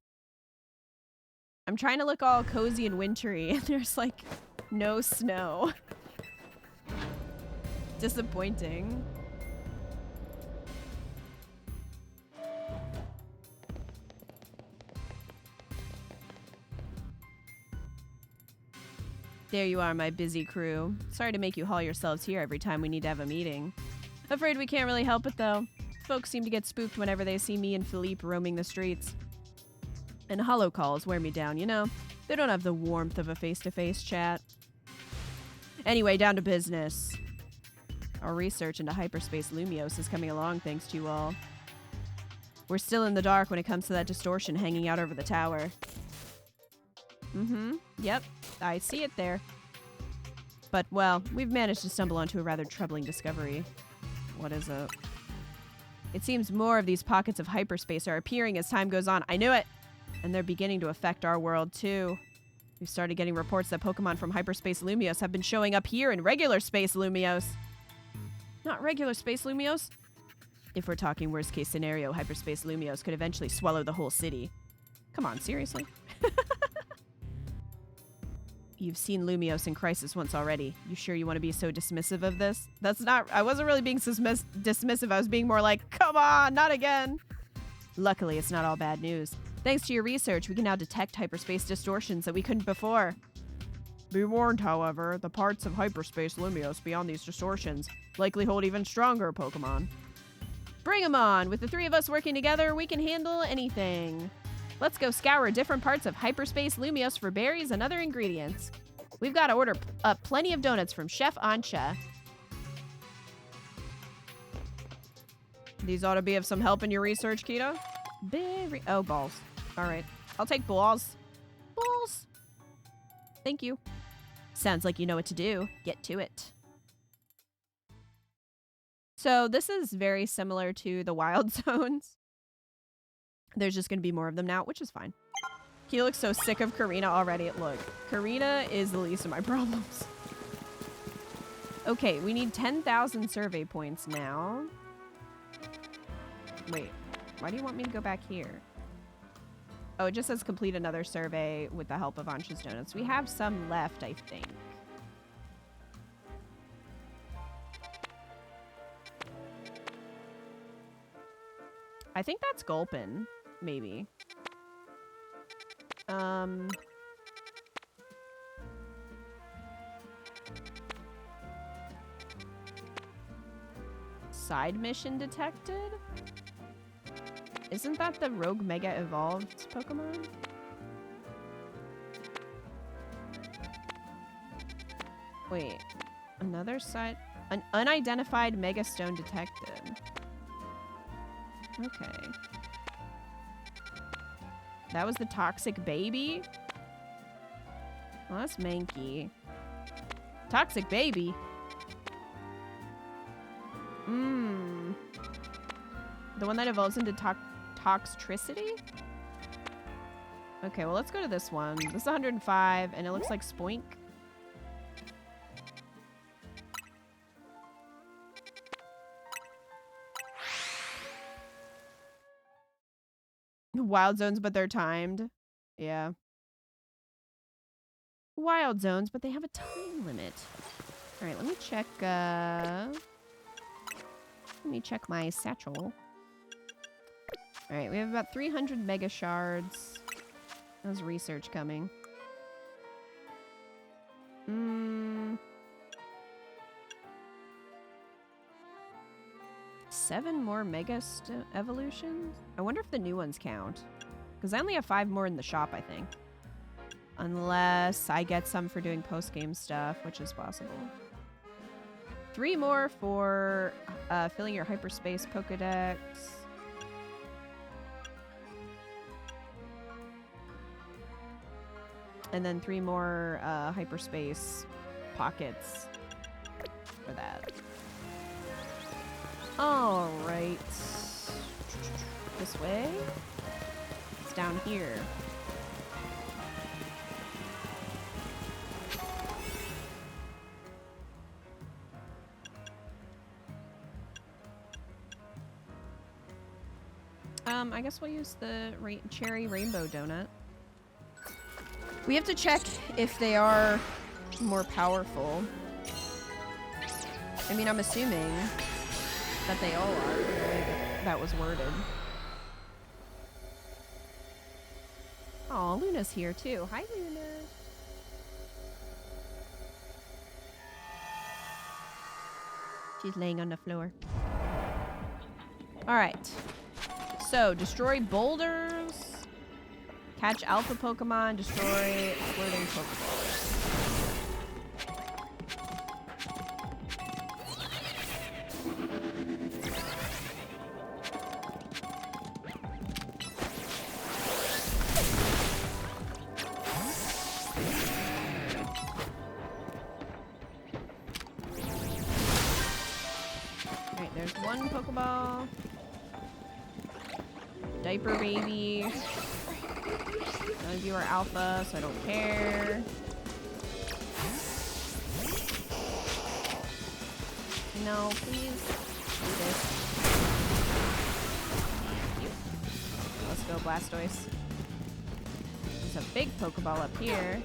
I'm trying to look all cozy and wintry, and there's like no snow. Disappointing. There you are, my busy crew. Sorry to make you haul yourselves here every time we need to have a meeting. Afraid we can't really help it, though. Folks seem to get spooked whenever they see me and Philippe roaming the streets. And hollow calls wear me down, you know? They don't have the warmth of a face-to-face chat. Anyway, down to business. Our research into hyperspace Lumios is coming along thanks to you all. We're still in the dark when it comes to that distortion hanging out over the tower. Yep, I see it there. But, well, we've managed to stumble onto a rather troubling discovery. What is it? It seems more of these pockets of hyperspace are appearing as time goes on. I knew it! And they're beginning to affect our world, too. We've started getting reports that Pokemon from hyperspace Lumios have been showing up here in regular space Lumios. Not regular space Lumios? If we're talking worst case scenario, hyperspace Lumios could eventually swallow the whole city. Come on, seriously? You've seen Lumios in Crisis once already. You sure you want to be so dismissive of this? That's not... I wasn't really being dismissive. I was being more like, come on, not again. Luckily, it's not all bad news. Thanks to your research, we can now detect hyperspace distortions that we couldn't before. Be warned, however, the parts of hyperspace Lumios beyond these distortions likely hold even stronger Pokemon. Bring 'em on! With the three of us working together, we can handle anything. Let's go scour different parts of hyperspace Lumios for berries and other ingredients. We've got to order up plenty of donuts from Chef Ancha. These ought to be of some help in your research, Kita. Oh, balls. All right. I'll take balls. Balls. Thank you. Sounds like you know what to do. Get to it. So this is very similar to the wild zones. There's just going to be more of them now, which is fine. He looks so sick of Karina already. Look, Karina is the least of my problems. Okay, we need 10,000 survey points now. Wait, why do you want me to go back here? Oh, it just says complete another survey with the help of Ancha's Donuts. We have some left, I think. I think that's Gulpin, maybe. Side mission detected? Isn't that the Rogue Mega Evolved Pokemon? Wait, another side? An unidentified Mega Stone detected. Okay. That was the Toxic Baby? Well, that's Mankey. Toxic Baby? The one that evolves into Toxtricity? Okay, well, let's go to this one. This is 105, and it looks like Spoink. Wild zones, but they're timed. Yeah. Wild zones, but they have a time limit. All right, let me check, my satchel. All right, we have about 300 mega shards. How's research coming? 7 more mega evolutions? I wonder if the new ones count. Because I only have 5 more in the shop, I think. Unless I get some for doing post-game stuff, which is possible. 3 more for filling your hyperspace Pokedex. And then 3 more hyperspace pockets for that. All right. This way? It's down here. I guess we'll use the cherry rainbow donut. We have to check if they are more powerful. I mean, I'm assuming that they all are, the way that was worded. Oh, Luna's here too. Hi, Luna. She's laying on the floor. Alright. So, destroy boulders. Catch alpha Pokemon. Destroy floating Pokeballs. Alright, there's one Pokeball. Diaper baby. None of you are alpha, so I don't care. No, please do this. Thank you. Let's go, Blastoise. There's a big Pokeball up here.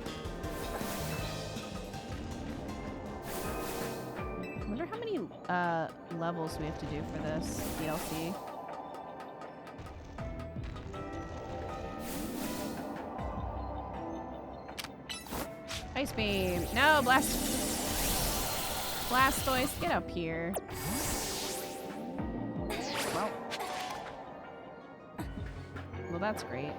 I wonder how many levels we have to do for this DLC. Ice Beam. No, Blastoise, get up here. Well, that's great.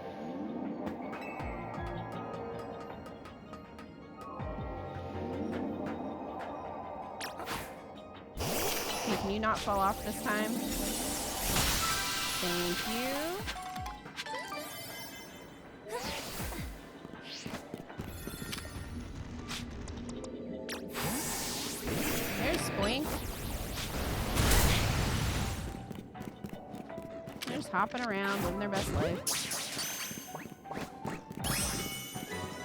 Okay, can you not fall off this time? Thank you. They're just hopping around, living their best life.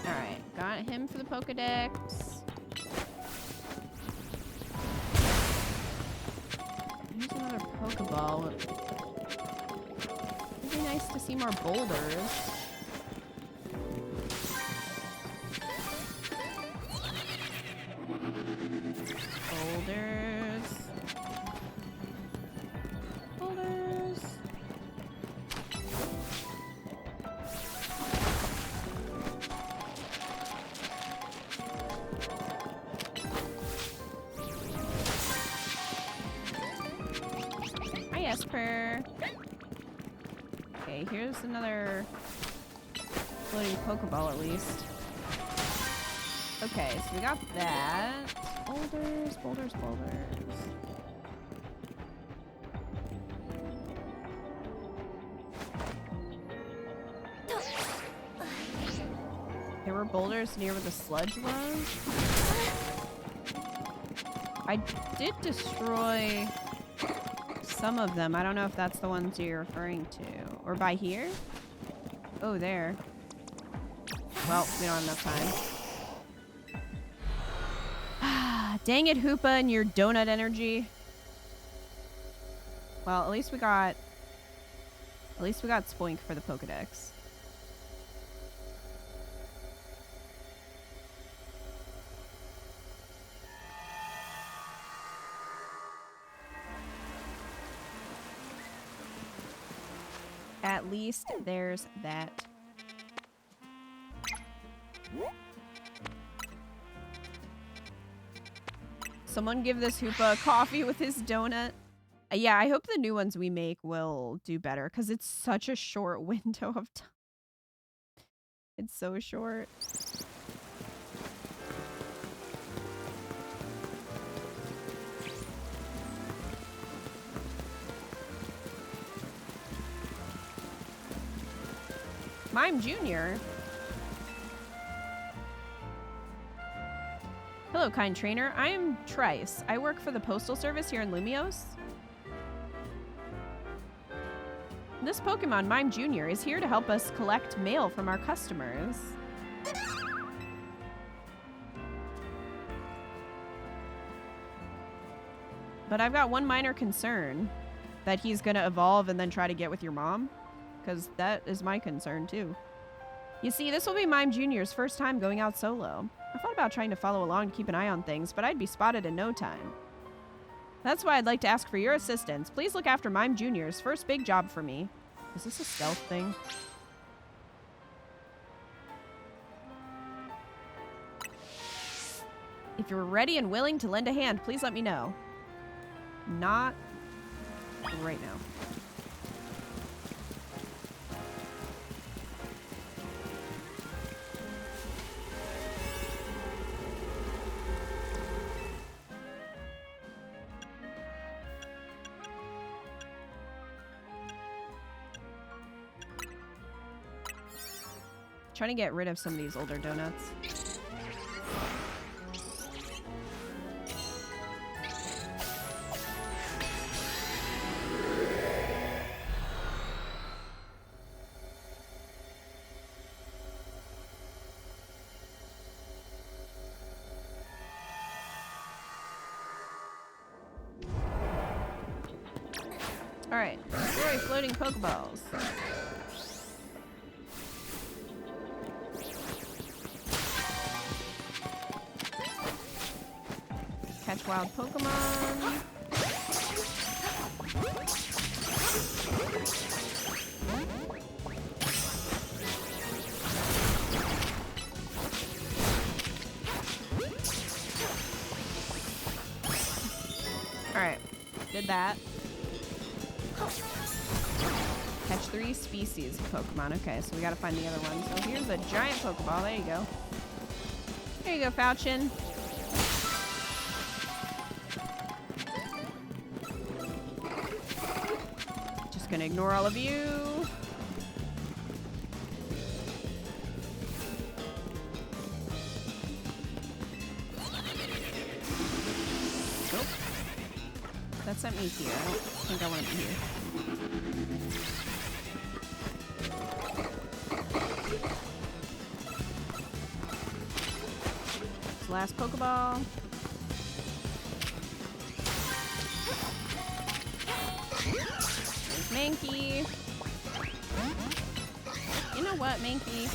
Alright, got him for the Pokedex. Here's another Pokeball. It'd be nice to see more boulders. Okay, here's another floating Pokeball at least. Okay, so we got that. Boulders, boulders, boulders. There were boulders near where the sludge was. I did destroy some of them. I don't know if that's the ones you're referring to. Or by here? Oh, there. Well, we don't have enough time. Dang it, Hoopa and your donut energy. Well, at least we got Spoink for the Pokedex. At least there's that. Someone give this Hoopa coffee with his donut. Yeah, I hope the new ones we make will do better because it's such a short window of time. It's so short. Mime Jr. Hello, kind trainer. I am Trice. I work for the Postal Service here in Lumios. This Pokemon, Mime Jr., is here to help us collect mail from our customers. But I've got one minor concern. That he's gonna evolve and then try to get with your mom. because that is my concern too. You see, this will be Mime Jr.'s first time going out solo. I thought about trying to follow along to keep an eye on things, but I'd be spotted in no time. That's why I'd like to ask for your assistance. Please look after Mime Jr.'s first big job for me. Is this a stealth thing? If you're ready and willing to lend a hand, please let me know. Not right now. Trying to get rid of some of these older donuts. Alright, destroy floating Pokeballs. Catch wild Pokemon. Alright, did that. Catch 3 species of Pokemon. Okay, so we gotta find the other one. So here's a giant Pokeball. There you go. There you go, Falchion. Just gonna ignore all of you. Nope. That sent me here. I don't think I want to be here. Last Pokeball. There's Mankey. You know what, Mankey?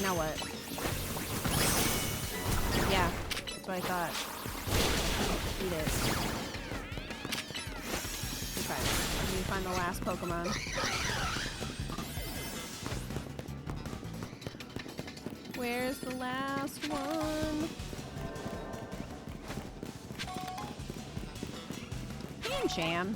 Now what? Yeah, that's what I thought. Eat it. Okay, let me find the last Pokemon. Where's the last one? Pancham.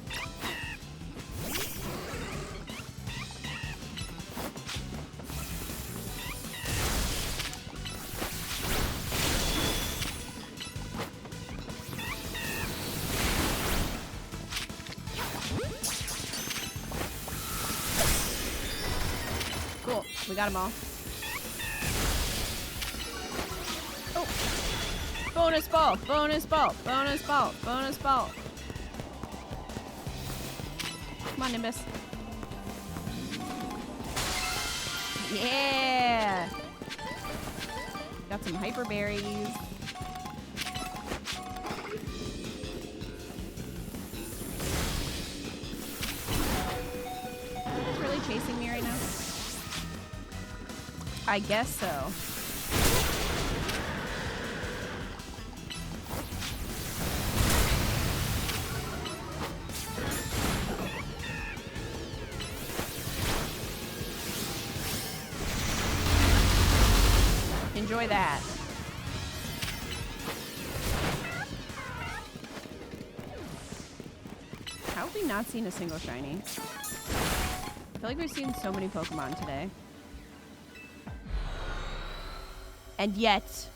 Cool, we got them all. Bonus ball, bonus ball, bonus ball, bonus ball. Come on, Nimbus. Yeah! Got some hyper berries. It's really chasing me right now. I guess so. Enjoy that. How have we not seen a single shiny? I feel like we've seen so many Pokemon today. And yet...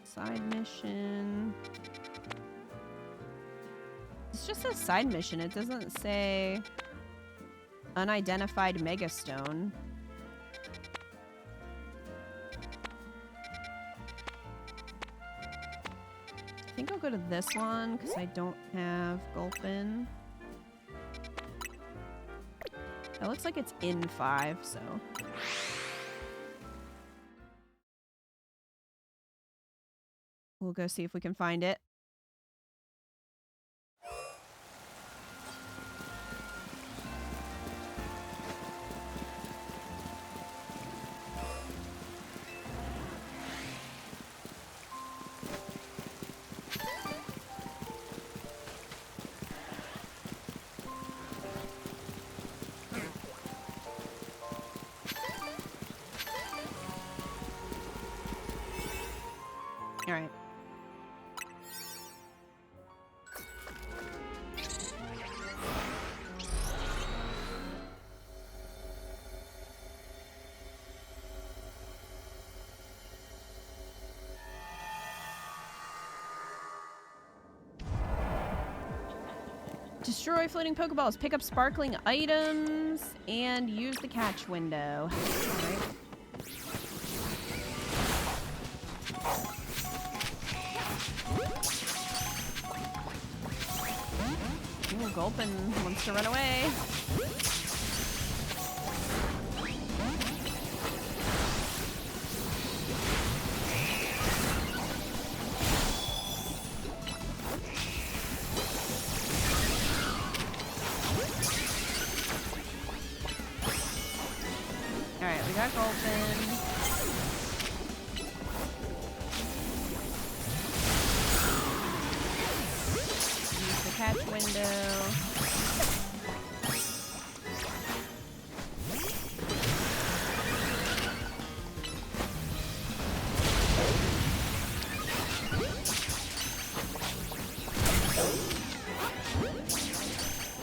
Side mission. just a side mission. It doesn't say unidentified megastone. I think I'll go to this one because I don't have Gulpin. It looks like it's in 5, so. We'll go see if we can find it. All right. Destroy floating Pokeballs, pick up sparkling items, and use the catch window. All right. Ooh, Gulpin wants to run away. Alright, we got Gulpin. Catch window.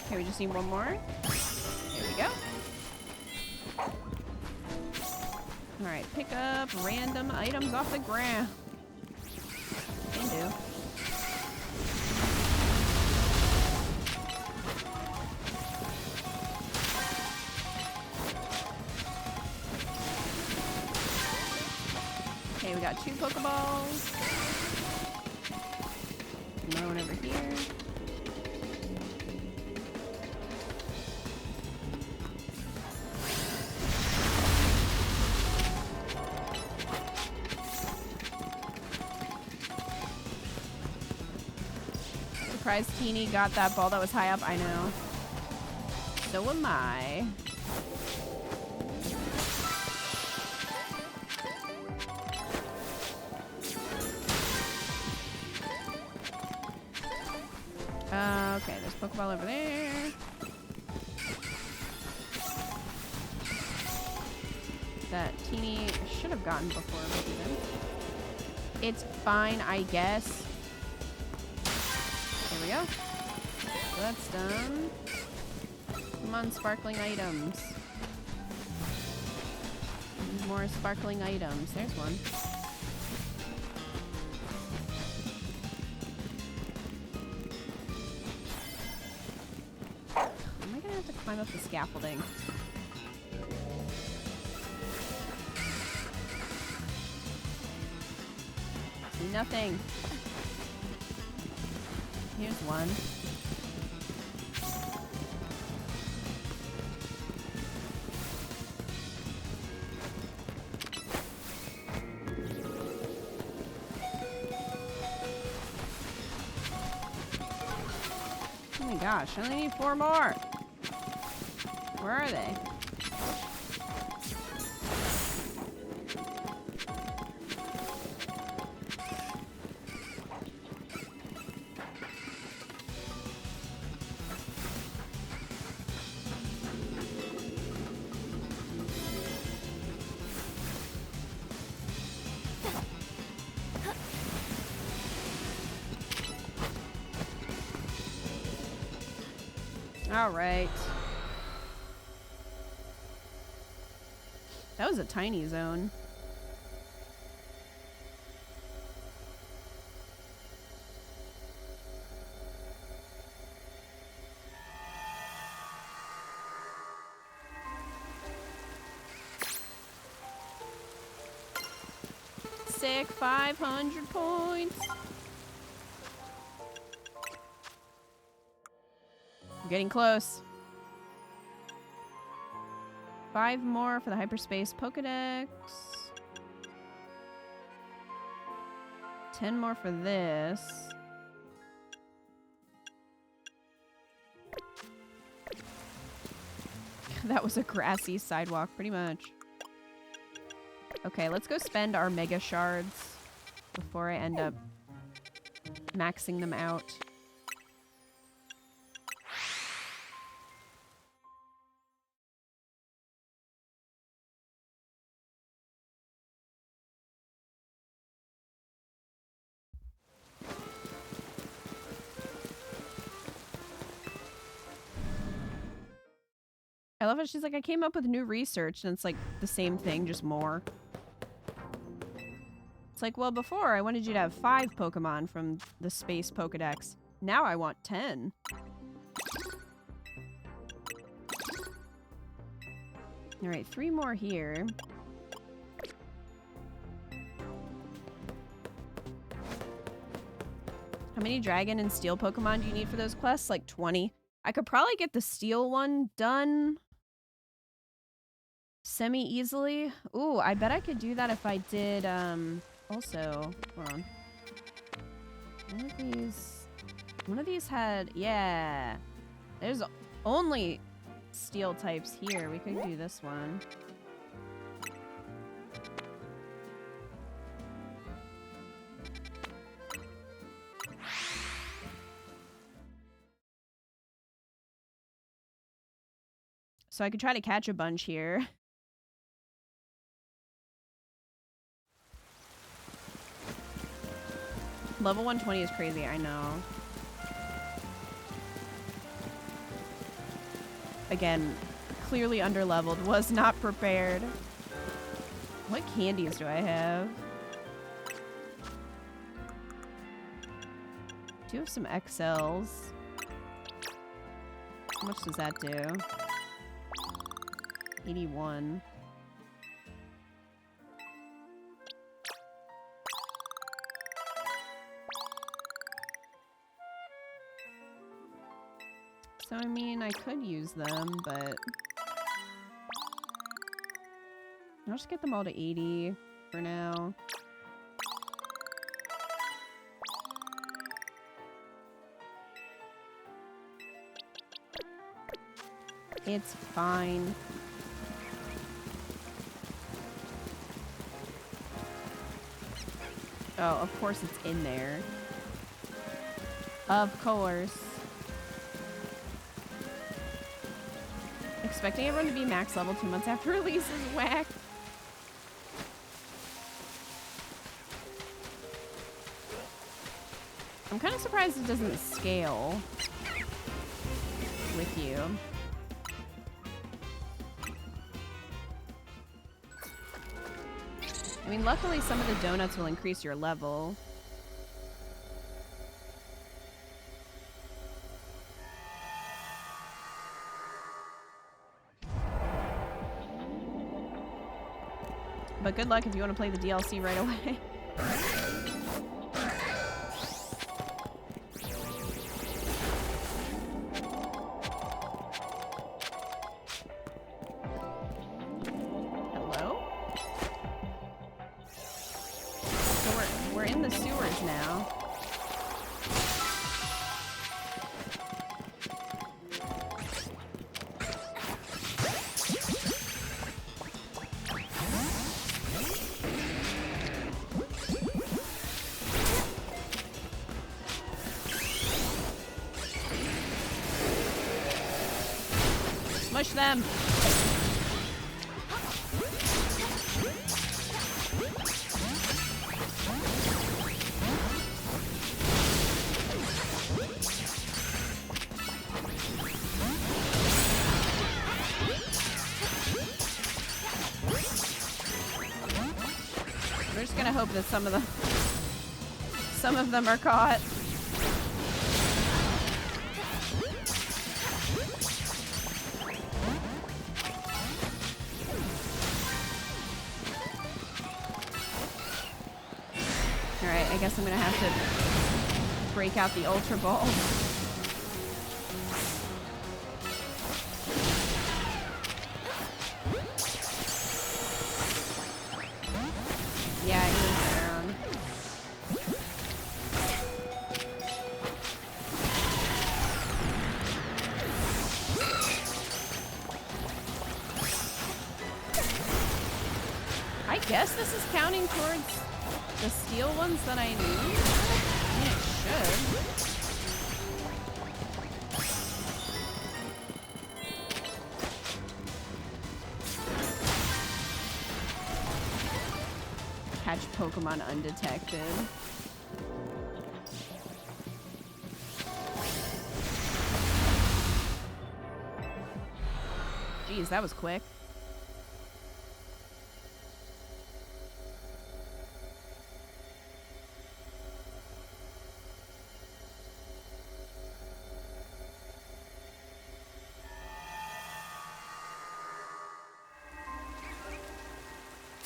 Okay, we just need one more. There we go. Alright, pick up random items off the ground. Can do. Okay, we got 2 Pokeballs. Another one over here. Surprised Teeny got that ball that was high up. I know. So am I. Okay, there's Pokeball over there. That Teeny should have gotten before, but even. It's fine, I guess. There we go. So that's done. Come on, sparkling items. More sparkling items. There's one. Am I gonna have to climb up the scaffolding? See nothing. Here's one. Oh my gosh, I only need 4 more. Where are they? All right. That was a tiny zone. sick. 500 points. I'm getting close. 5 more for the hyperspace Pokedex. 10 more for this. That was a grassy sidewalk, pretty much. Okay, let's go spend our Mega Shards before I end up maxing them out. I love it. She's like, I came up with new research, and it's like the same thing, just more. It's like, well, before I wanted you to have 5 Pokemon from the Space Pokedex. Now I want 10. All right, 3 more here. How many Dragon and Steel Pokemon do you need for those quests? Like 20. I could probably get the Steel one done semi-easily. Ooh, I bet I could do that if I did, also, hold on. One of these had, yeah. There's only Steel types here. We could do this one. So I could try to catch a bunch here. Level 120 is crazy, I know. Again, clearly underleveled, was not prepared. What candies do I have? Do have some XLs. How much does that do? 81. So, I mean, I could use them, but I'll just get them all to 80 for now. It's fine. Oh, of course it's in there. Of course. Expecting everyone to be max level 2 months after release is whack. I'm kind of surprised it doesn't scale with you. I mean, luckily some of the donuts will increase your level. But good luck if you want to play the DLC right away. Hello? So we're in the sewers now. Smush them! We're just gonna hope that some of them are caught. Alright, I guess I'm gonna have to break out the Ultra Ball. Yeah, it moves around. I guess this is counting towards the steel ones that I need. I mean, it should. Catch Pokemon undetected. Jeez, that was quick.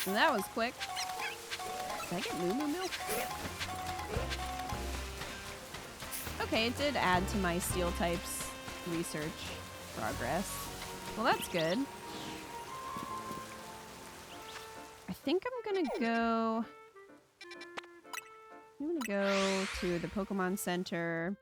And that was quick. Did I get Moo Moo Milk? Okay, it did add to my Steel types research progress. Well, that's good. I think I'm gonna go... I'm gonna go to the Pokemon Center.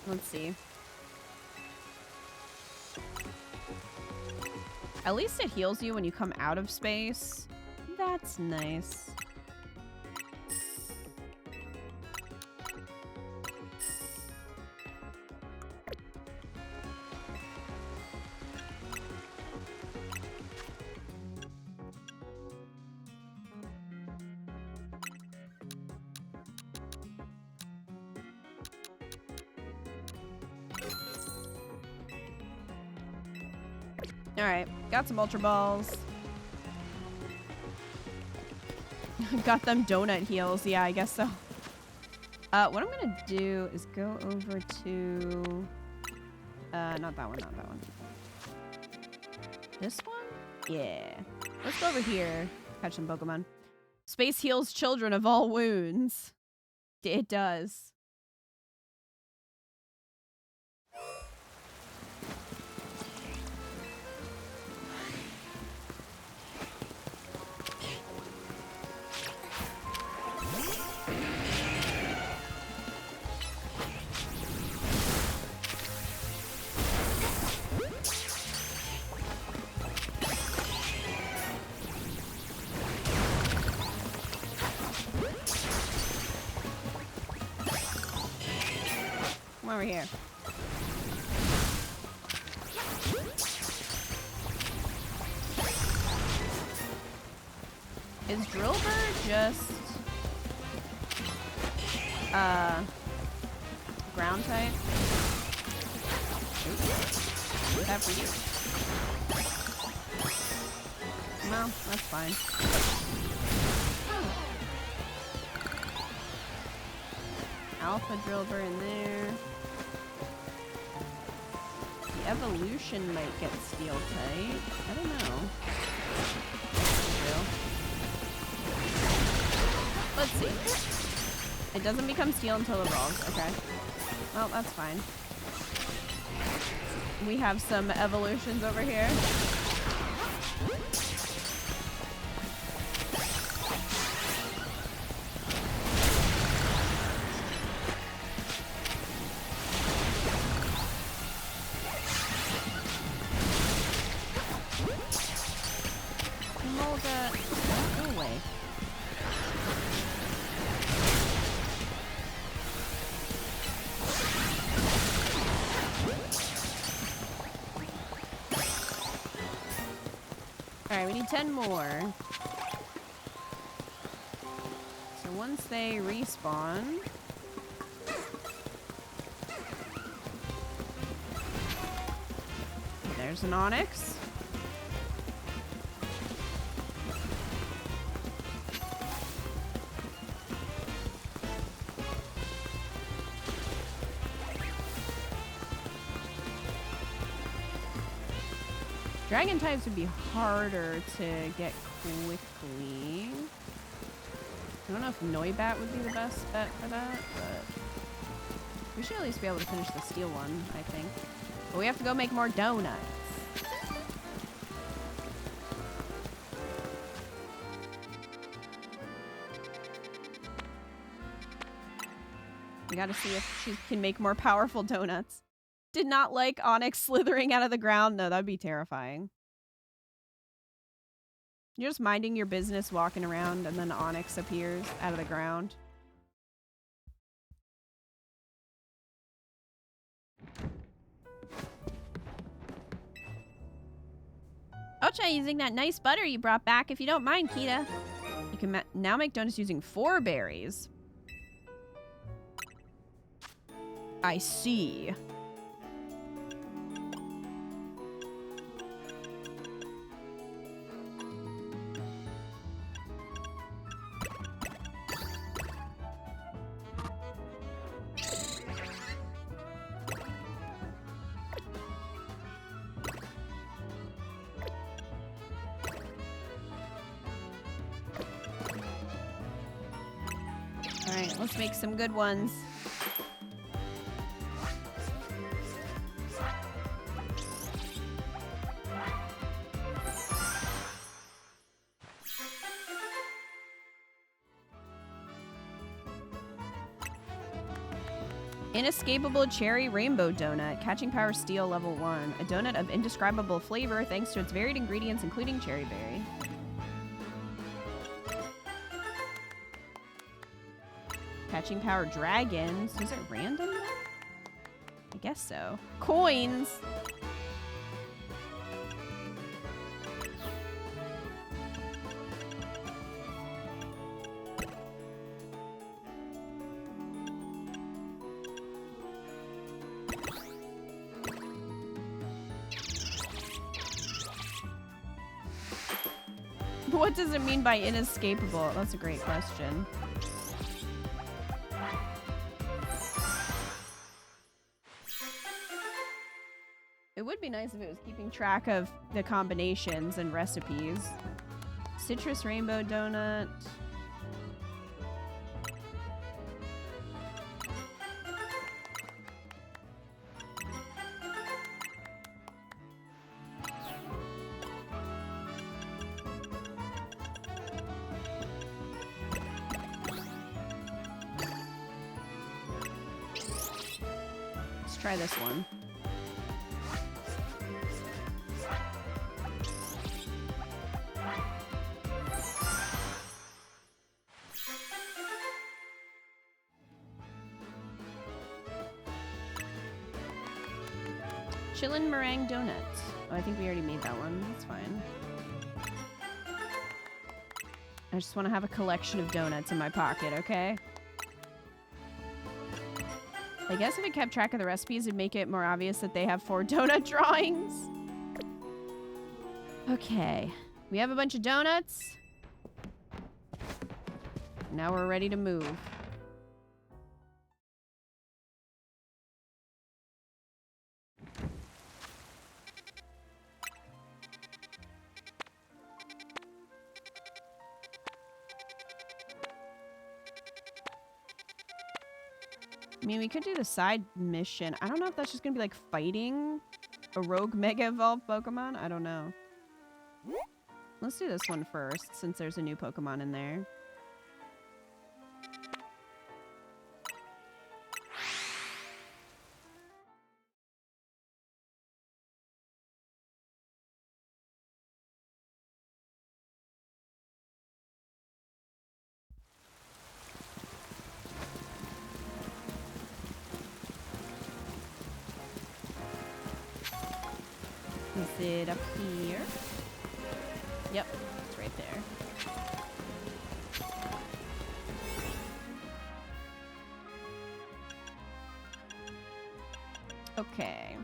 Let's see. At least it heals you when you come out of space. That's nice. Alright, got some Ultra Balls. Got them donut heals. Yeah, I guess so. What I'm gonna do is go over to... not that one, not that one. This one? Yeah. Let's go over here. Catch some Pokemon. Space heals children of all wounds. It does. Come over here. Is Drillbur just ground type? What's that for you? Well, that's fine. Alpha Drillbur in there. The evolution might get steel type. I don't know. Let's see. It doesn't become steel until it evolves. Okay. Well, that's fine. We have some evolutions over here. Go away. Alright, we need 10 more. So once they respawn... There's an Onyx. Dragon types would be harder to get quickly. I don't know if Noibat would be the best bet for that, but we should at least be able to finish the steel one, I think. But we have to go make more donuts. We gotta see if she can make more powerful donuts. Did not like Onyx slithering out of the ground. No, that'd be terrifying. You're just minding your business, walking around, and then Onyx appears out of the ground. I'll try using that nice butter you brought back if you don't mind, Kita. You can now make donuts using 4 berries. I see. All right, let's make some good ones. Inescapable Cherry Rainbow Donut. Catching Power Steel Level 1. A donut of indescribable flavor thanks to its varied ingredients including cherry berry. Catching Power Dragons. Is it random? I guess so. Coins! What does it mean by inescapable? That's a great question. It would be nice if it was keeping track of the combinations and recipes. Citrus Rainbow Donut. Let's try this one. Chillin' Meringue Donut. Oh, I think we already made that one. That's fine. I just want to have a collection of donuts in my pocket, okay? I guess if it kept track of the recipes, it'd make it more obvious that they have 4 donut drawings. Okay. We have a bunch of donuts. Now we're ready to move. I mean, we could do the side mission. I don't know if that's just gonna be like fighting a rogue Mega Evolved Pokemon. I don't know. Let's do this one first, since there's a new Pokemon in there. Is it up here? Yep, it's right there. Okay.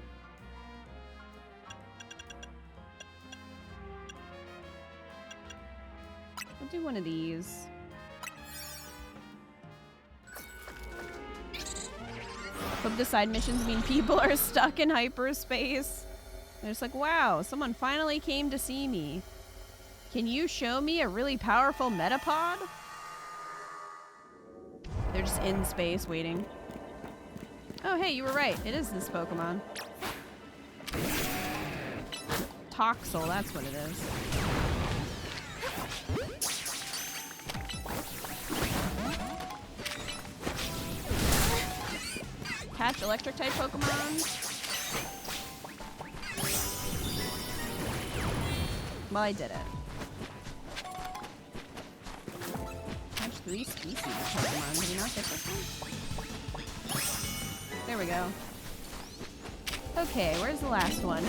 We'll do one of these. Hope the side missions mean people are stuck in hyperspace. They're just like, wow, someone finally came to see me. Can you show me a really powerful Metapod? They're just in space waiting. Oh, hey, you were right. It is this Pokemon. Toxel, that's what it is. Catch electric type Pokemon. Well, I did it. Catch 3 species of Pokemon. Did we not get this one? There we go. Okay, where's the last one?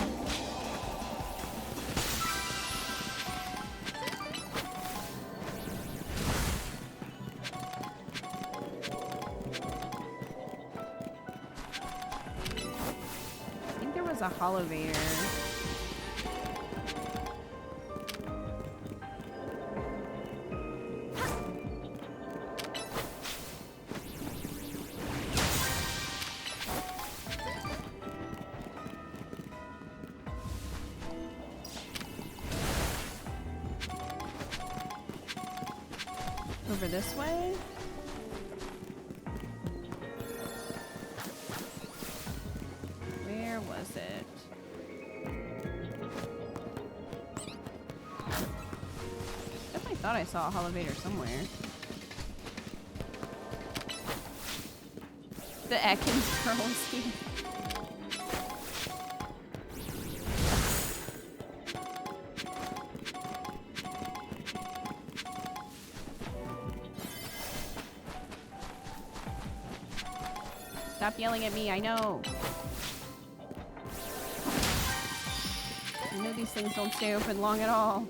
I think there was a Holovator. Over this way? Where was it? Definitely thought I saw a Holovator somewhere. The Atkins girls here. Stop yelling at me, I know. I know these things don't stay open long at all.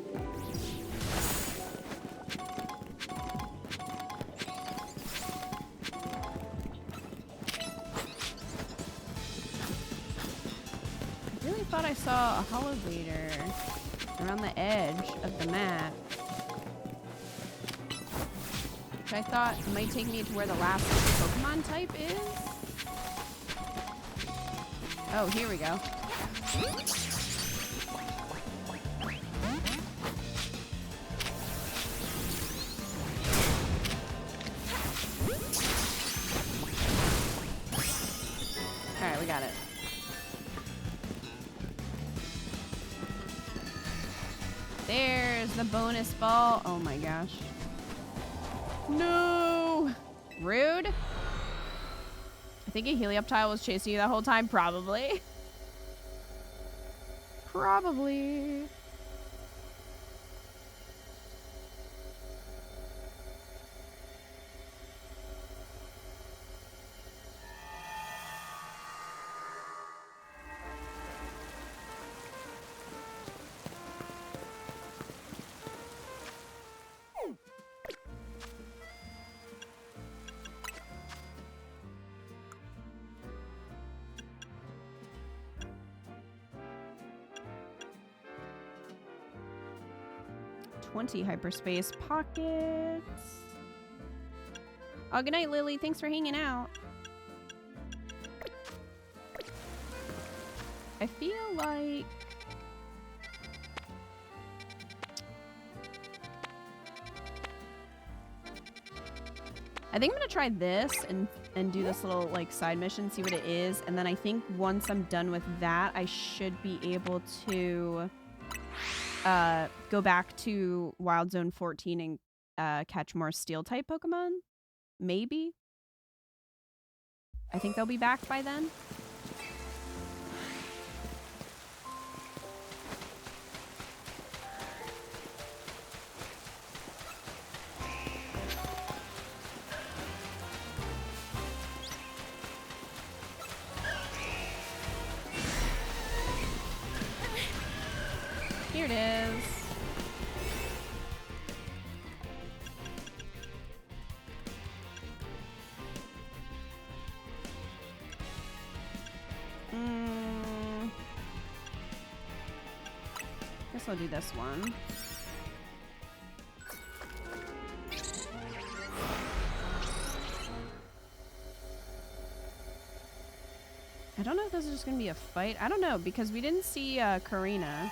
I really thought I saw a Holovator around the edge of the map. Which I thought might take me to where the last Pokemon type is. Oh, here we go. Alright, we got it. There's the bonus ball. Oh my gosh. No! Rude. I think a Helioptile was chasing you that whole time. Probably. Probably. Hyperspace pockets. Oh, good night, Lily. Thanks for hanging out. I feel like I think I'm gonna try this and do this little like side mission, see what it is, and then I think once I'm done with that, I should be able to go back to Wild Zone 14 and catch more Steel type Pokemon. Maybe. I think they'll be back by then. Here it is. Guess I'll do this one. I don't know if this is just gonna be a fight. I don't know, because we didn't see Karina.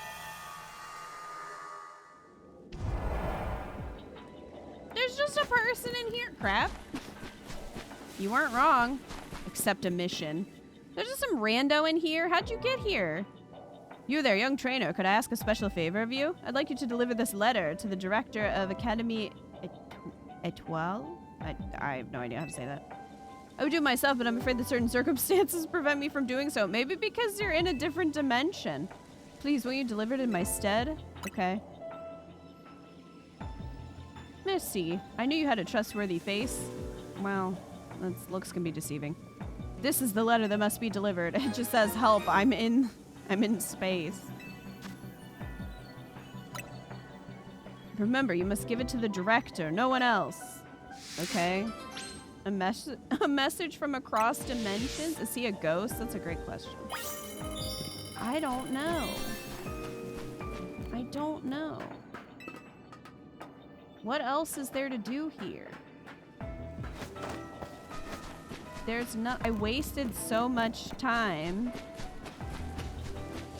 There's just a person in here. Crap. You weren't wrong. Accept a mission. There's just some rando in here. How'd you get here? You there, young trainer. Could I ask a special favor of you? I'd like you to deliver this letter to the director of Academy Etoile? I have no idea how to say that. I would do it myself, but I'm afraid that certain circumstances prevent me from doing so. Maybe because you're in a different dimension. Please, will you deliver it in my stead? Okay. Merci. I knew you had a trustworthy face. Well, looks can be deceiving. This is the letter that must be delivered. It just says, help, I'm in space. Remember, you must give it to the director, no one else. Okay. A message from across dimensions? Is he a ghost? That's a great question. I don't know. I don't know. What else is there to do here? I wasted so much time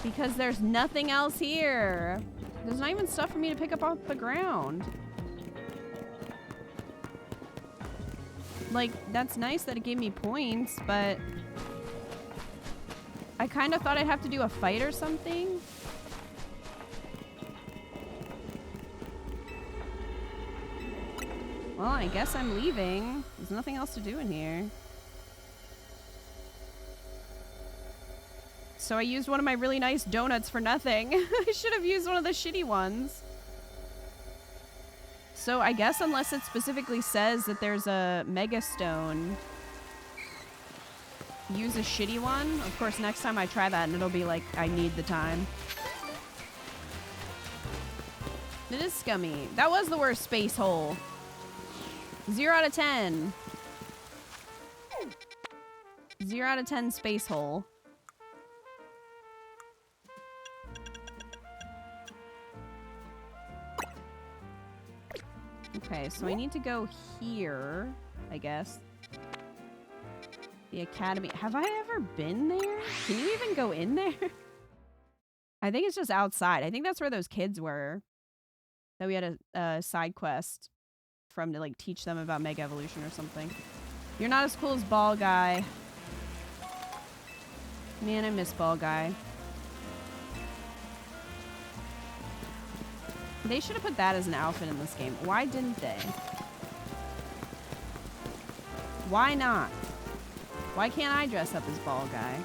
because there's nothing else here. There's not even stuff for me to pick up off the ground. Like, that's nice that it gave me points, but I kind of thought I'd have to do a fight or something. Well, I guess I'm leaving. There's nothing else to do in here. So I used one of my really nice donuts for nothing. I should have used one of the shitty ones. So I guess unless it specifically says that there's a mega stone, use a shitty one. Of course, next time I try that and it'll be like, I need the time. It is scummy. That was the worst space hole. 0 out of 10. 0 out of 10 space hole. Okay, so I need to go here, I guess. The academy. Have I ever been there? Can you even go in there? I think it's just outside. I think that's where those kids were. That we had a side quest from to like teach them about Mega Evolution or something. You're not as cool as Ball Guy. Man, I miss Ball Guy. They should have put that as an outfit in this game. Why didn't they? Why not? Why can't I dress up as Ball Guy?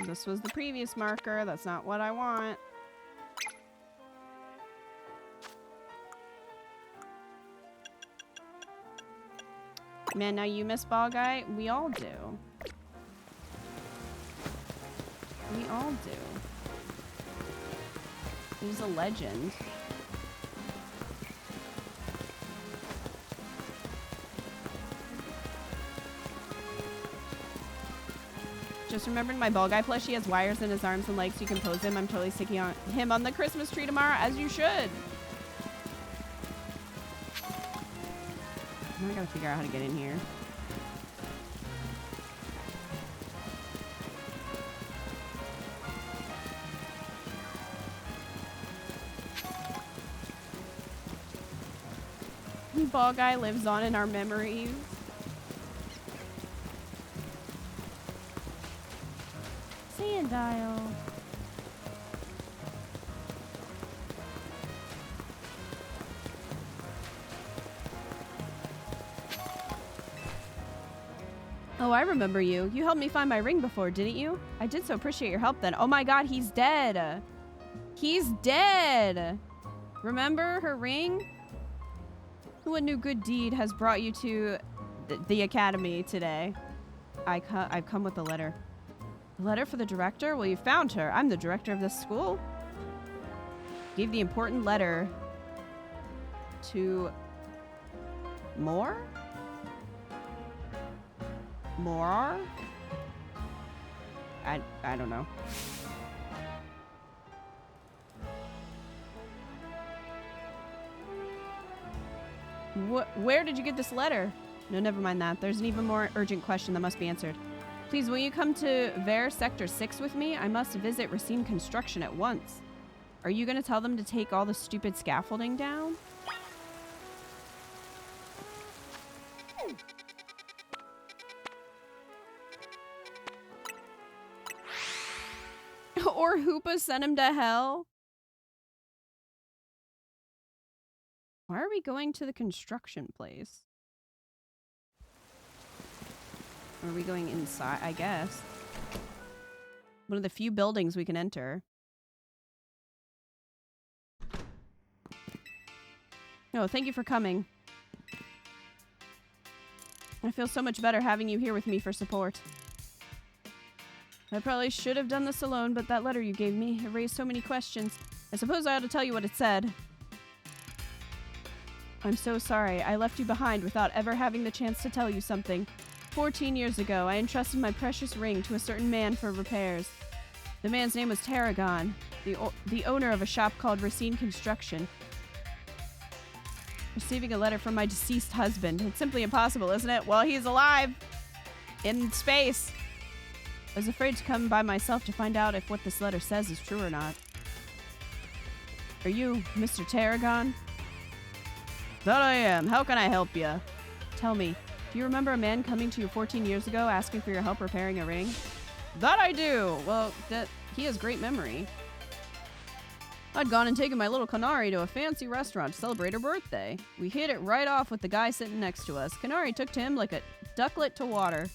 This was the previous marker. That's not what I want. Man, now you miss Ball Guy? We all do. We all do. He was a legend. Just remembered my Ball Guy plushie has wires in his arms and legs so you can pose him. I'm totally sticking him on the Christmas tree tomorrow, as you should. Now I gotta figure out how to get in here. Ball Guy lives on in our memories. Dial. Oh, I remember you. You helped me find my ring before, didn't you? I did so appreciate your help then. Oh my god, he's dead. He's dead. Remember her ring? What new good deed has brought you to the academy today? I've come with a letter. Letter for the director? Well, you found her. I'm the director of this school. Gave the important letter to More? I don't know. Where did you get this letter? No, never mind that. There's an even more urgent question that must be answered. Please, will you come to Ver Sector 6 with me? I must visit Racine Construction at once. Are you going to tell them to take all the stupid scaffolding down? Or Hoopa sent him to hell? Why are we going to the construction place? Are we going inside? I guess. One of the few buildings we can enter. Oh, thank you for coming. I feel so much better having you here with me for support. I probably should have done this alone, but that letter you gave me, it raised so many questions. I suppose I ought to tell you what it said. I'm so sorry. I left you behind without ever having the chance to tell you something. 14 years ago, I entrusted my precious ring to a certain man for repairs. The man's name was Tarragon, the owner of a shop called Racine Construction. Receiving a letter from my deceased husband. It's simply impossible, isn't it? Well, he's alive. In space. I was afraid to come by myself to find out if what this letter says is true or not. Are you Mr. Tarragon? That I am. How can I help you? Tell me, do you remember a man coming to you 14 years ago asking for your help repairing a ring? That I do. Well, he has great memory. I'd gone and taken my little Canary to a fancy restaurant to celebrate her birthday. We hit it right off with the guy sitting next to us. Canary took to him like a ducklet to water.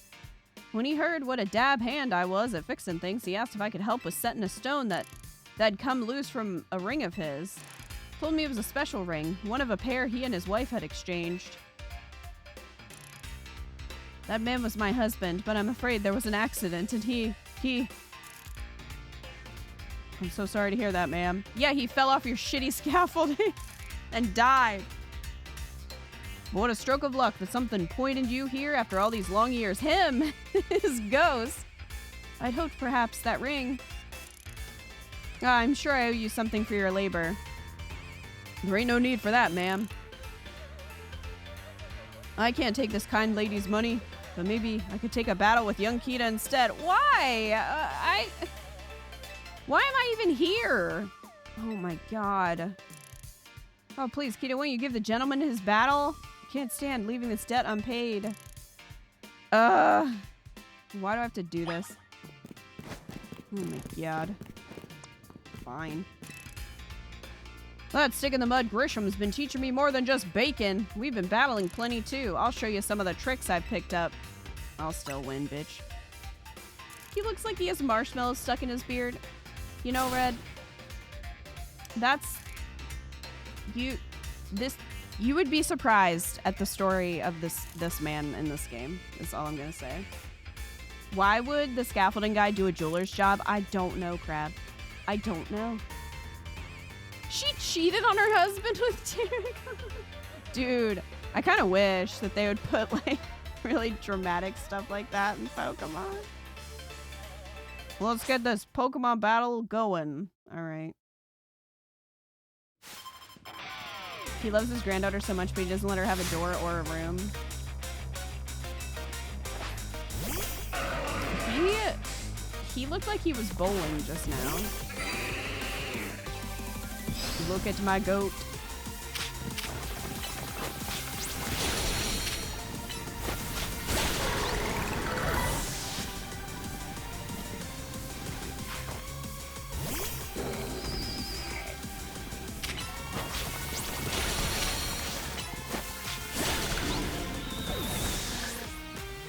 When he heard what a dab hand I was at fixing things, he asked if I could help with setting a stone that'd come loose from a ring of his. Told me it was a special ring, one of a pair he and his wife had exchanged. That man was my husband, but I'm afraid there was an accident, and he... I'm so sorry to hear that, ma'am. Yeah, he fell off your shitty scaffolding and died. What a stroke of luck that something pointed you here after all these long years. Him! His ghost! I'd hoped perhaps that ring... I'm sure I owe you something for your labor. There ain't no need for that, ma'am. I can't take this kind lady's money, but maybe I could take a battle with young Kita instead. Why? Why am I even here? Oh my god. Oh, please, Kita, won't you give the gentleman his battle? I can't stand leaving this debt unpaid. Why do I have to do this? Oh my god. Fine. That stick in the mud Grisham's been teaching me more than just bacon. We've been battling plenty too. I'll show you some of the tricks I've picked up. I'll still win, bitch. He looks like he has marshmallows stuck in his beard. You know, Red, that's... You would be surprised at the story of this man in this game, is all I'm gonna say. Why would the scaffolding guy do a jeweler's job? I don't know, Crab. I don't know. She cheated on her husband with Tarragon. Dude, I kind of wish that they would put, like, really dramatic stuff like that in Pokemon. Well, let's get this Pokemon battle going. Alright. He loves his granddaughter so much, but he doesn't let her have a door or a room. He looked like he was bowling just now. Look at my goat.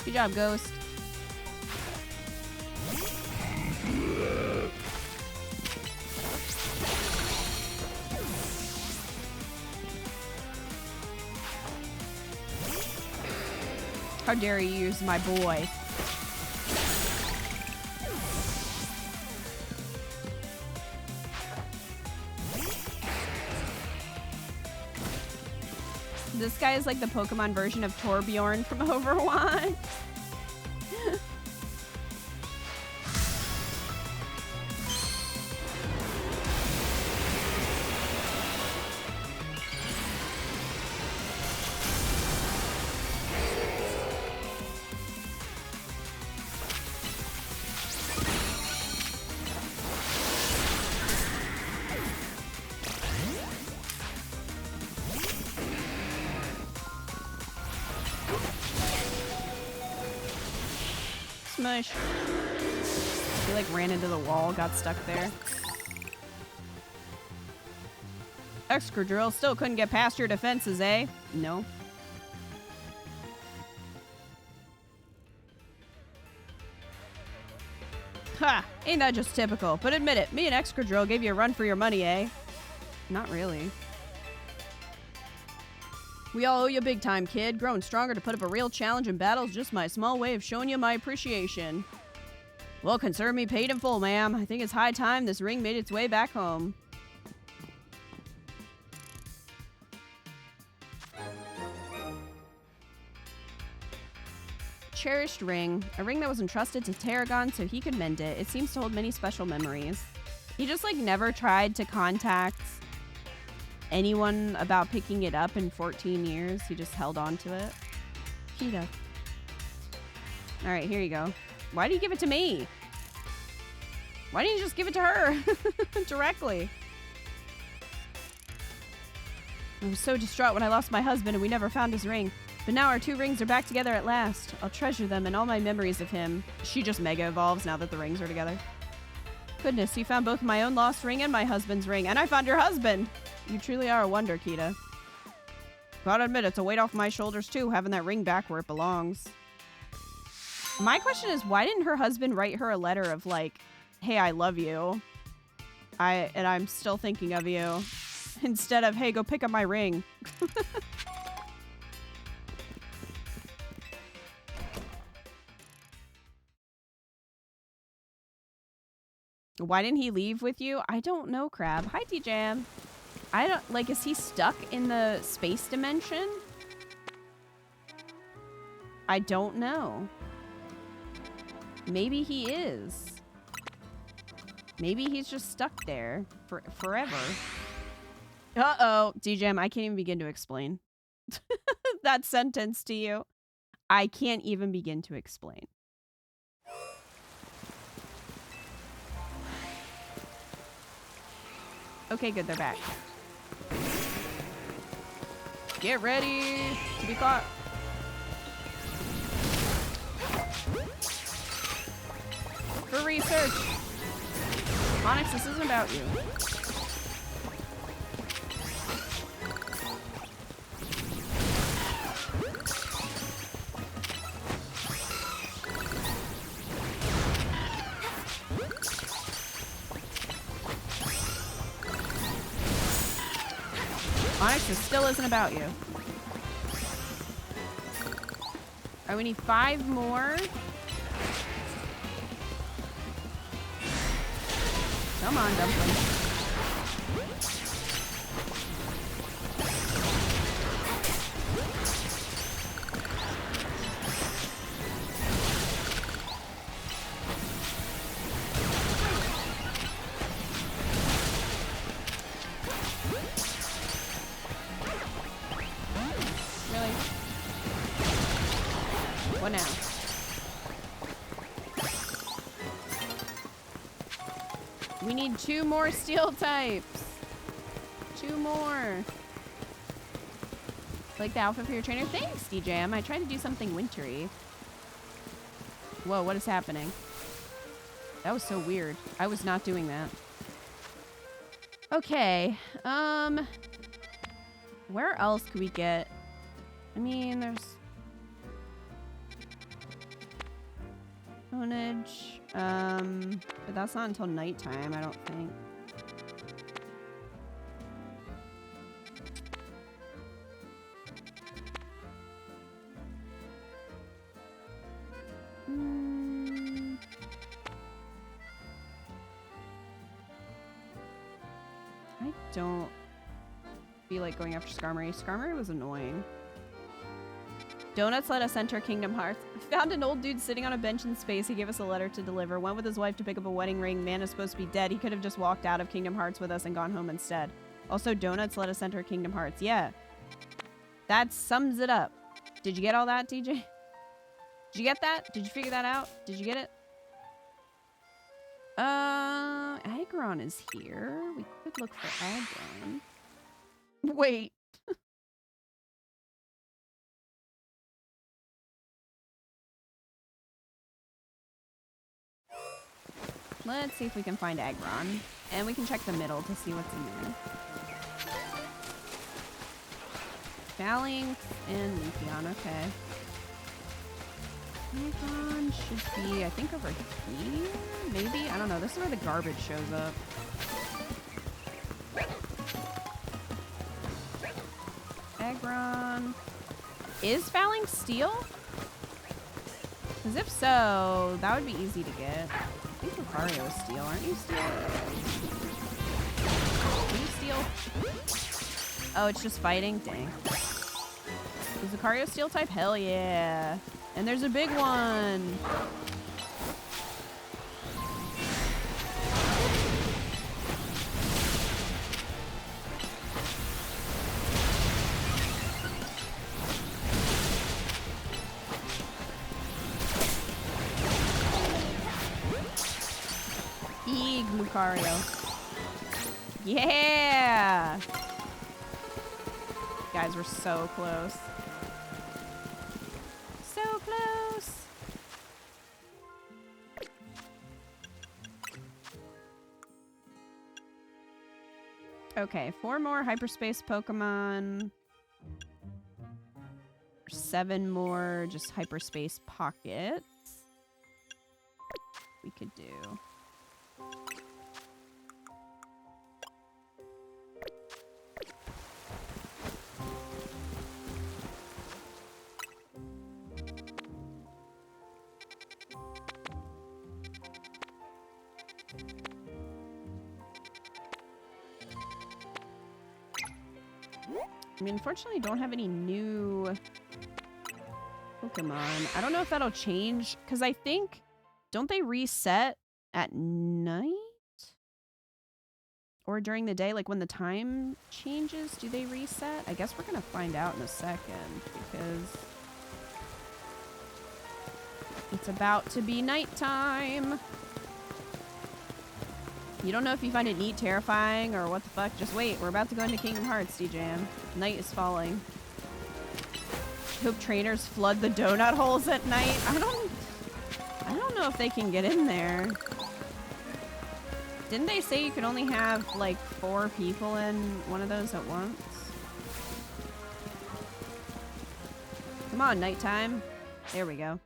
Good job, Ghost. How dare you use my boy? this guy is like the Pokemon version of Torbjorn from Overwatch. Smush. He like ran into the wall, got stuck there. Excadrill still couldn't get past your defenses, eh? No. Ha! Ain't that just typical? But admit it, me and Excadrill gave you a run for your money, eh? Not really. We all owe you big time, kid. Growing stronger to put up a real challenge in battle is just my small way of showing you my appreciation. Well, concern me paid in full, ma'am. I think it's high time this ring made its way back home. Cherished ring. A ring that was entrusted to Tarragon so he could mend it. It seems to hold many special memories. He just like never tried to contact anyone about picking it up in 14 years. He just held on to it. Kita. Alright, here you go. Why do you give it to me? Why didn't you just give it to her? Directly. I was so distraught when I lost my husband and we never found his ring. But now our two rings are back together at last. I'll treasure them and all my memories of him. She just mega evolves now that the rings are together. Goodness, you found both my own lost ring and my husband's ring. And I found your husband! You truly are a wonder, Kita. Gotta admit, it's a weight off my shoulders too, having that ring back where it belongs. My question is, why didn't her husband write her a letter of like, hey, I love you. And I'm still thinking of you. Instead of, hey, go pick up my ring. Why didn't he leave with you? I don't know, Crab. Hi, D-Jam. I don't, like, is he stuck in the space dimension? I don't know. Maybe he is. Maybe he's just stuck there for forever. Uh-oh. D-Jam, I can't even begin to explain that sentence to you. I can't even begin to explain. Okay, good, they're back. Get ready to be caught. For research. Onyx, this isn't about you. Onyx, this still isn't about you. Alright, we need 5 more. Come on, Dumpling. Really? What now? We need 2 more steel types. 2 more. Like the outfit for your trainer? Thanks, D-Jam. I tried to do something wintry. Whoa, what is happening? That was so weird. I was not doing that. Okay. Where else could we get? I mean, there's Ownage. But that's not until nighttime, I don't think. I don't be like going after Skarmory. Skarmory was annoying. Donuts let us enter Kingdom Hearts. Found an old dude sitting on a bench in space. He gave us a letter to deliver. Went with his wife to pick up a wedding ring. Man is supposed to be dead. He could have just walked out of Kingdom Hearts with us and gone home instead. Also, Donuts let us enter Kingdom Hearts. Yeah. That sums it up. Did you get all that, DJ? Did you get that? Did you figure that out? Did you get it? Aggron is here. We could look for Aggron. Wait. Let's see if we can find Aggron. And we can check the middle to see what's in there. Phalanx and Leafeon, okay. Aggron should be, I think, over here? Maybe? I don't know. This is where the garbage shows up. Aggron. Is Phalanx steel? Because if so, that would be easy to get. I think Lucario is steel. Aren't you steel? Are you steel? Oh, it's just fighting? Dang. Is Lucario steel type? Hell yeah. And there's a big one. Eeg, Lucario. Yeah! Guys, we're so close. So close! Okay, 4 more hyperspace Pokemon. 7 more just hyperspace pockets. We could do. I mean, unfortunately, don't have any new Pokemon. I don't know if that'll change, because I think, don't they reset at night? Or during the day, like when the time changes, do they reset? I guess we're going to find out in a second, because it's about to be nighttime. You don't know if you find it neat, terrifying, or what the fuck. Just wait. We're about to go into Kingdom Hearts, D-Jam. Night is falling. Hope trainers flood the donut holes at night. I don't know if they can get in there. Didn't they say you could only have, like, 4 people in one of those at once? Come on, nighttime. There we go.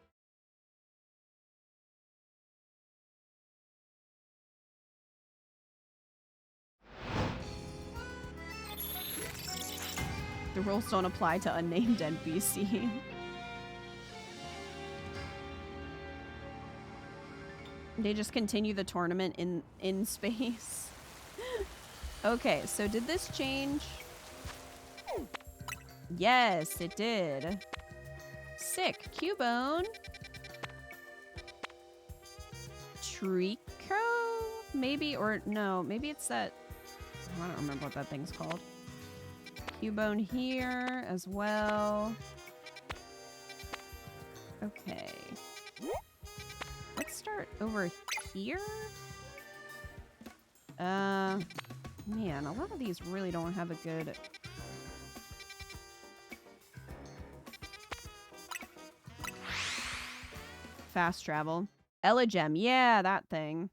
The rules don't apply to unnamed NPC. They just continue the tournament in space. Okay, so did this change? Yes, it did. Sick. Cubone. Trico? Maybe, or no, maybe it's that... I don't remember what that thing's called. Cubone here as well. Okay. Let's start over here. Man, a lot of these really don't have a good... Fast travel. Elegem, yeah, that thing.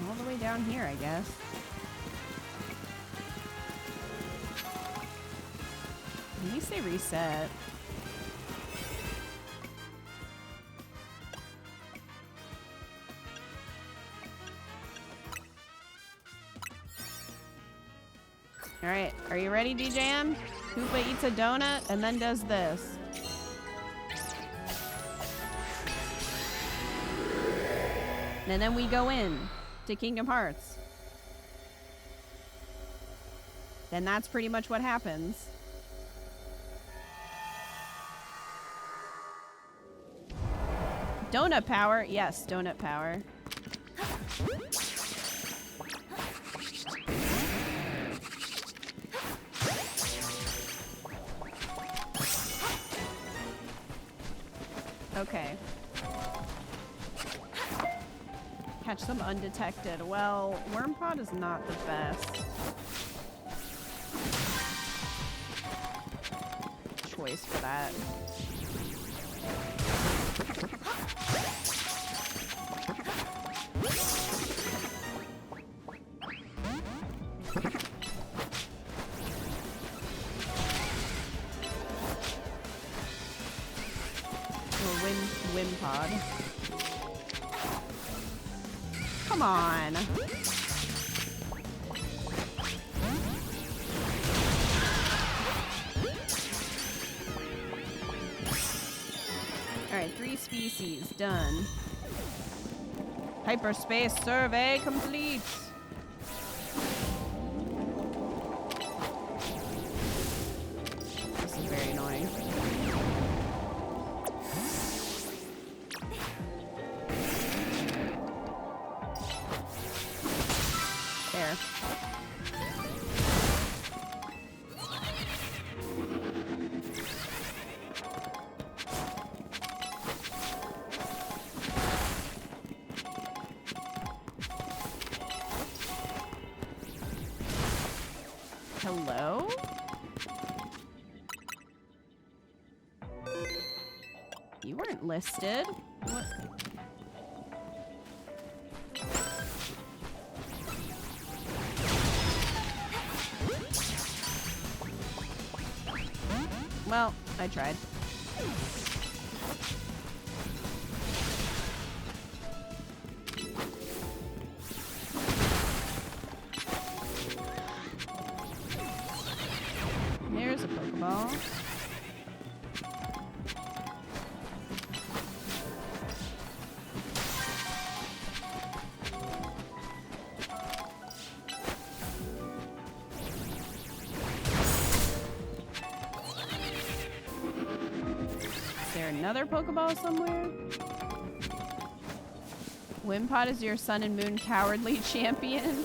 All the way down here, I guess. At least they reset. Alright, are you ready, DJM? Koopa eats a donut and then does this. And then we go in to Kingdom Hearts. Then that's pretty much what happens. Donut power? Yes, donut power. Okay. Catch them undetected. Well, Worm Pod is not the best choice for that. Wim Pod. Come on. Alright, 3 species done. Hyperspace survey complete. This is very annoying. There. Hello? You weren't listed. What? Well, I tried. There's a Pokeball. Is there another Pokeball somewhere? Wimpod is your Sun and Moon cowardly champion.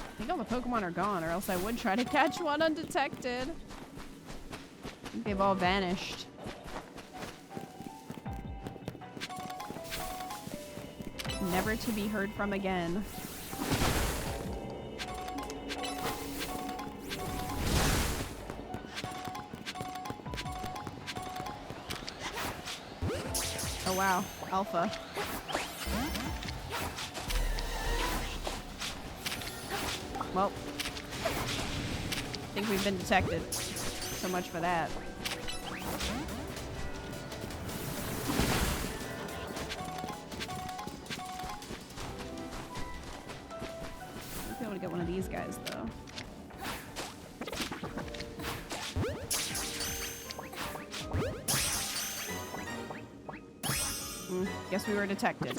I think all the Pokemon are gone, or else I would try to catch one undetected. I think they've all vanished. Never to be heard from again. Oh wow, Alpha. Well, I think we've been detected. So much for that. I'll be able to get one of these guys, though. Guess we were detected.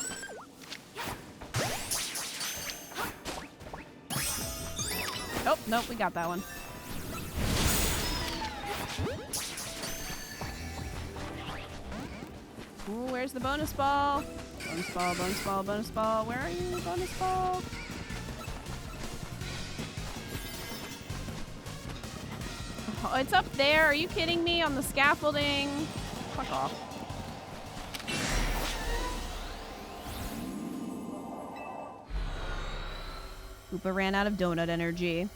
Oh, nope, we got that one. Ooh, where's the bonus ball? Bonus ball, bonus ball, bonus ball. Where are you, bonus ball? Oh, it's up there. Are you kidding me? On the scaffolding? Fuck off. Koopa ran out of donut energy.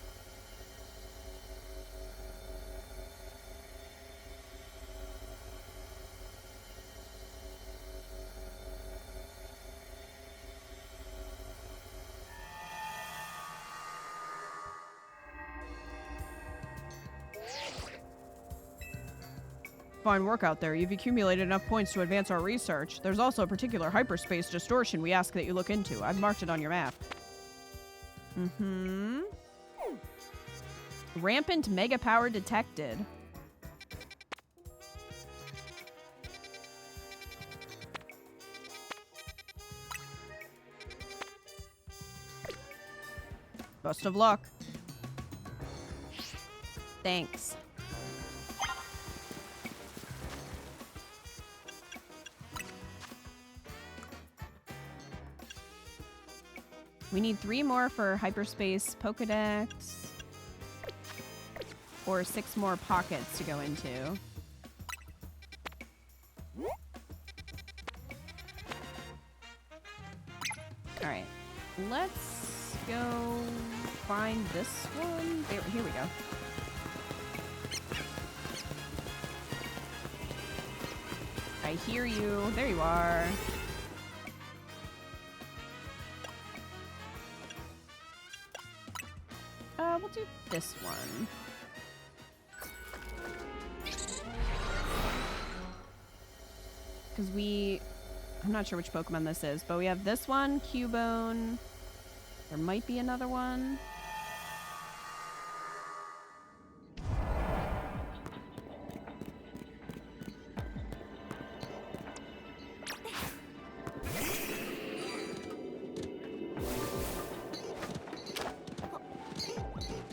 Fine work out there. You've accumulated enough points to advance our research. There's also a particular hyperspace distortion we ask that you look into. I've marked it on your map. Mm-hmm. Rampant mega power detected. Best of luck. Thanks. We need 3 more for hyperspace Pokedex. Or 6 more pockets to go into. Alright. Let's go find this one. Here we go. I hear you. There you are. We'll do this one. Because I'm not sure which Pokemon this is, but we have this one, Cubone. There might be another one.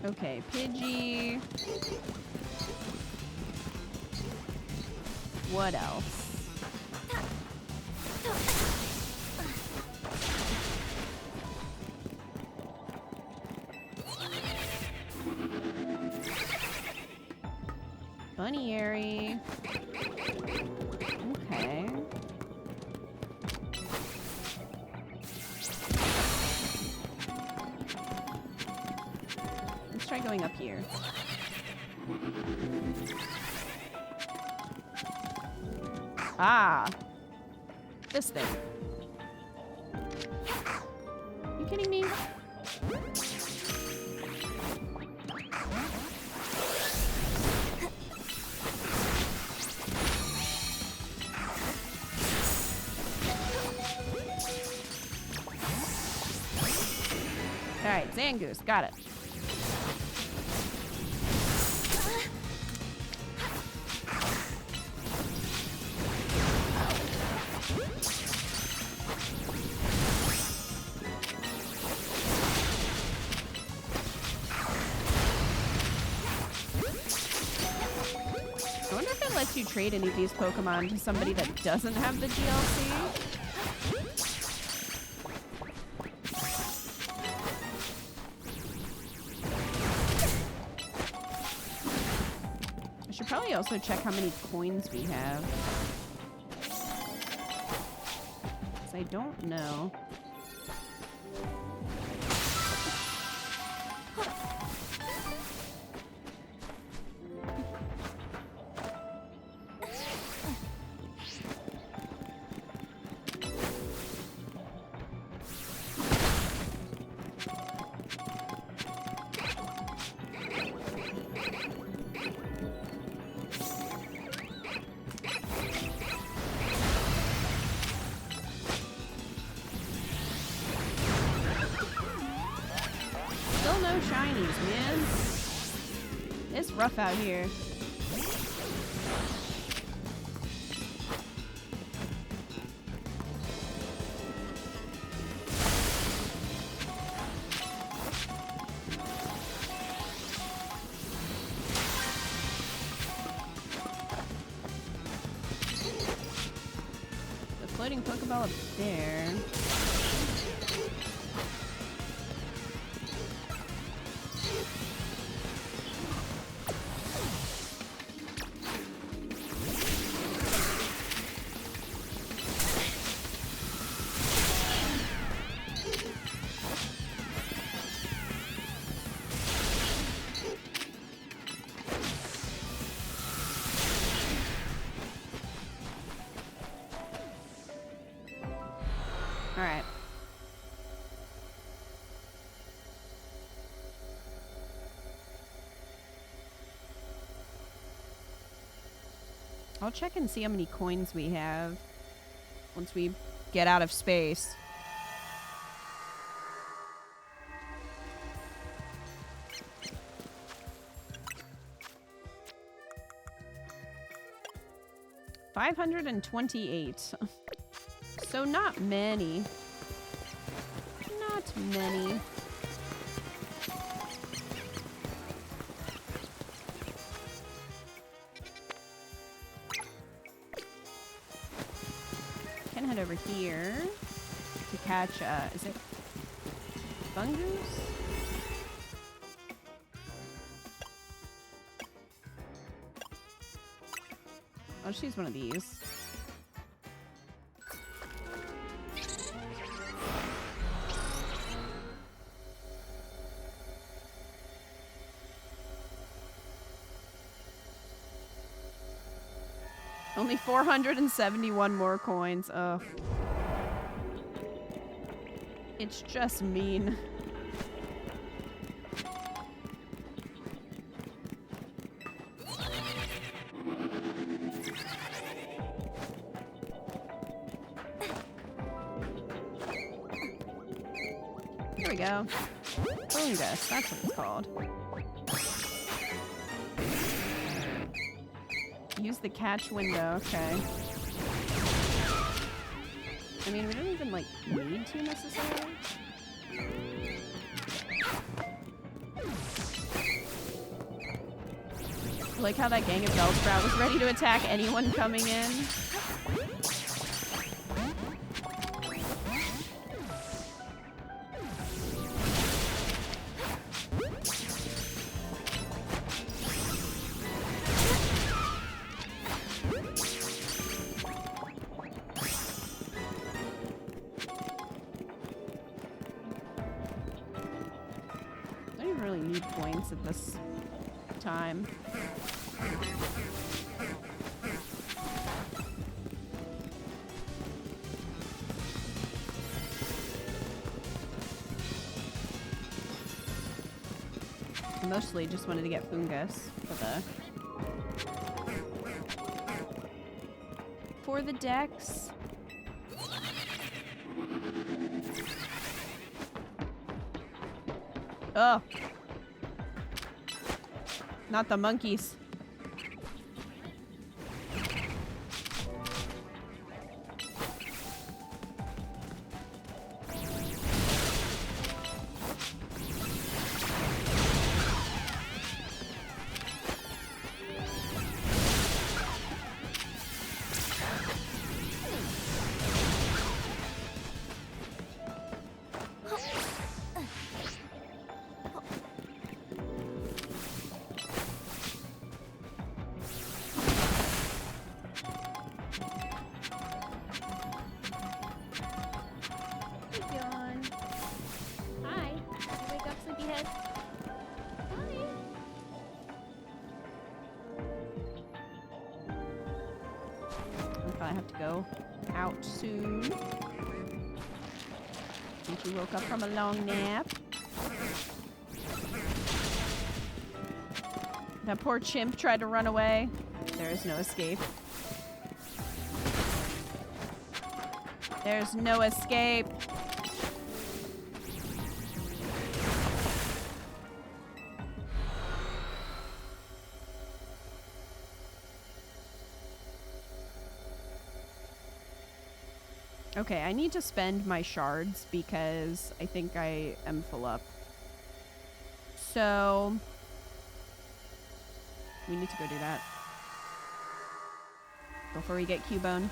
Okay, Pidgey. What else? Bunnyary. Okay. Let's try going up here. Ah! This thing. You kidding me? Alright, Zangoose, got it. I wonder if it lets you trade any of these Pokemon to somebody that doesn't have the DLC. I should probably also check how many coins we have. 'Cause I don't know. Still no shinies, man. It's rough out here. The floating Pokeball up there. I'll check and see how many coins we have once we get out of space. $528. So not many. Not many. Can head over here to catch, is it fungus? I'll just use one of these. Only 471 more coins. Ugh. It's just mean. Here we go. Fungus, that's what it's called. Use the catch window, okay. I mean, we don't even, like, need to necessarily. I like how that gang of Bellsprout was ready to attack anyone coming in. At this time. I mostly just wanted to get fungus for the decks. Oh. Not the monkeys. I have to go out soon. Think you woke up from a long nap. That poor chimp tried to run away. There is no escape. There's no escape. Okay, I need to spend my shards because I think I am full up. So we need to go do that before we get Cubone.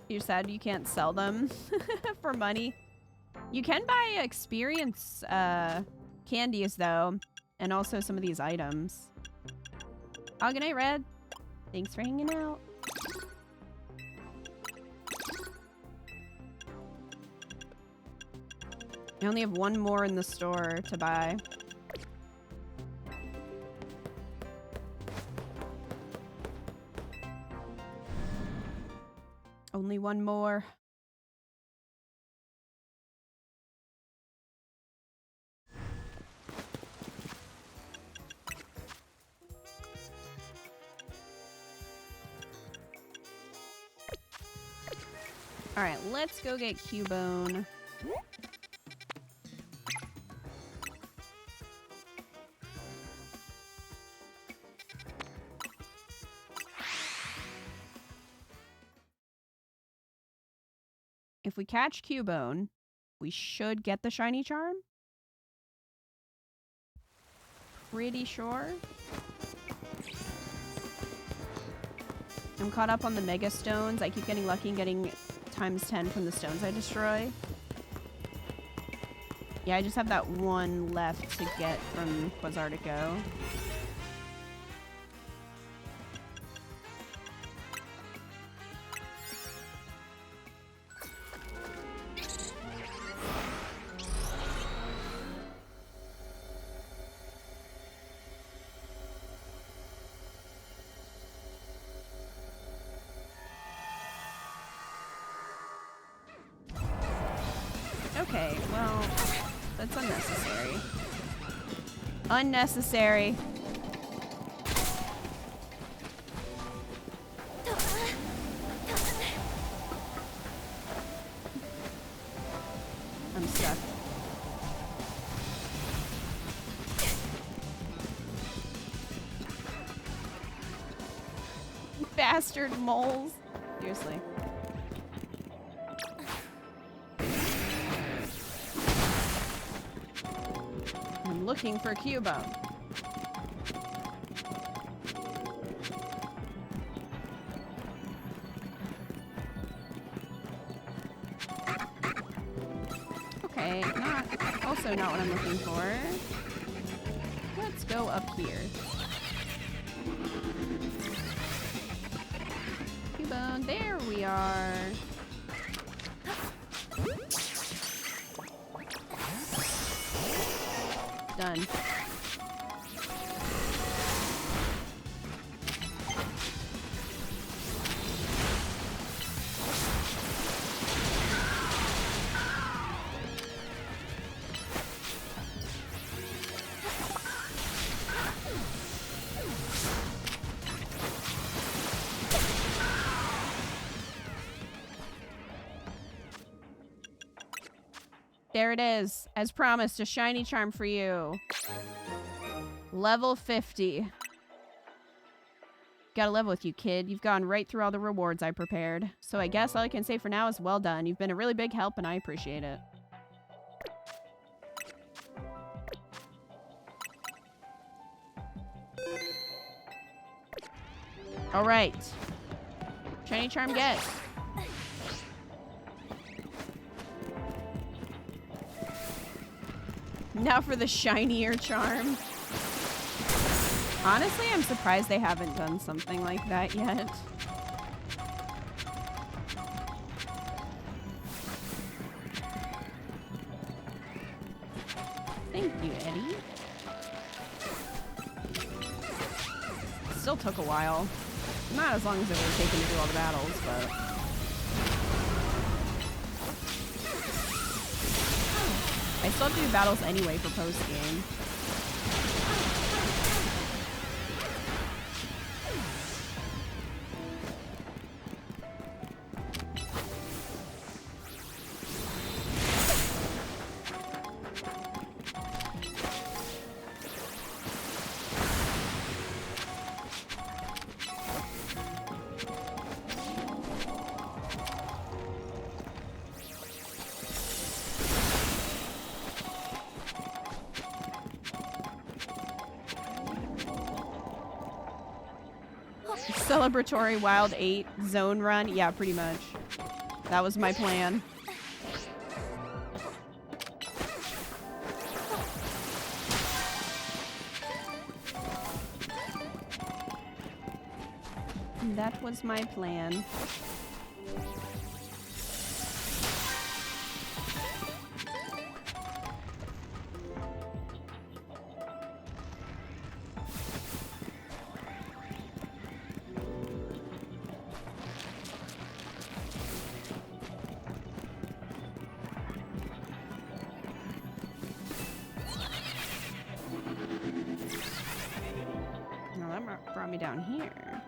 You're sad you can't sell them for money. You can buy experience candies, though, and also some of these items. Oh, good night, Red. Thanks for hanging out. I only have one more in the store to buy. Only one more. Alright, let's go get Cubone. If we catch Cubone, we should get the shiny charm. Pretty sure. I'm caught up on the Mega Stones. I keep getting lucky and getting times 10 from the stones I destroy. Yeah, I just have that one left to get from Quasartico. Okay, well, that's unnecessary. Unnecessary. I'm stuck. Bastard moles. Seriously. I'm looking for Cubone. Okay, also not what I'm looking for. Let's go up here. Cubone, there we are. Done. There it is. As promised, a shiny charm for you. Level 50. Gotta level with you, kid. You've gone right through all the rewards I prepared. So I guess all I can say for now is well done. You've been a really big help and I appreciate it. Alright. Shiny charm get. Now for the shinier charm. Honestly, I'm surprised they haven't done something like that yet. Thank you, Eddie. Still took a while. Not as long as it would have taken to do all the battles, but... I still have to do battles anyway for post-game. Celebratory Wild 8 zone run? Yeah, pretty much. That was my plan. That was my plan. down here?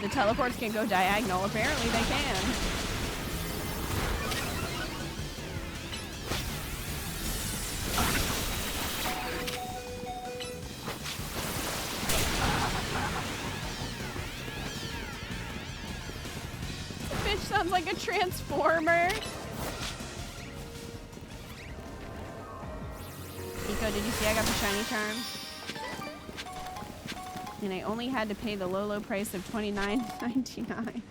The teleports can go diagonal. Apparently they can. Fish sounds like a transformer. Nico, did you see I got the shiny charm? And I only had to pay the low price of $29.99.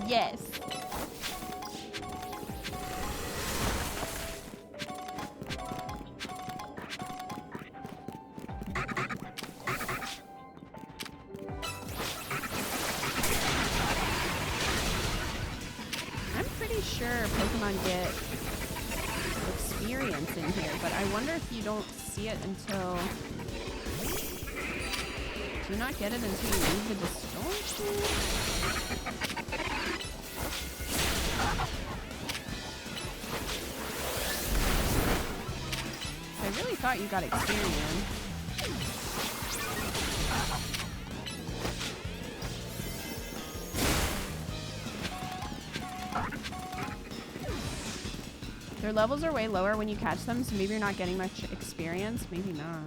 Yes. Sure Pokemon get experience in here, but I wonder if you don't see it until... Do you not get it until you leave the distortion? I really thought you got experience. Their levels are way lower when you catch them, so maybe you're not getting much experience. Maybe not.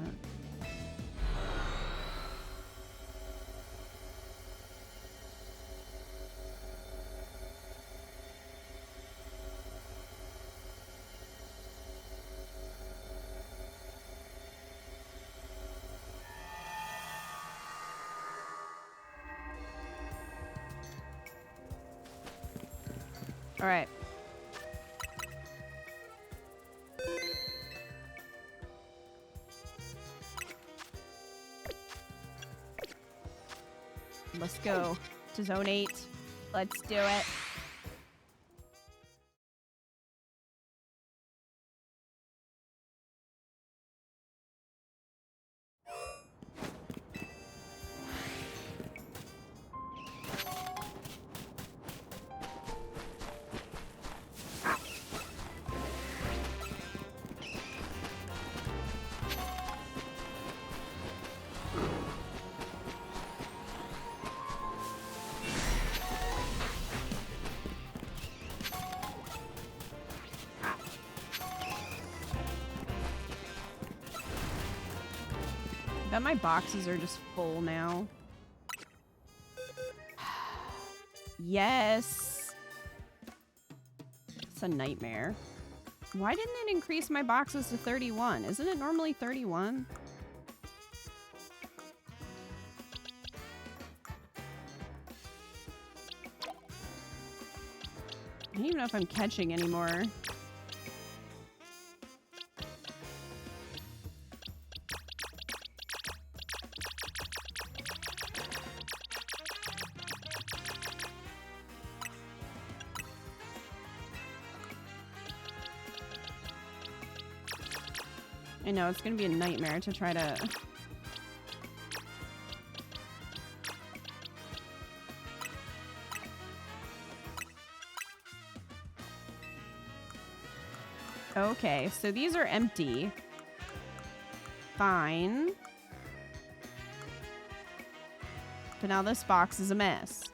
All right. Let's go to Zone 8. Let's do it. Bet my boxes are just full now. Yes. It's a nightmare. Why didn't it increase my boxes to 31? Isn't it normally 31? I don't even know if I'm catching anymore. I know, it's gonna be a nightmare to try to... Okay, so these are empty. Fine. But now this box is a mess.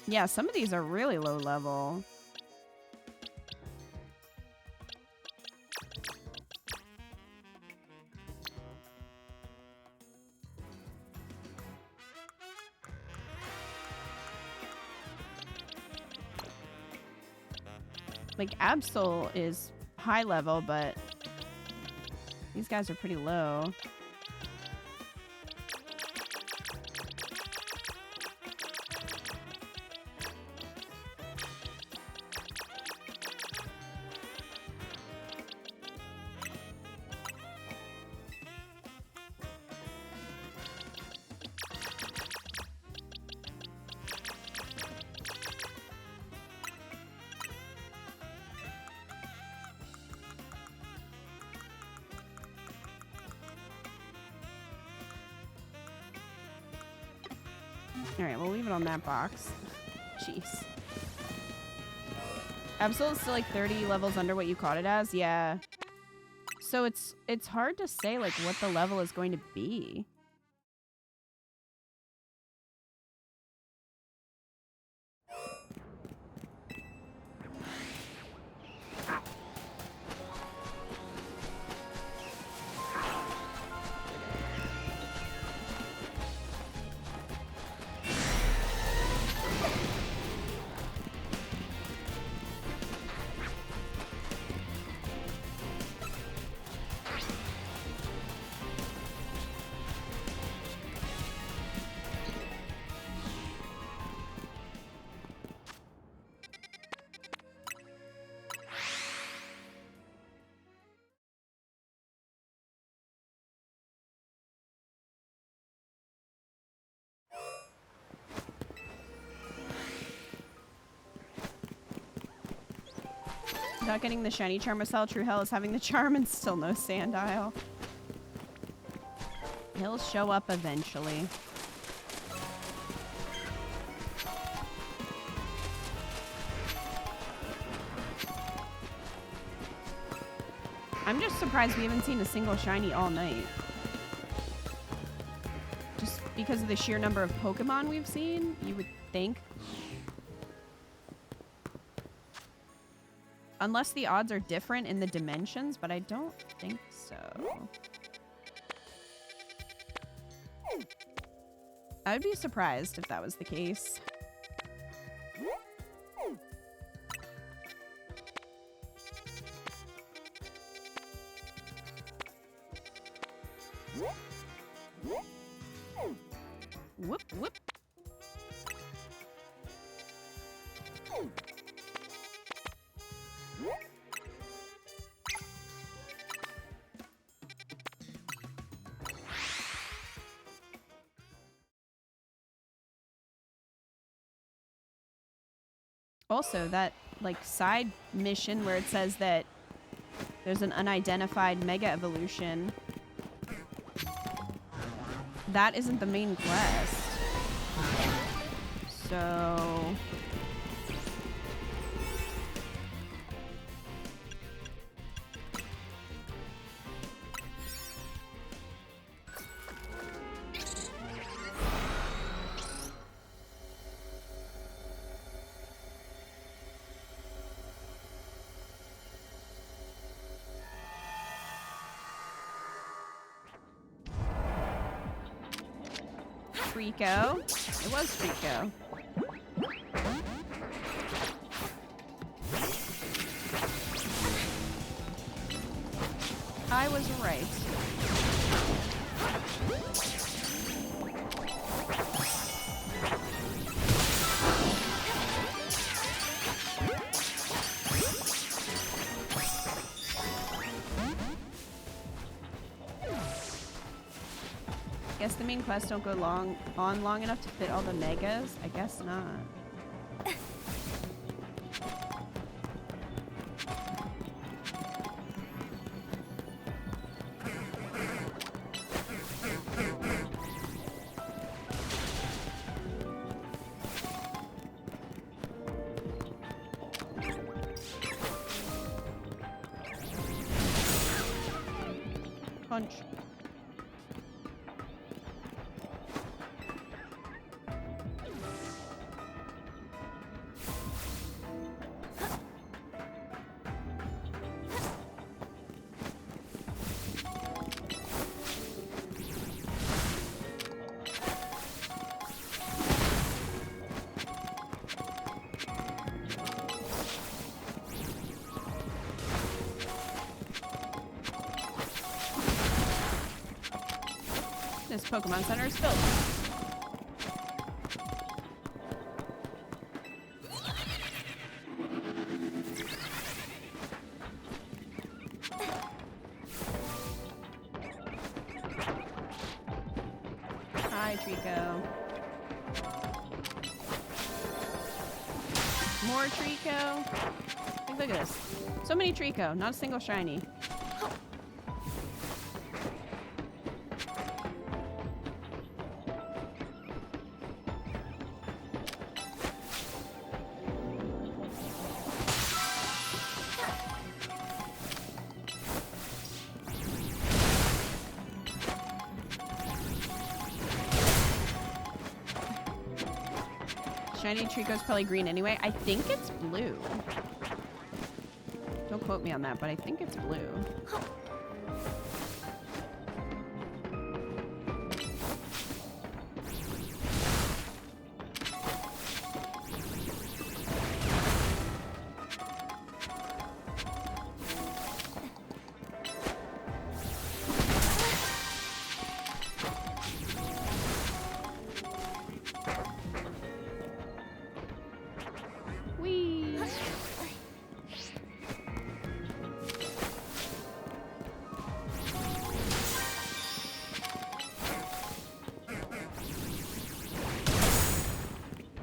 Yeah, some of these are really low level. Like, Absol is high level, but these guys are pretty low. Alright, we'll leave it on that box. Jeez. Absol's still like 30 levels under what you caught it as? Yeah. So it's hard to say like what the level is going to be. Without getting the shiny Charmacell, True Hell is having the charm and still no Sandile. He'll show up eventually. I'm just surprised we haven't seen a single shiny all night. Just because of the sheer number of Pokemon we've seen, you would think. Unless the odds are different in the dimensions, but I don't think so. I would be surprised if that was the case. Whoop, whoop. Also, that like side mission where it says that there's an unidentified mega evolution, that isn't the main quest. So Trico. It was Trico. I was right. Guess the main quests don't go long enough to fit all the megas? I guess not. Punch. This Pokemon Center is filled. Hi, Trico. More Trico. Like, look at this. So many Trico, not a single shiny. Shiny Trico's probably green anyway. I think it's blue. Don't quote me on that, but I think it's blue. Whee!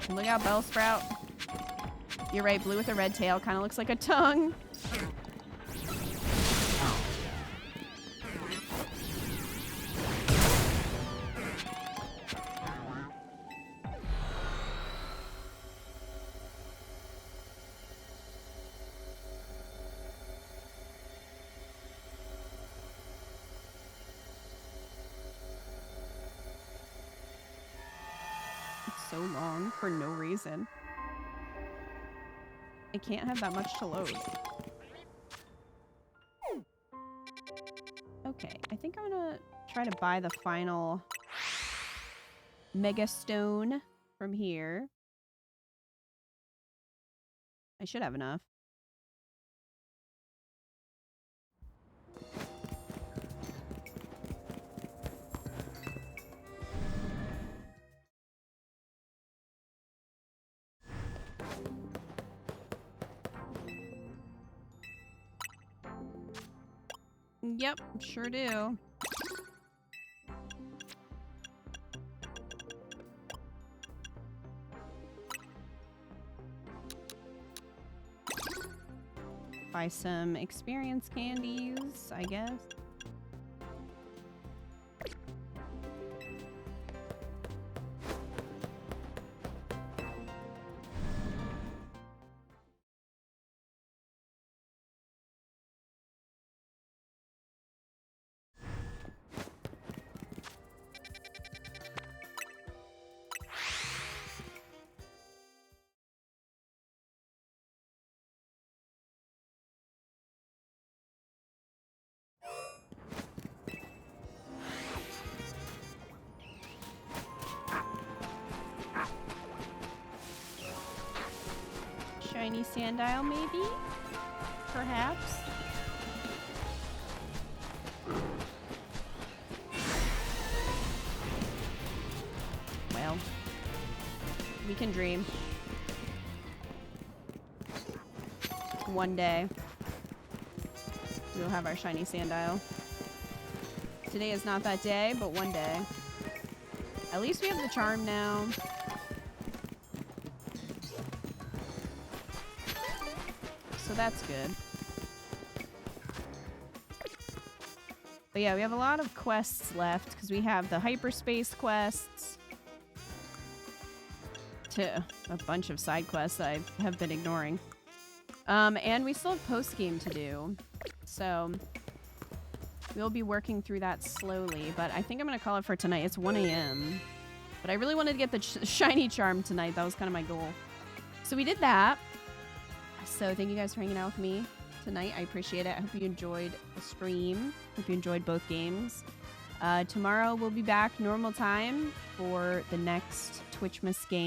Look out, Bellsprout. You're right, blue with a red tail. Kind of looks like a tongue. So long for no reason. I can't have that much to load. Okay, I think I'm gonna try to buy the final Mega Stone from here. I should have enough. Yep, sure do. Buy some experience candies, I guess. Shiny Sandile, maybe? Perhaps? Well, we can dream. One day, we'll have our Shiny Sandile. Today is not that day, but one day. At least we have the charm now. So that's good. But yeah, we have a lot of quests left because we have the hyperspace quests. To a bunch of side quests that I have been ignoring. And we still have post-game to do. So we'll be working through that slowly. But I think I'm going to call it for tonight. It's 1 a.m. But I really wanted to get the shiny charm tonight. That was kind of my goal. So we did that. So thank you guys for hanging out with me tonight. I appreciate it. I hope you enjoyed the stream. Hope you enjoyed both games. Tomorrow we'll be back normal time for the next Twitchmas game.